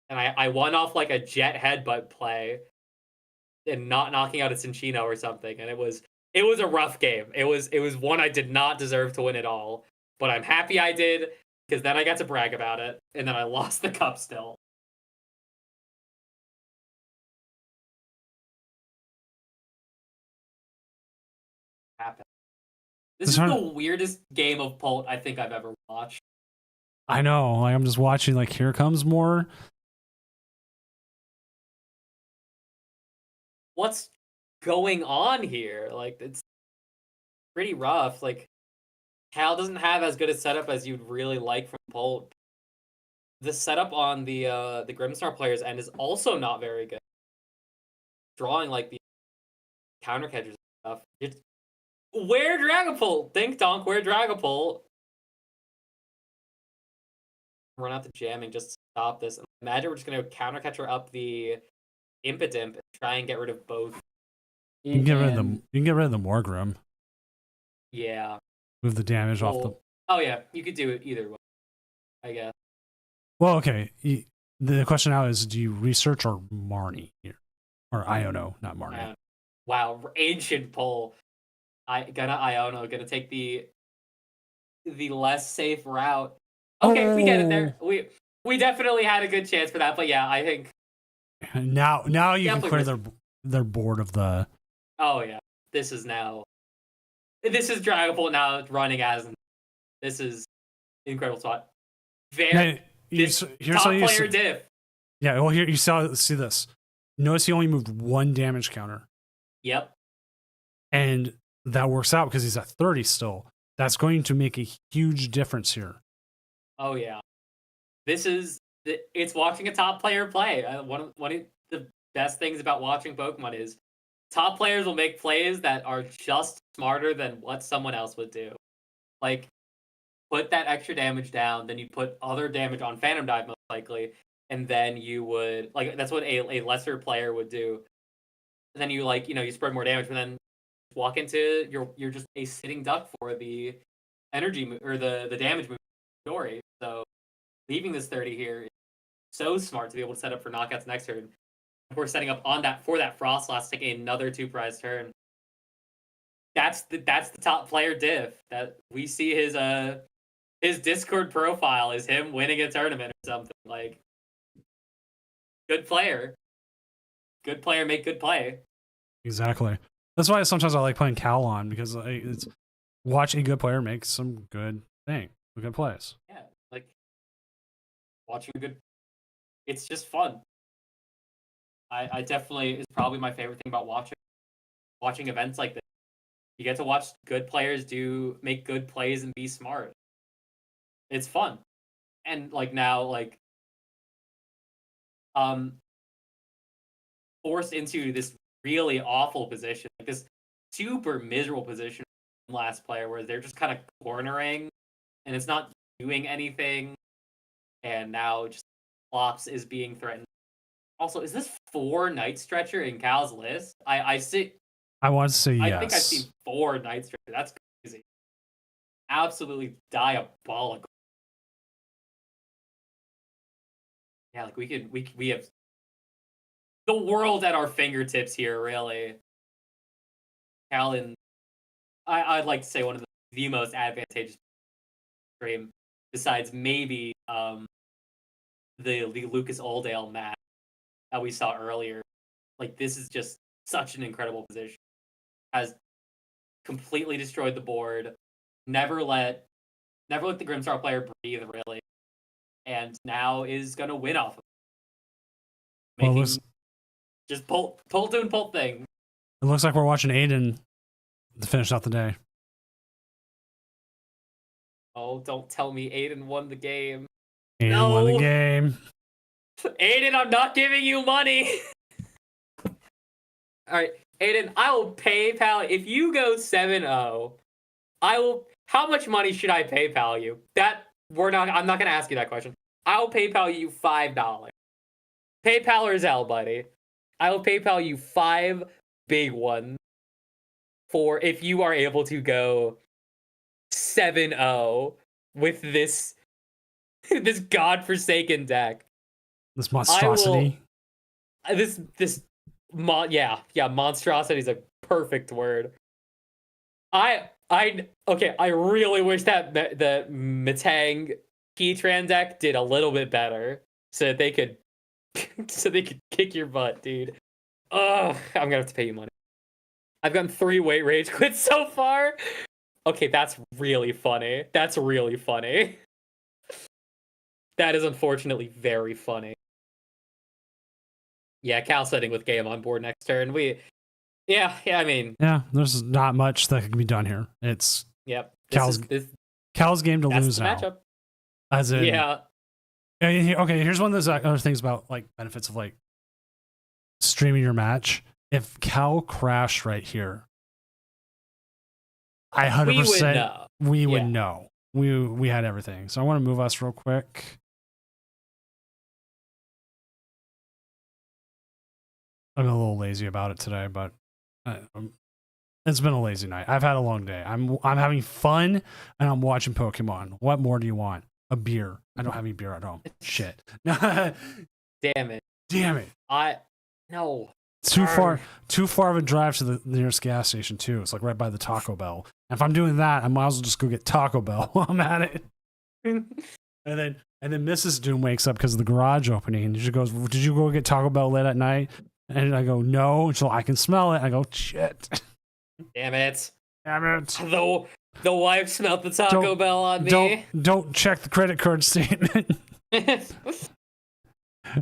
and I won off like a Jet Headbutt play and not knocking out a Cinccino or something, and it was it was a rough game. It was one I did not deserve to win at all, but I'm happy I did because then I got to brag about it, and then I lost the cup still. Happened. This is the weirdest game of Pult I think I've ever watched. I know, like I'm just watching like here comes more. What's going on here? Like it's pretty rough. Like Cal doesn't have as good a setup as you'd really like from Pult. The setup on the Grimstar players end is also not very good. Drawing like the counter catchers and stuff. Where Dragapult? Dink donk, where Dragapult? Run out the jamming just to stop this. Imagine we're just gonna counter catcher up the Impidimp and try and get rid of both. You can get rid of them. You can get rid of the Morgrim. Yeah. Move the damage off the. Oh yeah, you could do it either way, I guess. Well, okay. The question now is: do you research or Marnie here, or Iono, not Marnie? Wow, ancient pull. Iono gonna take the less safe route. Okay, we get it there. We definitely had a good chance for that, but yeah, I think now you can clear their board of the. Oh yeah, this is Dragapult now running as. This is incredible spot. Here's top player diff. Yeah, well here you see this. Notice he only moved one damage counter. Yep. And that works out because he's at 30 still. That's going to make a huge difference here. Oh yeah, it's watching a top player play. One of the best things about watching Pokemon is top players will make plays that are just smarter than what someone else would do. Like, put that extra damage down, then you put other damage on Phantom Dive most likely, and then you would that's what a lesser player would do. And then you you spread more damage, but then walk into you're just a sitting duck for the energy or the damage move story. So leaving this 30 here is so smart to be able to set up for knockouts next turn. We're setting up on that for that Froslass to take another 2-prize turn. That's the top player diff. That we see his Discord profile is him winning a tournament or something. Like, good player. Good player make good play. Exactly. That's why sometimes I like playing Cal on, because it's watch a good player make some good good plays. Yeah, like watching a good. It's just fun. I definitely is probably my favorite thing about watching events like this. You get to watch good players make good plays and be smart. It's fun, and now forced into this really awful position, like this super miserable position from last player, where they're just kind of cornering, and it's not doing anything, and now just Flops is being threatened. Also, is this 4 Night Stretcher in Cal's list? I see. I want to say yes. I think I've seen 4 Night Stretcher. That's crazy. Absolutely diabolical. Yeah, like we have the world at our fingertips here, really. Cal, and I'd like to say one of the most advantageous stream, besides maybe the Lucas Oldale match that we saw earlier. Like, this is just such an incredible position. Has completely destroyed the board. Never let the Grimstar player breathe, really. And now is gonna win off of it. Making just Pult doing Pult thing. It looks like we're watching Aiden to finish out the day. Oh, don't tell me Aiden won the game. Aiden won the game. Aiden, I'm not giving you money. Alright, Aiden, I will PayPal if you go 7-0. I will. How much money should I PayPal you? I'm not gonna ask you that question. I will PayPal you $5. PayPal or Zelle, buddy. I will PayPal you 5 big ones for if you are able to go 7-0 with this godforsaken deck. This monstrosity. Monstrosity is a perfect word. Okay, I really wish that the Metang Keytran deck did a little bit better so that they could kick your butt, dude. Ugh, I'm gonna have to pay you money. I've gotten 3 weight rage quits so far. Okay, that's really funny. That's really funny. That is unfortunately very funny. Yeah, Cal setting with game on board next turn. Yeah, I mean, Yeah, there's not much that can be done here. It's yep. Cal's game to That's lose the now. matchup. As in, Yeah. Okay, here's one of those other things about like benefits of like streaming your match. If Cal crashed right here, I 100% we would know. We had everything. So I want to move us real quick. I'm a little lazy about it today, but it's been a lazy night. I've had a long day. I'm having fun and I'm watching Pokemon. What more do you want? A beer. I don't have any beer at home. Shit. Damn it. Damn it. No. It's too far of a drive to the nearest gas station too. It's like right by the Taco Bell. And if I'm doing that, I might as well just go get Taco Bell while I'm at it. and then Mrs. Doom wakes up because of the garage opening and she goes, "Did you go get Taco Bell late at night?" And I go, "No." And so I can smell it. I go, "Shit." Damn it. Damn it. The wife smelled the Taco Bell on me. Don't check the credit card statement.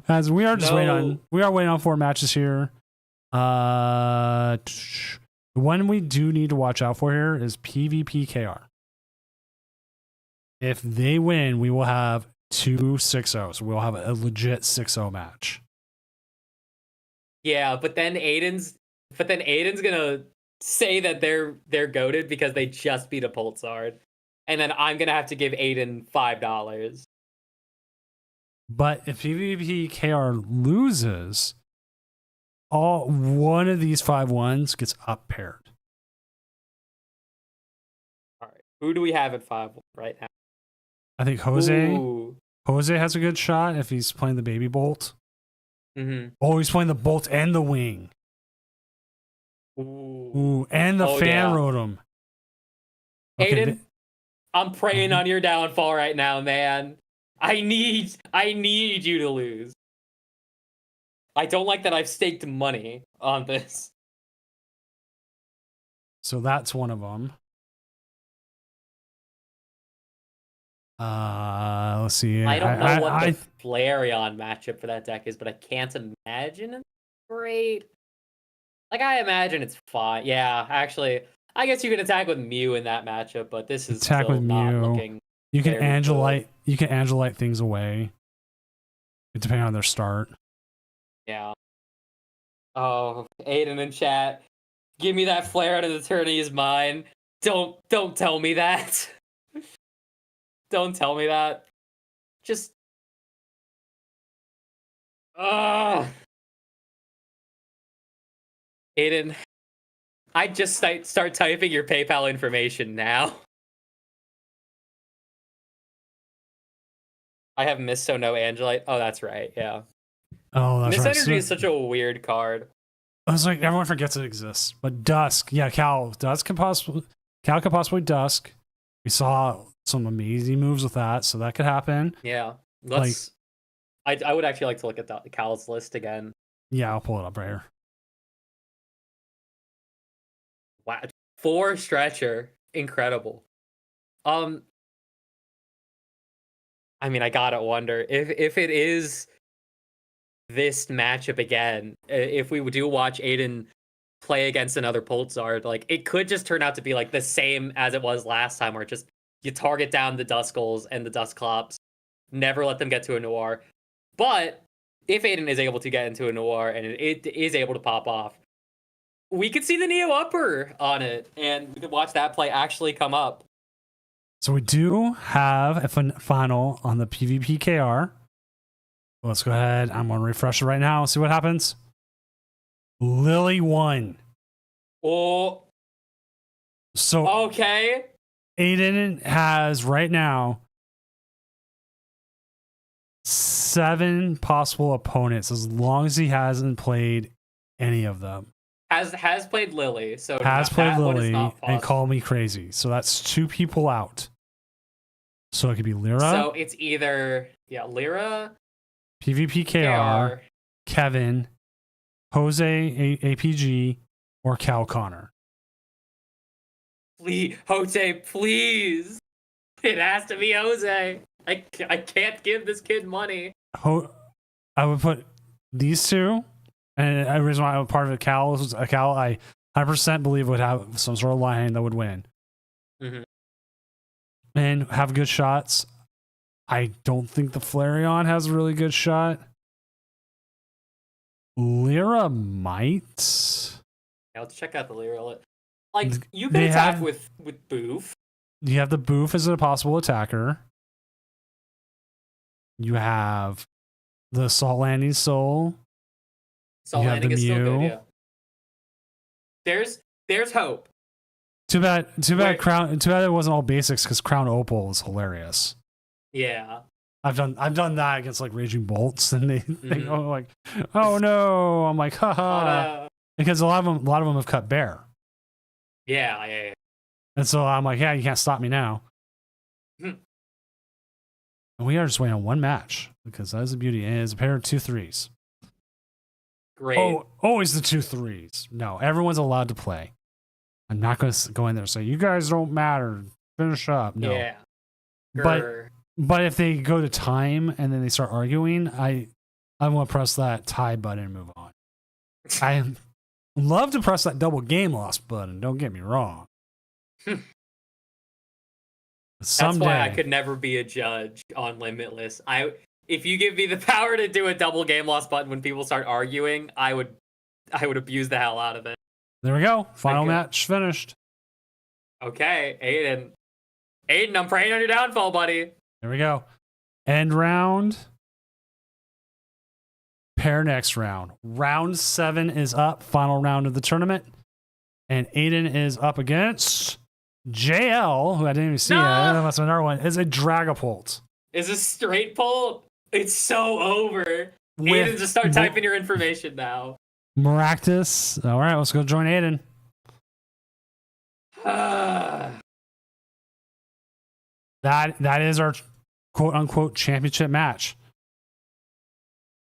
As we are just waiting on 4 matches here. The one we do need to watch out for here is PvPKR. If they win, we will have 2 6-0s. We'll have a legit 6-0 match. Yeah, but then Aiden's gonna say that they're goated because they just beat a Pulsar. And then I'm gonna have to give Aiden $5. But if PvPKR loses, one of these 5-1s gets up paired. All right. Who do we have at 5-1 right now? I think Jose. Ooh. Jose has a good shot if he's playing the baby bolt. Mm-hmm. Oh, he's playing the bolt and the wing. Ooh, and the fan rotom. Okay, Aiden, I'm praying on your downfall right now, man. I need you to lose. I don't like that I've staked money on this. So that's one of them. Let's see. I don't know what the Flareon matchup for that deck is, but I can't imagine it's great. Like, I imagine it's fine. Yeah, actually, I guess you can attack with Mew in that matchup, but this is attack still with not Mew. looking. You can Angelite. You can Angelite things away, depending on their start. Yeah. Oh, Aiden in chat, give me that flare out of the tourney is mine. Don't tell me that. Don't tell me that. Just. Aiden, I'd just start typing your PayPal information now. I have Miss So No Angelite. Oh, that's right. Yeah. Oh, that's Miss right. Energy is such a weird card. I was like, everyone forgets it exists. But Dusk, yeah, Cal could possibly Dusk. We saw some amazing moves with that, so that could happen. Yeah. I would actually like to look at Cal's list again. Yeah, I'll pull it up right here. Wow. 4 stretcher. Incredible. I mean, I gotta wonder if it is this matchup again, if we do watch Aiden play against another Pulsar, like, it could just turn out to be like the same as it was last time, where just you target down the Duskulls and the Dusclops, never let them get to a Noir. But if Aiden is able to get into a Noir and it is able to pop off, we could see the Neo Upper on it, and we could watch that play actually come up. So we do have a final on the PvPKR. Let's go ahead. I'm going to refresh it right now. See what happens. Lily won. Oh. So okay. Aiden has right now 7 possible opponents as long as he hasn't played any of them. has played Lily, so has played that one is Lily not and possible. called me crazy. So that's 2 people out. So it could be Lyra, So it's either Lyra, PvPKR, KR. Kevin, Jose APG, or Cal Connor. Please, Jose, please. It has to be Jose. I can't give this kid money. I would put these 2, and the reason why I'm part of it, Cal, I 100% believe would have some sort of line that would win. Mhm. And have good shots. I don't think the Flareon has a really good shot. Lyra might. Yeah, let's check out the Lyra. Like, you They can attack have- with Boof. You have the Boof as a possible attacker. You have the Salt Landing Soul. Salt You have Landing the is still good, Mew. yeah. There's hope. Too bad Wait. Crown. Too bad it wasn't all basics because Crown Opal is hilarious. Yeah. I've done that against like Raging Bolts, and they Mhm. go like, "Oh no!" I'm like, haha, because a lot of them have cut bear, Yeah. and so I'm like, yeah, you can't stop me now. Hmm. And we are just waiting on one match because that is the beauty, and it's a pair of 2 3s. Great. Oh, always the 2 3s. No, everyone's allowed to play. I'm not going to go in there and say you guys don't matter. Finish up. No, Yeah. But- Grr. but if they go to time and then they start arguing, I want to press that tie button and move on. I love to press that double game loss button. Don't get me wrong. That's why I could never be a judge on Limitless. If you give me the power to do a double game loss button when people start arguing, I would abuse the hell out of it. There we go. Final Okay. match finished. Okay, Aiden, I'm praying on your downfall, buddy. There we go. End round. Pair next round. Round 7 is up. Final round of the tournament. And Aiden is up against JL, who I didn't even see. No! That's another one. Is a Dragapult. Is this straight pull? It's so over. With Aiden, just start typing your information now. Maractus. All right, let's go join Aiden. That is our quote unquote championship match.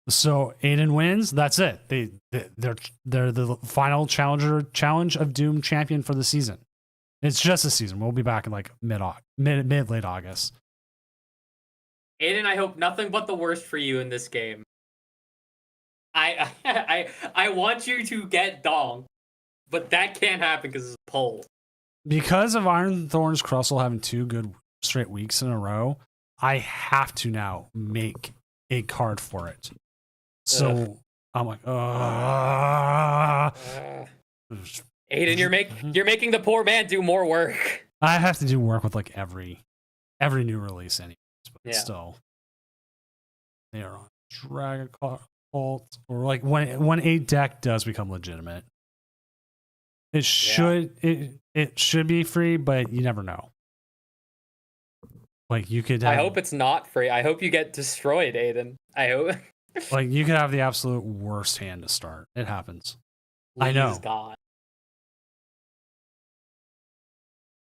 So Aiden wins. That's it. They're the final challenge of Doom champion for the season. It's just a season. We'll be back in like mid late August. Aiden, I hope nothing but the worst for you in this game. I want you to get Dong, but that can't happen because it's a poll. Because of Iron Thorn's Crustle having 2 good straight weeks in a row, I have to now make a card for it. So I'm like, Aiden, you're making the poor man do more work. I have to do work with like every new release anyways, but Yeah. still. They are on Dragon Cult, or like when a deck does become legitimate. It should it should be free, but you never know. Like you could have, I hope it's not free. I hope you get destroyed, Aiden. I hope. like you could have the absolute worst hand to start. It happens. I know. Please, God.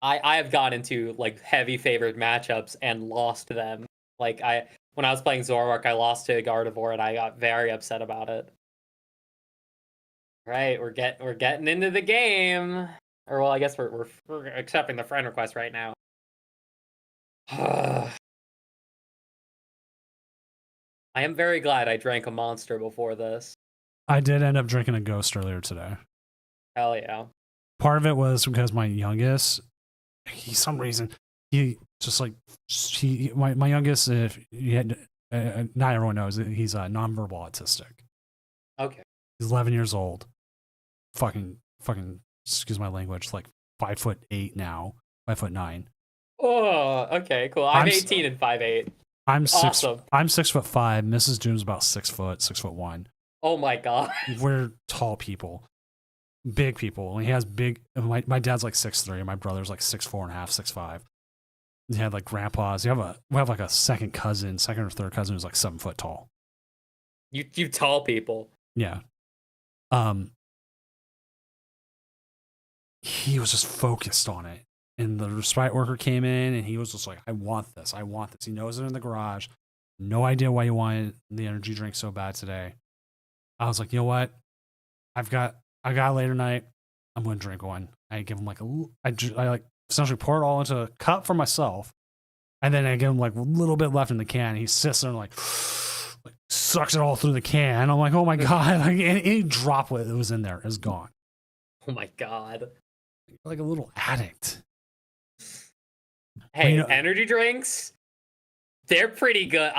I have got into like heavy favored matchups and lost them. Like when I was playing Zoroark, I lost to Gardevoir and I got very upset about it. Right, we're getting into the game. Or well, I guess we're accepting the friend request right now. I am very glad I drank a monster before this. I did end up drinking a Ghost earlier today. Hell yeah. Part of it was because my youngest, my youngest, if you had, not everyone knows that he's nonverbal autistic. Okay. He's 11 years old. Fucking, excuse my language, like 5'8" now, 5'9". Oh, okay, cool. I'm I'm 18 and 5'8". I'm six. Awesome. I'm 6'5". Mrs. Doom's about 6 foot, 6'1". Oh my god. We're tall people, big people. And he has big. My dad's like 6'3", and my brother's like 6'4.5", 6'5". He had like grandpas. We have like a second or third cousin who's like 7 foot tall. You tall people. Yeah. he was just focused on it. And the respite worker came in and he was just like, I want this. I want this. He knows it in the garage. No idea why he wanted the energy drink so bad today. I was like, you know what? I got a later night. I'm going to drink one. I give him like I like essentially pour it all into a cup for myself. And then I give him like a little bit left in the can. He sits there and like sucks it all through the can. I'm like, oh my God. Like any droplet that was in there is gone. Oh my God. Like a little addict. Hey, You know- energy drinks, they're pretty good.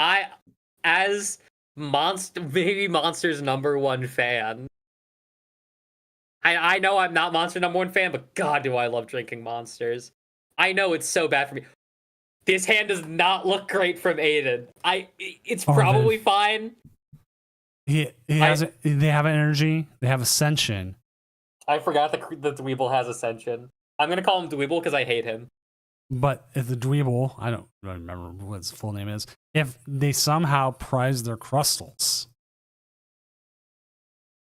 As maybe Monster's #1 fan. I know I'm not Monster #1 fan, but God, do I love drinking Monsters. I know it's so bad for me. This hand does not look great from Aiden. It's probably fine. He has they have energy. They have ascension. I forgot the Dweeble has Ascension. I'm gonna call him Dweeble because I hate him. But if the Dweeble, I don't remember what his full name is, if they somehow prize their crystals.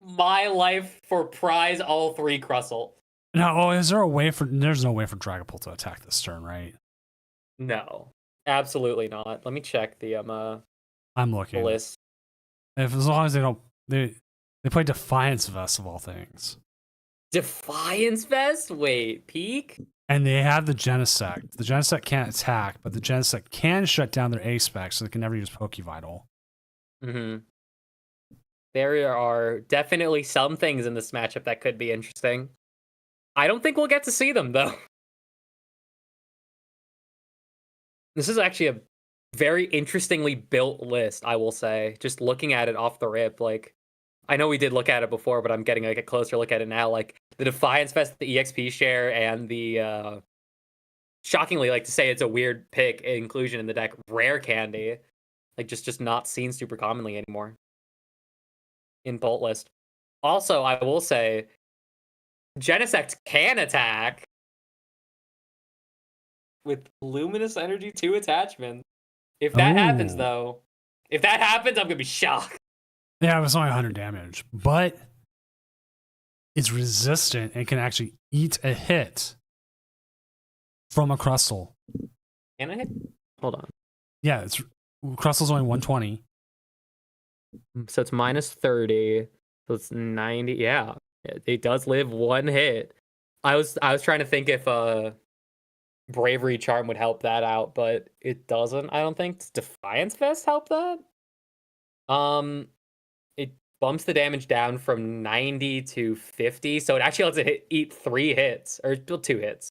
My life for prize all 3 Crustle. Now, is there a way for? There's no way for Dragapult to attack this turn, right? No, absolutely not. Let me check the I'm the looking. list. If as long as they play Defiance Vest of all things, Defiance Vest? Wait, peak? and they have the Genesect. The Genesect can't attack, but the Genesect can shut down their A-Spec, so they can never use Pokevital. Mm-hmm. There are definitely some things in this matchup that could be interesting. I don't think we'll get to see them, though. This is actually a very interestingly built list, I will say. Just looking at it off the rip, like, I know we did look at it before, but I'm getting like a closer look at it now. Like the Defiance Vest, the EXP share, and the shockingly, like to say it's a weird pick inclusion in the deck, Rare Candy, like just not seen super commonly anymore in Bolt list. Also, I will say, Genesect can attack with Luminous Energy 2 attachment. If that happens, Ooh. though, if that happens, I'm gonna be shocked. Yeah, it was only 100 damage, but it's resistant and can actually eat a hit from a Crustle. Can I hit? Hold on. Yeah, Crustle's only 120. So it's minus 30. So it's 90. Yeah, it does live 1 hit. I was trying to think if Bravery Charm would help that out, but it doesn't. I don't think. Does Defiance Vest help that? It bumps the damage down from 90 to 50, so it actually lets it eat 3 hits or 2 hits.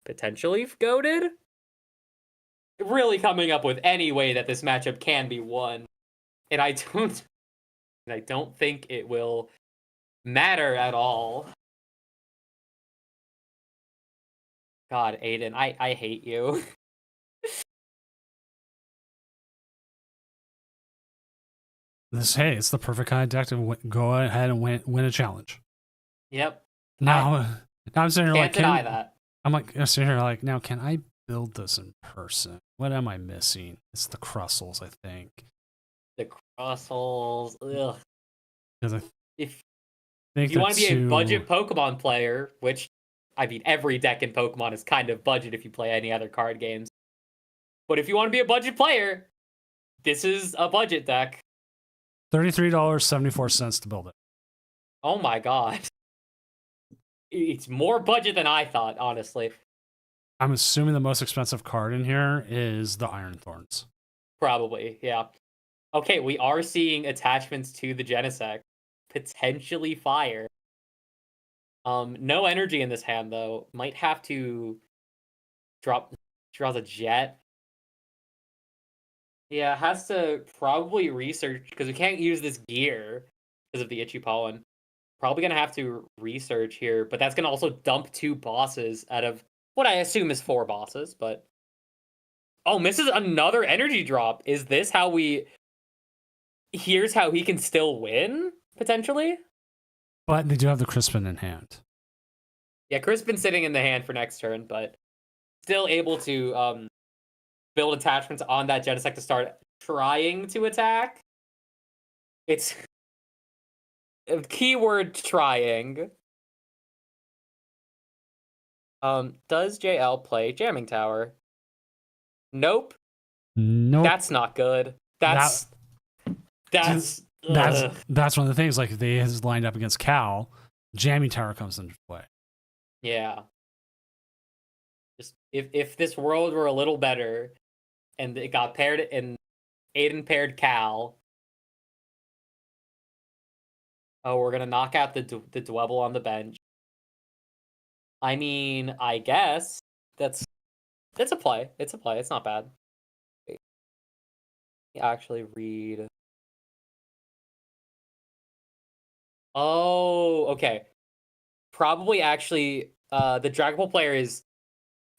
Potentially goated. Really coming up with any way that this matchup can be won, and I don't think it will matter at all. God, Aiden, I hate you. It's the perfect kind of deck to go ahead and win a challenge. Yep. Now I'm sitting here Can't like, deny that. I'm like sitting here like, now can I build this in person? What am I missing? It's the Crustles, I think. The Crustles. Ugh. Because I If think you want to be a too- budget Pokemon player, which I mean every deck in Pokemon is kind of budget if you play any other card games. But if you want to be a budget player, this is a budget deck. $33.74 to build it. Oh my god. It's more budget than I thought, honestly. I'm assuming the most expensive card in here is the Iron Thorns. Probably, yeah. Okay, we are seeing attachments to the Genesect. Potentially fire. No energy in this hand, though. Might have to draws a jet. Yeah, has to probably research, because we can't use this gear because of the Itchy Pollen. Probably going to have to research here, but that's going to also dump 2 bosses out of what I assume is 4 bosses, but... Oh, misses another energy drop. Is this how we... Here's how he can still win, potentially? But they do have the Crispin in hand. Yeah, Crispin's sitting in the hand for next turn, but still able to build attachments on that Genesect to start trying to attack. It's... Keyword trying. Does JL play Jamming Tower? Nope. Nope. That's not good. That's that's ugh. that's one of the things. Like, if they is lined up against Cal, Jamming Tower comes into play. Yeah. Just if this world were a little better, and it got paired and Aiden paired Cal. Oh, we're gonna knock out the Dwebble on the bench. I mean, I guess it's a play. It's a play. It's not bad. Wait. Let me actually read. Oh, okay. Probably actually, the Dragon Ball player is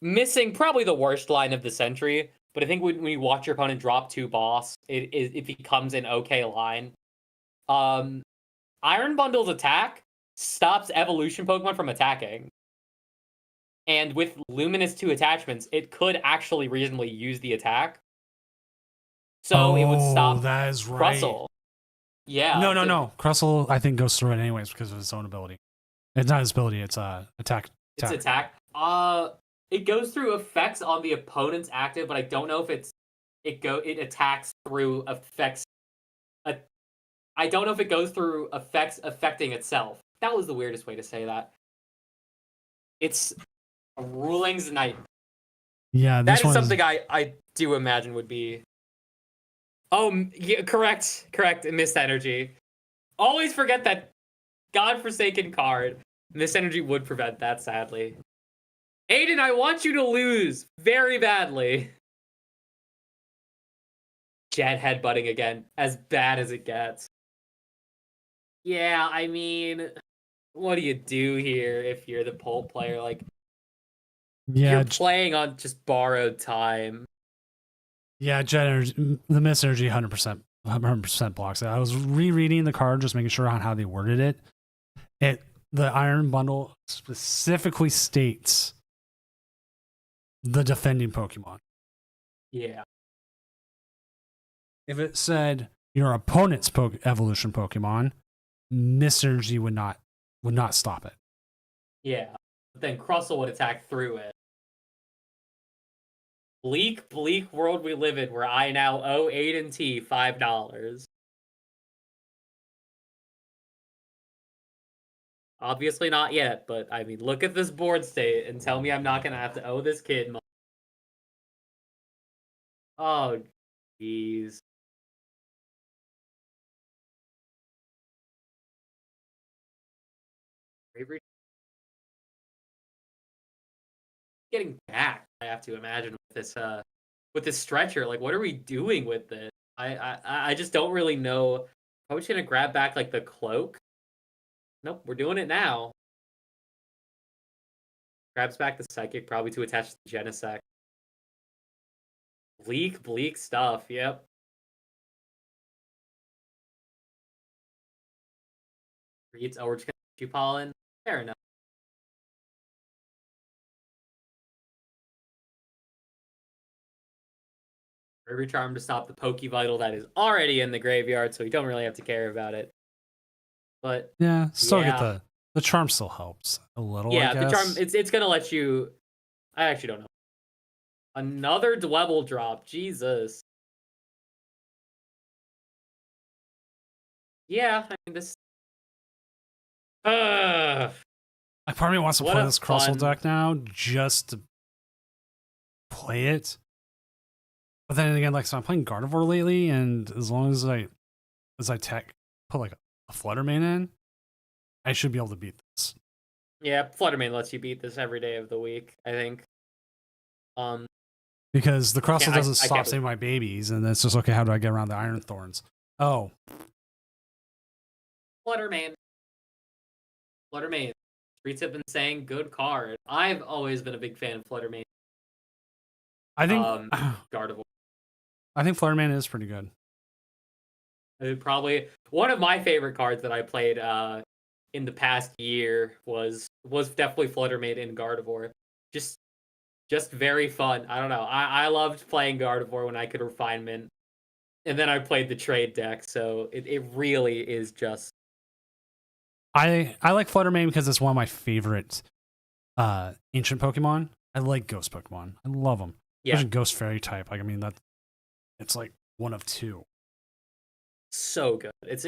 missing probably the worst line of the century. But I think when you watch your opponent drop 2 boss, it becomes an okay line. Iron Bundle's attack stops evolution Pokemon from attacking. And with Luminous 2 attachments, it could actually reasonably use the attack. So it would stop that is right. Crustle. Yeah. No. Crustle, I think, goes through it anyways because of his own ability. It's not his ability, it's attack. It's attack. It goes through effects on the opponent's active, but I don't know if it attacks through effects. I don't know if it goes through effects affecting itself. That was the weirdest way to say that. It's a rulings night. Yeah, that is something I do imagine would be. Oh, yeah, correct. Mist Energy. Always forget that godforsaken card. Mist Energy would prevent that, sadly. Aiden, I want you to lose very badly. Jet headbutting again, as bad as it gets. Yeah, I mean, what do you do here if you're the pole player? Like, you're playing on just borrowed time. Yeah, Jet Energy, the Mist Energy 100% blocks it. I was rereading the card, just making sure on how they worded it. The Iron Bundle specifically states the defending Pokemon. Yeah. If it said your opponent's evolution Pokemon, Mist Energy would not stop it. Yeah. But then Crustle would attack through it. Bleak world we live in where I now owe Aiden T $5. Obviously not yet, but I mean, look at this board state and tell me I'm not gonna have to owe this kid money. Oh, jeez. Getting back, I have to imagine with this stretcher. Like, what are we doing with this? I just don't really know. Are we just gonna grab back like the cloak? Nope, we're doing it now. Grabs back the psychic, probably to attach the Genesect. Bleak stuff, yep. Reads, oh, we're just gonna shoot pollen. Fair enough. River Charm to stop the Pokevital that is already in the graveyard, so we don't really have to care about it. But yeah, still get the charm still helps a little. Yeah, I guess. the charm it's gonna let you. I actually don't know. Another Dwebble drop, Jesus. Yeah, I mean this. Part of me wants to play this Crustle deck now just to play it. But then again, like, so I'm playing Gardevoir lately, and as long as I put like a Fluttermane in, I should be able to beat this. Yeah, Fluttermane lets you beat this every day of the week, I think. Because the Crustle doesn't stop saving my babies, and it's just, okay, how do I get around the Iron Thorns? Oh. Fluttermane. Streets have been saying good card. I've always been a big fan of Fluttermane. I think Gardevoir. I think Fluttermane is pretty good. Probably one of my favorite cards that I played in the past year was definitely Fluttermane in Gardevoir. Just very fun. I don't know. I loved playing Gardevoir when I could refinement. And then I played the trade deck, so it really is just. I like Fluttermane because it's one of my favorite ancient Pokemon. I like ghost Pokemon. I love them. Yeah. There's a ghost fairy type. Like, I mean, it's like one of two. So good. It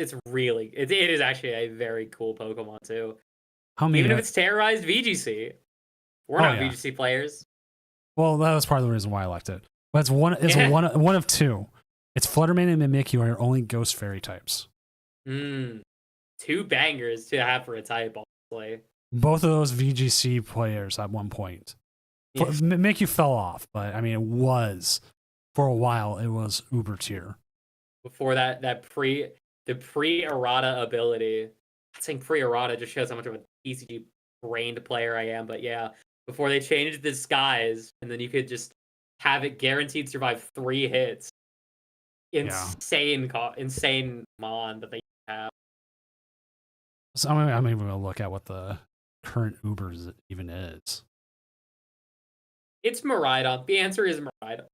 is actually a very cool Pokemon too. How many? Even if it's terrorized VGC. We're not VGC players. Well, that was part of the reason why I liked it. But it's one of two. It's Fluttermane and Mimikyu are your only ghost fairy types. Two bangers to have for a type, honestly. Both of those VGC players at one point. Mimikyu fell off, but I mean, it was for a while. It was uber tier. Before the pre-errata ability. I think pre-errata just shows how much of a TCG brained player I am, but yeah, before they changed the skies, and then you could just have it guaranteed survive 3 hits. Insane mon that they have. So I'm even gonna look at what the current Ubers even is. It's Miraidon. The answer is Miraidon.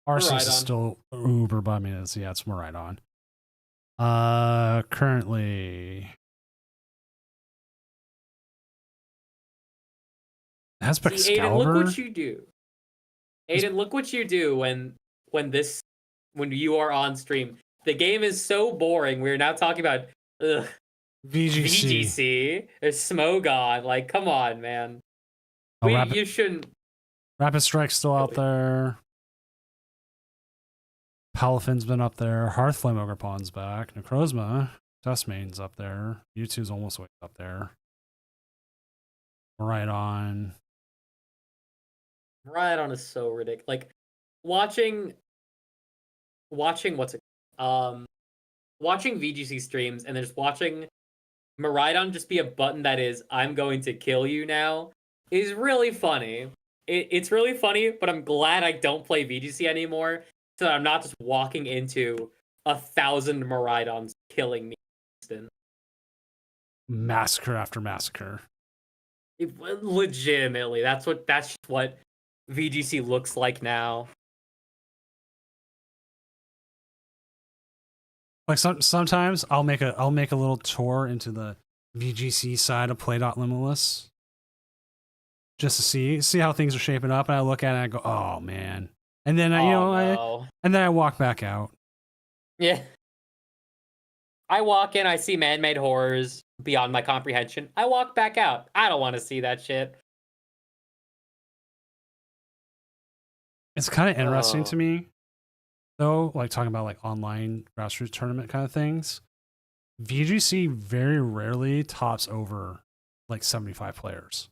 Arceus is still Uber, but I mean, it's Miraidon. Currently, it has Excalibur. Aiden, look what you do. Aiden, look what you do when you are on stream. The game is so boring. We're now talking about VGC. There's Smogon. Like, come on, man. You shouldn't. Rapid Strike's still out there. Palafin's been up there. Hearthflame Ogerpon's back. Necrozma. Duskmane's up there. Mewtwo's almost way up there. Miraidon. Miraidon is so ridiculous. Like, watching watching VGC streams and then just watching Miraidon just be a button that is, I'm going to kill you now, is really funny. It's really funny, but I'm glad I don't play VGC anymore, so that I'm not just walking into 1,000 Miraidons killing me. Massacre after massacre. Legitimately, that's just what VGC looks like now. Like sometimes I'll make a little tour into the VGC side of Play.Limitless just to see how things are shaping up, and I look at it and I go, oh man, and then I walk back out. Yeah, I walk in, I see man-made horrors beyond my comprehension. I walk back out. I don't want to see that shit. It's kind of interesting to me, though, like talking about like online grassroots tournament kind of things. VGC very rarely tops over like 75 players.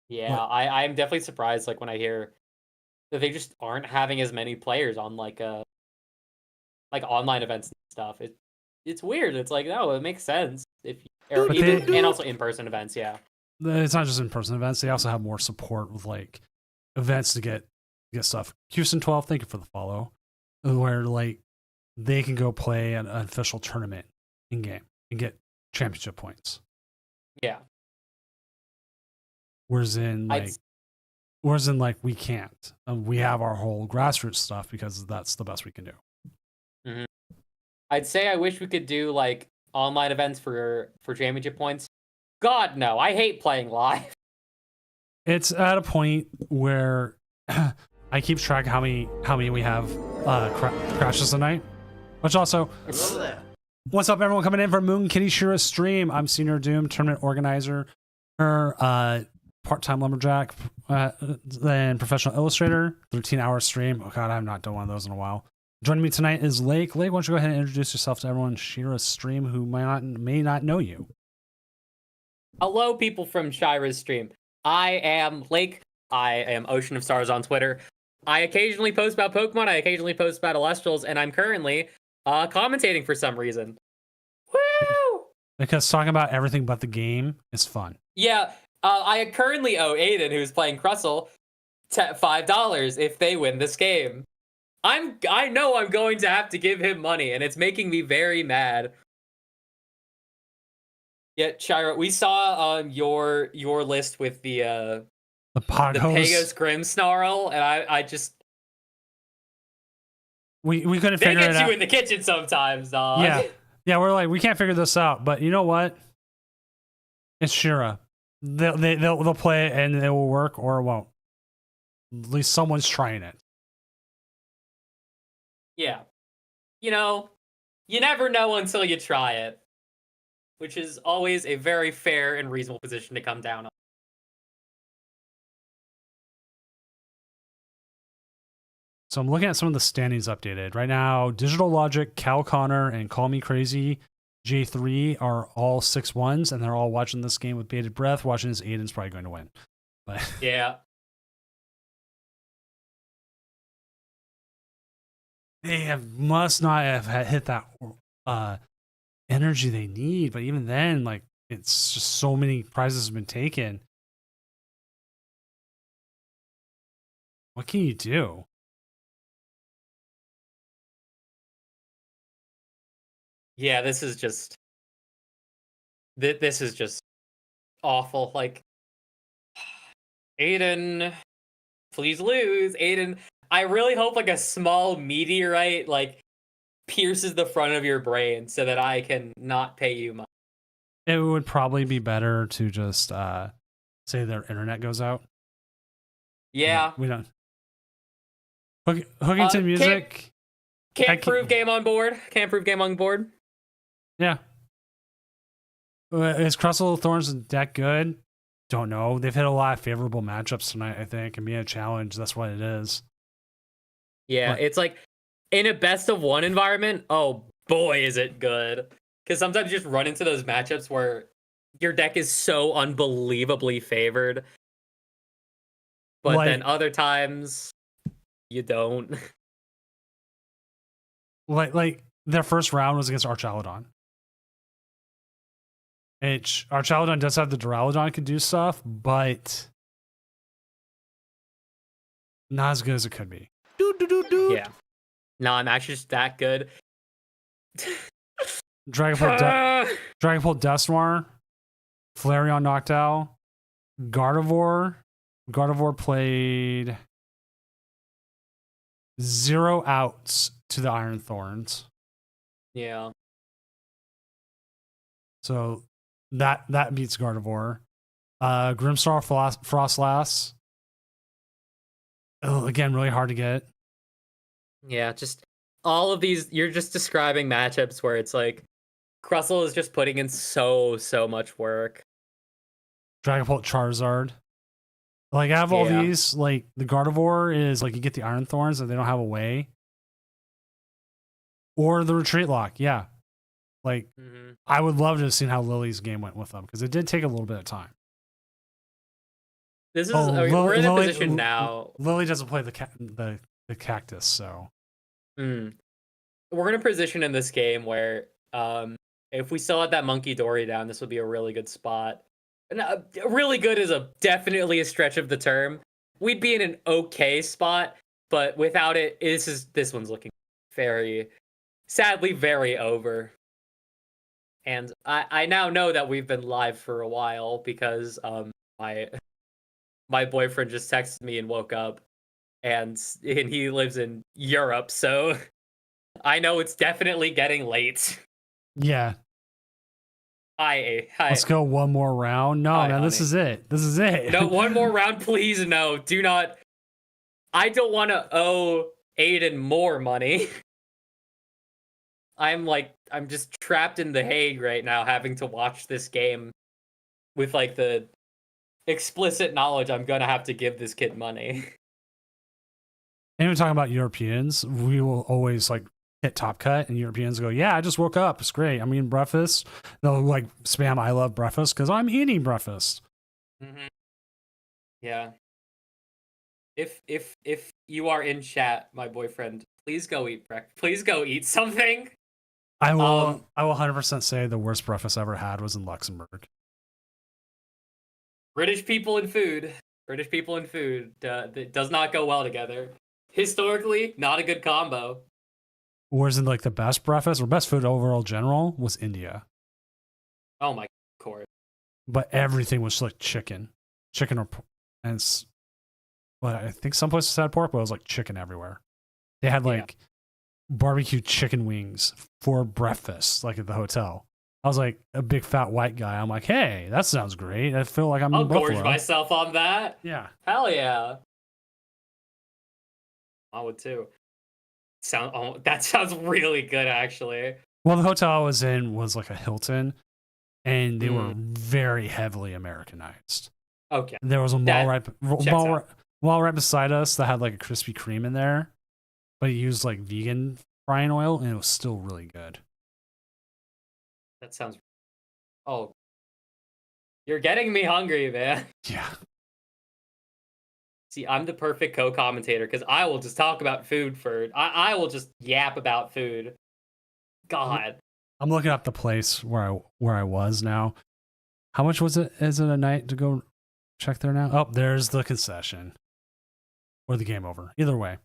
Yeah, I'm definitely surprised like when I hear that they just aren't having as many players on like online events and stuff. It's weird. It's like, no, it makes sense and also in-person events, yeah. It's not just in-person events, they also have more support with like events to get stuff. Houston 12, thank you for the follow. Where like they can go play an official tournament in game and get championship points. Yeah. Whereas in we can't. We have our whole grassroots stuff because that's the best we can do. Mm-hmm. I'd say I wish we could do like online events for championship points. God no, I hate playing live. It's at a point where I keep track of how many we have crashes tonight. Which also, what's up everyone coming in for Moon Kitty Shira's stream? I'm Senior Doom tournament organizer, part-time lumberjack, then professional illustrator. 13-hour stream. Oh god, I have not done one of those in a while. Joining me tonight is Lake. Lake, why don't you go ahead and introduce yourself to everyone in Shira's stream who may not know you. Hello, people from Shira's stream. I am Lake. I am Ocean of Stars on Twitter. I occasionally post about Pokemon. I occasionally post about Elestrals, and I'm currently commentating for some reason. Woo! Because talking about everything but the game is fun. Yeah, I currently owe Aiden, who's playing Crustle, $5 if they win this game. I know I'm going to have to give him money, and it's making me very mad. Yeah, Shira, we saw your list with the Pagos Grimmsnarl, and I just we couldn't figure it out. They get you in the kitchen sometimes, dog. Yeah, we're like, we can't figure this out, but you know what? It's Shira. they'll play it and it will work or it won't. At least someone's trying it. Yeah. You know, you never know until you try it, which is always a very fair and reasonable position to come down on. So I'm looking at some of the standings updated. Right now, Digital Logic, Cal Connor, and Call Me Crazy J3 are all 6-1s, and they're all watching this game with bated breath, watching as Aiden's probably going to win. But Yeah. they must not have hit that energy they need. But even then, like, it's just so many prizes have been taken. What can you do? Yeah, this is just awful. Like, Aiden, please lose. Aiden, I really hope like a small meteorite like pierces the front of your brain so that I can not pay you money. It would probably be better to just say their internet goes out. Yeah. We don't. Hookington Music. Can't prove game on board. Can't prove game on board. Yeah. Is Crustle Thorns deck good? Don't know. They've hit a lot of favorable matchups tonight, I think, and being a challenge, that's what it is. Yeah, But it's like in a best of one environment, oh boy, is it good. Because sometimes you just run into those matchups where your deck is so unbelievably favored. But then other times, you don't. Like their first round was against Archaludon. Archaludon does have the Duraludon can do stuff, but not as good as it could be. Yeah. No, I'm actually just that good. Dragonflip Dusknoir, Flareon knocked out, Gardevoir. Gardevoir played 0 outs to the Iron Thorns. Yeah. So that beats Gardevoir. Grimstar Frostlass. Oh, again, really hard to get. Yeah, just all of these, you're just describing matchups where it's like Crustle is just putting in so much work. Dragapult Charizard. Like, I have all these, like, the Gardevoir is, like, you get the Iron Thorns and they don't have a way. Or the Retreat Lock, yeah. Like, I would love to have seen how Lily's game went with them, because it did take a little bit of time. This is, we're in a position now. Lily doesn't play the cactus, so. We're in a position in this game where if we still had that Monkey Dory down, this would be a really good spot. And really good is definitely a stretch of the term. We'd be in an okay spot, but without it, this one's looking sadly very over. And I now know that we've been live for a while because my boyfriend just texted me and woke up, and he lives in Europe, so I know it's definitely getting late. Yeah. Hi. Let's go one more round. No, man, honey. This is it. This is it. No, one more round, please. No, do not. I don't want to owe Aiden more money. I'm just trapped in The Hague right now, having to watch this game with like the explicit knowledge I'm gonna have to give this kid money. And we're talking about Europeans. We will always like hit Top Cut, and Europeans go, "Yeah, I just woke up. It's great. I'm eating breakfast." They'll like spam, "I love breakfast" because I'm eating breakfast. Yeah. If you are in chat, my boyfriend, please go eat breakfast. Please go eat something. I will 100% say the worst breakfast I ever had was in Luxembourg. British people and food that does not go well together. Historically, not a good combo. Whereas in like the best breakfast or best food overall general was India. Oh my course. But everything was like chicken or and well, I think some places had pork, but it was like chicken everywhere. They had like barbecue chicken wings for breakfast, like at the hotel. I was like a big fat white guy. I'm like, hey, that sounds great. I feel like I'm I'll in gorge Buffalo. myself on that. Yeah. Hell yeah. I would too. That sounds really good, actually. Well, the hotel I was in was like a Hilton, and they were Mm. very heavily Americanized. Okay. There was a That mall right beside us that had like a Krispy Kreme in there, but it used like vegan frying oil, and it was still really good. That sounds. Oh, you're getting me hungry, man. Yeah. See, I'm the perfect co-commentator because I will just talk about food for. I will just yap about food. God, I'm looking up the place where I was now. How much was it? Is it a night to go check there now? Oh, there's the concession. Or the game over. Either way.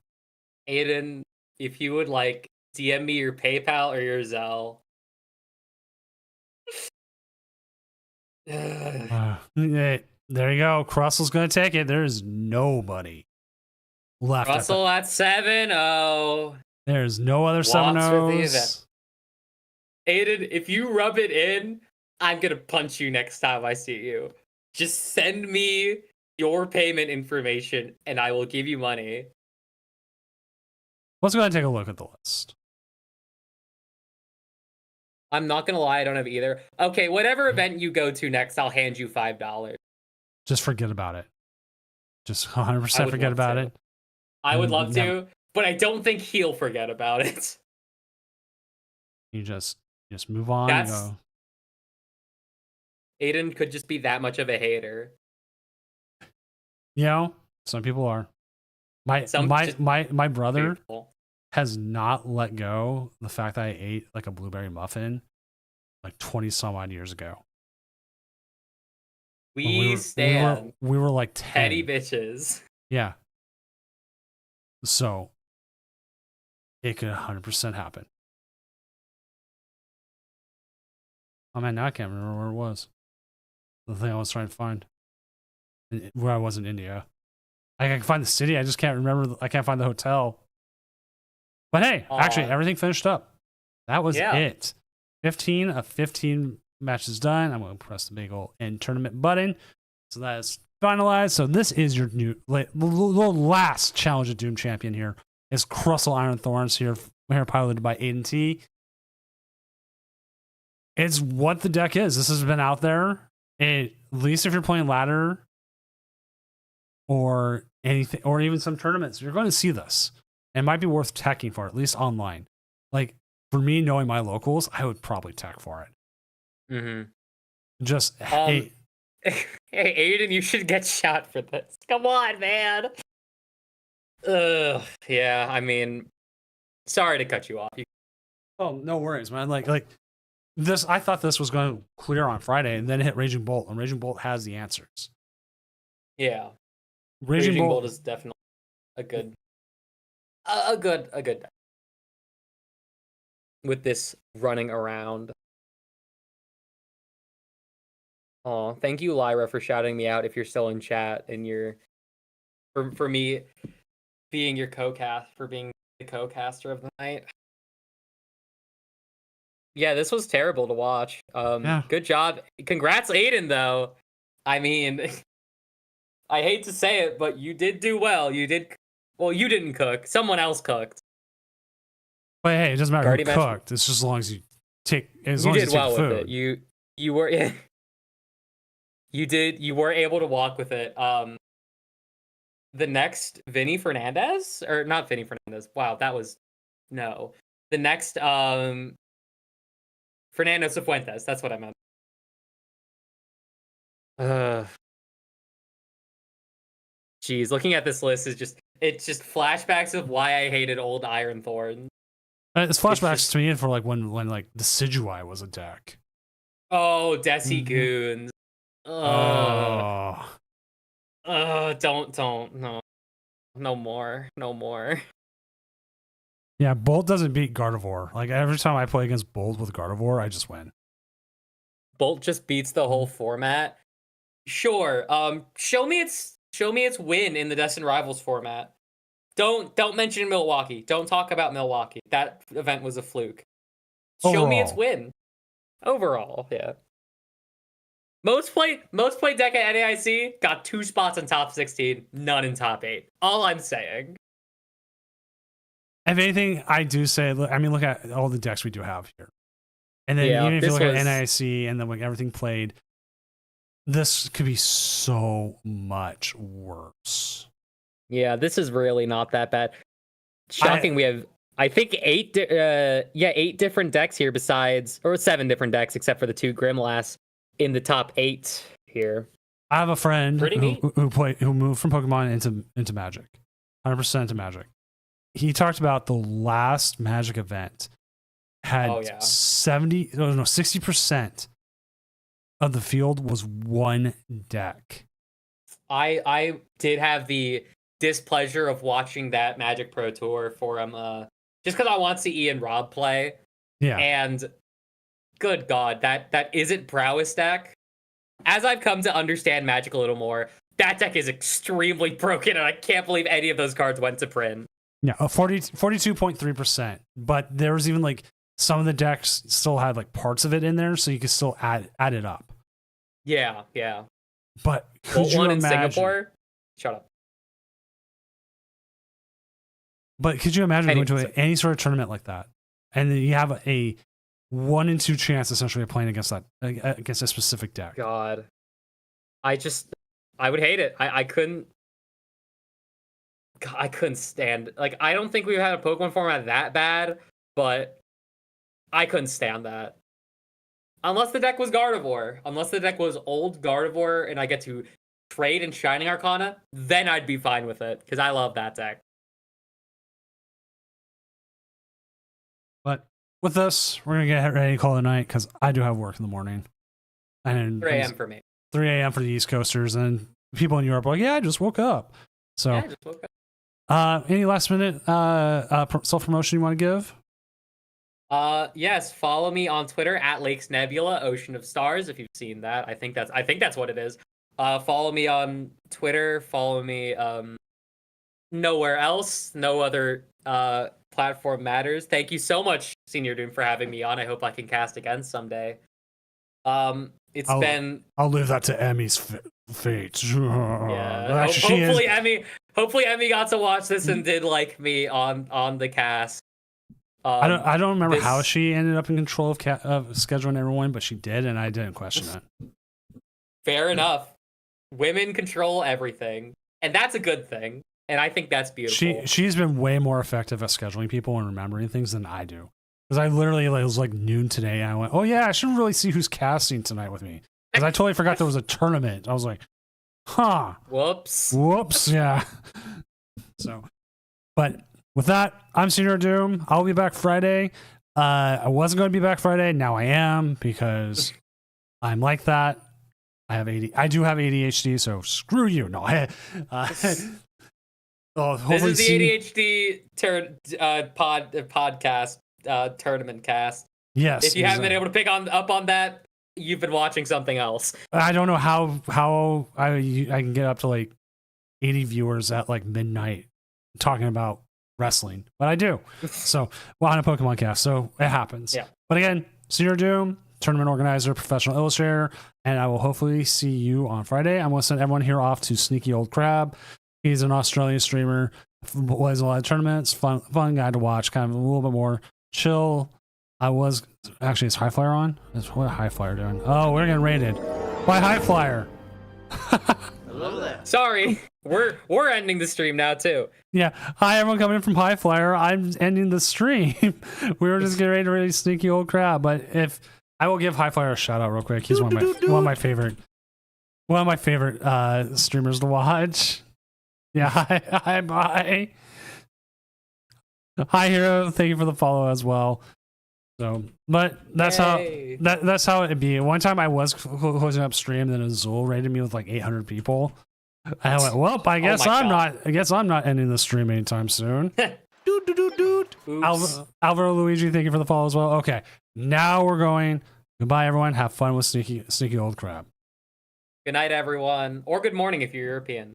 Aiden, if you would like DM me your PayPal or your Zelle. There you go. Russell's gonna take it. There's nobody left. Russell at 7-0. There's no other Watts for the 7-0s. event. Aiden, if you rub it in, I'm gonna punch you next time I see you. Just send me your payment information and I will give you money. Let's go ahead and take a look at the list. I'm not gonna lie, I don't have either. Okay, whatever event you go to next, I'll hand you $5. Just forget about it. Just 100% forget about it. I would love Never. to, but I don't think he'll forget about it. You just move on. And go. Aiden could just be that much of a hater. You know, some people are. My brother Beautiful. has not let go the fact that I ate like a blueberry muffin like 20 some odd years ago. We stand we were like 10. petty bitches. Yeah. So it could 100% happen. Oh man, now I can't remember where it was. The thing I was trying to find. Where I was in India. I can find the city, I just can't remember. I can't find the hotel. But hey, actually, everything finished up. That was it. 15 of 15 matches done. I'm going to press the big old end tournament button. So that is finalized. So this is your new, the last Challenge of Doom champion here. Is Crustle Iron Thorns here piloted by Aiden T. It's what the deck is. This has been out there. At least if you're playing ladder or anything, or even some tournaments, you're going to see this. It might be worth teching for, at least online. Like, for me, knowing my locals, I would probably tech for it. Mm-hmm. Just, hey. Hey, Aiden, you should get shot for this. Come on, man. Yeah, I mean, sorry to cut you off. Oh, no worries, man. Like this, I thought this was going to clear on Friday, and then it hit Raging Bolt, and Raging Bolt has the answers. Yeah. Raging Bolt is definitely a good deck. With this running around. Oh, thank you, Lyra, for shouting me out if you're still in chat and you're for me being your for being the co-caster of the night. Yeah, this was terrible to watch. Good job. Congrats, Aiden, though. I mean, I hate to say it, but you did do well. You didn't cook. Someone else cooked. But hey, it doesn't matter who cooked. It's just as long as you take as long as you take well food. With it. You were you were able to walk with it. The next Vinny Fernandez, or not Vinny Fernandez. Wow, that was no. The next Fernando Cifuentes. That's what I meant. Geez, looking at this list is just flashbacks of why I hated old Iron Thorn. It's flashbacks to me for like when like the Decidueye was a deck. Oh, Desi Goons. Don't no more. Yeah, Bolt doesn't beat Gardevoir. Like every time I play against Bolt with Gardevoir, I just win. Bolt just beats the whole format. Sure. Show me its win in the Destined Rivals format. Don't mention Milwaukee. Don't talk about Milwaukee. That event was a fluke. Show me its win. Overall, yeah. Most played deck at NAIC got 2 spots in top 16, none in top 8. All I'm saying. If anything, I do say, I mean, look at all the decks we do have here. And then Yeah, even if you this look at was- NAIC and then like everything played, this could be so much worse. Yeah, this is really not that bad. Shocking, we have I think 8 different decks here besides, or 7 different decks except for the 2 Grimlass in the top 8 here. I have a friend Pretty neat. who moved from Pokemon into Magic, 100% into Magic. He talked about the last Magic event had 60% of the field was one deck. I did have the displeasure of watching that Magic Pro Tour forum just because I want to see Ian Robb play. Yeah. And good God, that isn't Prowess deck. As I've come to understand Magic a little more, that deck is extremely broken, and I can't believe any of those cards went to print. Yeah, 42.3%. But there was even like some of the decks still had like parts of it in there, so you could still add it up. Yeah. But could you One imagine? in Singapore? Shut up. But could you imagine going to Anyway, any sort of tournament like that, and then you have a 1 in 2 chance essentially of playing against a specific deck? God. I would hate it. I couldn't stand, like, I don't think we've had a Pokemon format that bad, but I couldn't stand that. Unless the deck was Gardevoir. Unless the deck was old Gardevoir and I get to trade in Shining Arcana, then I'd be fine with it, because I love that deck. But with this, we're gonna get ready to call it a night because I do have work in the morning. And 3 a.m. for me. 3 a.m. for the East Coasters, and people in Europe are like, yeah, I just woke up. So, Yeah, I just woke up. any last minute self promotion you want to give? Yes, follow me on Twitter at Lakes Nebula, Ocean of Stars, if you've seen that. I think that's what it is. Follow me on Twitter, follow me nowhere else, no other platform matters. Thank you so much, Senior Doom, for having me on. I hope I can cast again someday. I'll leave that to Emmy's fate. Yeah. Hopefully Emmy got to watch this and did like me on the cast. I don't remember how she ended up in control of scheduling everyone, but she did, and I didn't question it. Fair enough. Women control everything, and that's a good thing. And I think that's beautiful. She's been way more effective at scheduling people and remembering things than I do. Because I literally, it was like noon today, and I went, oh yeah, I should really see who's casting tonight with me. Because I totally forgot there was a tournament. I was like, huh. Whoops, yeah. So, but with that, I'm Senior Doom. I'll be back Friday. I wasn't going to be back Friday. Now I am, because I'm like that. I do have ADHD, so screw you. No, this is the ADHD podcast tournament cast. Yes. If you haven't been able to pick up on that, you've been watching something else. I don't know how I can get up to like 80 viewers at like midnight talking about wrestling, but I do. So, on a Pokemon cast, so it happens. Yeah. But again, Senior Doom, tournament organizer, professional illustrator, and I will hopefully see you on Friday. I'm going to send everyone here off to Sneaky Old Crab. He's an Australian streamer, plays a lot of tournaments, fun guy to watch, kind of a little bit more chill. Is High Flyer on? What High Flyer doing? Oh, we're getting raided by High Flyer. Hello there. Sorry, we're ending the stream now too. Yeah, hi everyone coming in from High Flyer. I'm ending the stream. We were just getting ready to raid Sneaky Old Crab, but if I will give High Flyer a shout out real quick. He's one of my favorite streamers to watch. Yeah, hi, bye. Hi, Hero. Thank you for the follow as well. So, but that's Yay. that's how it'd be. One time I was closing up stream, then Azul raided me with like 800 people. I went, well, I guess I'm not ending the stream anytime soon. Oops. Alvaro Luigi, thank you for the follow as well. Okay, now we're going. Goodbye, everyone. Have fun with Sneaky Old Crab. Good night, everyone, or good morning if you're European.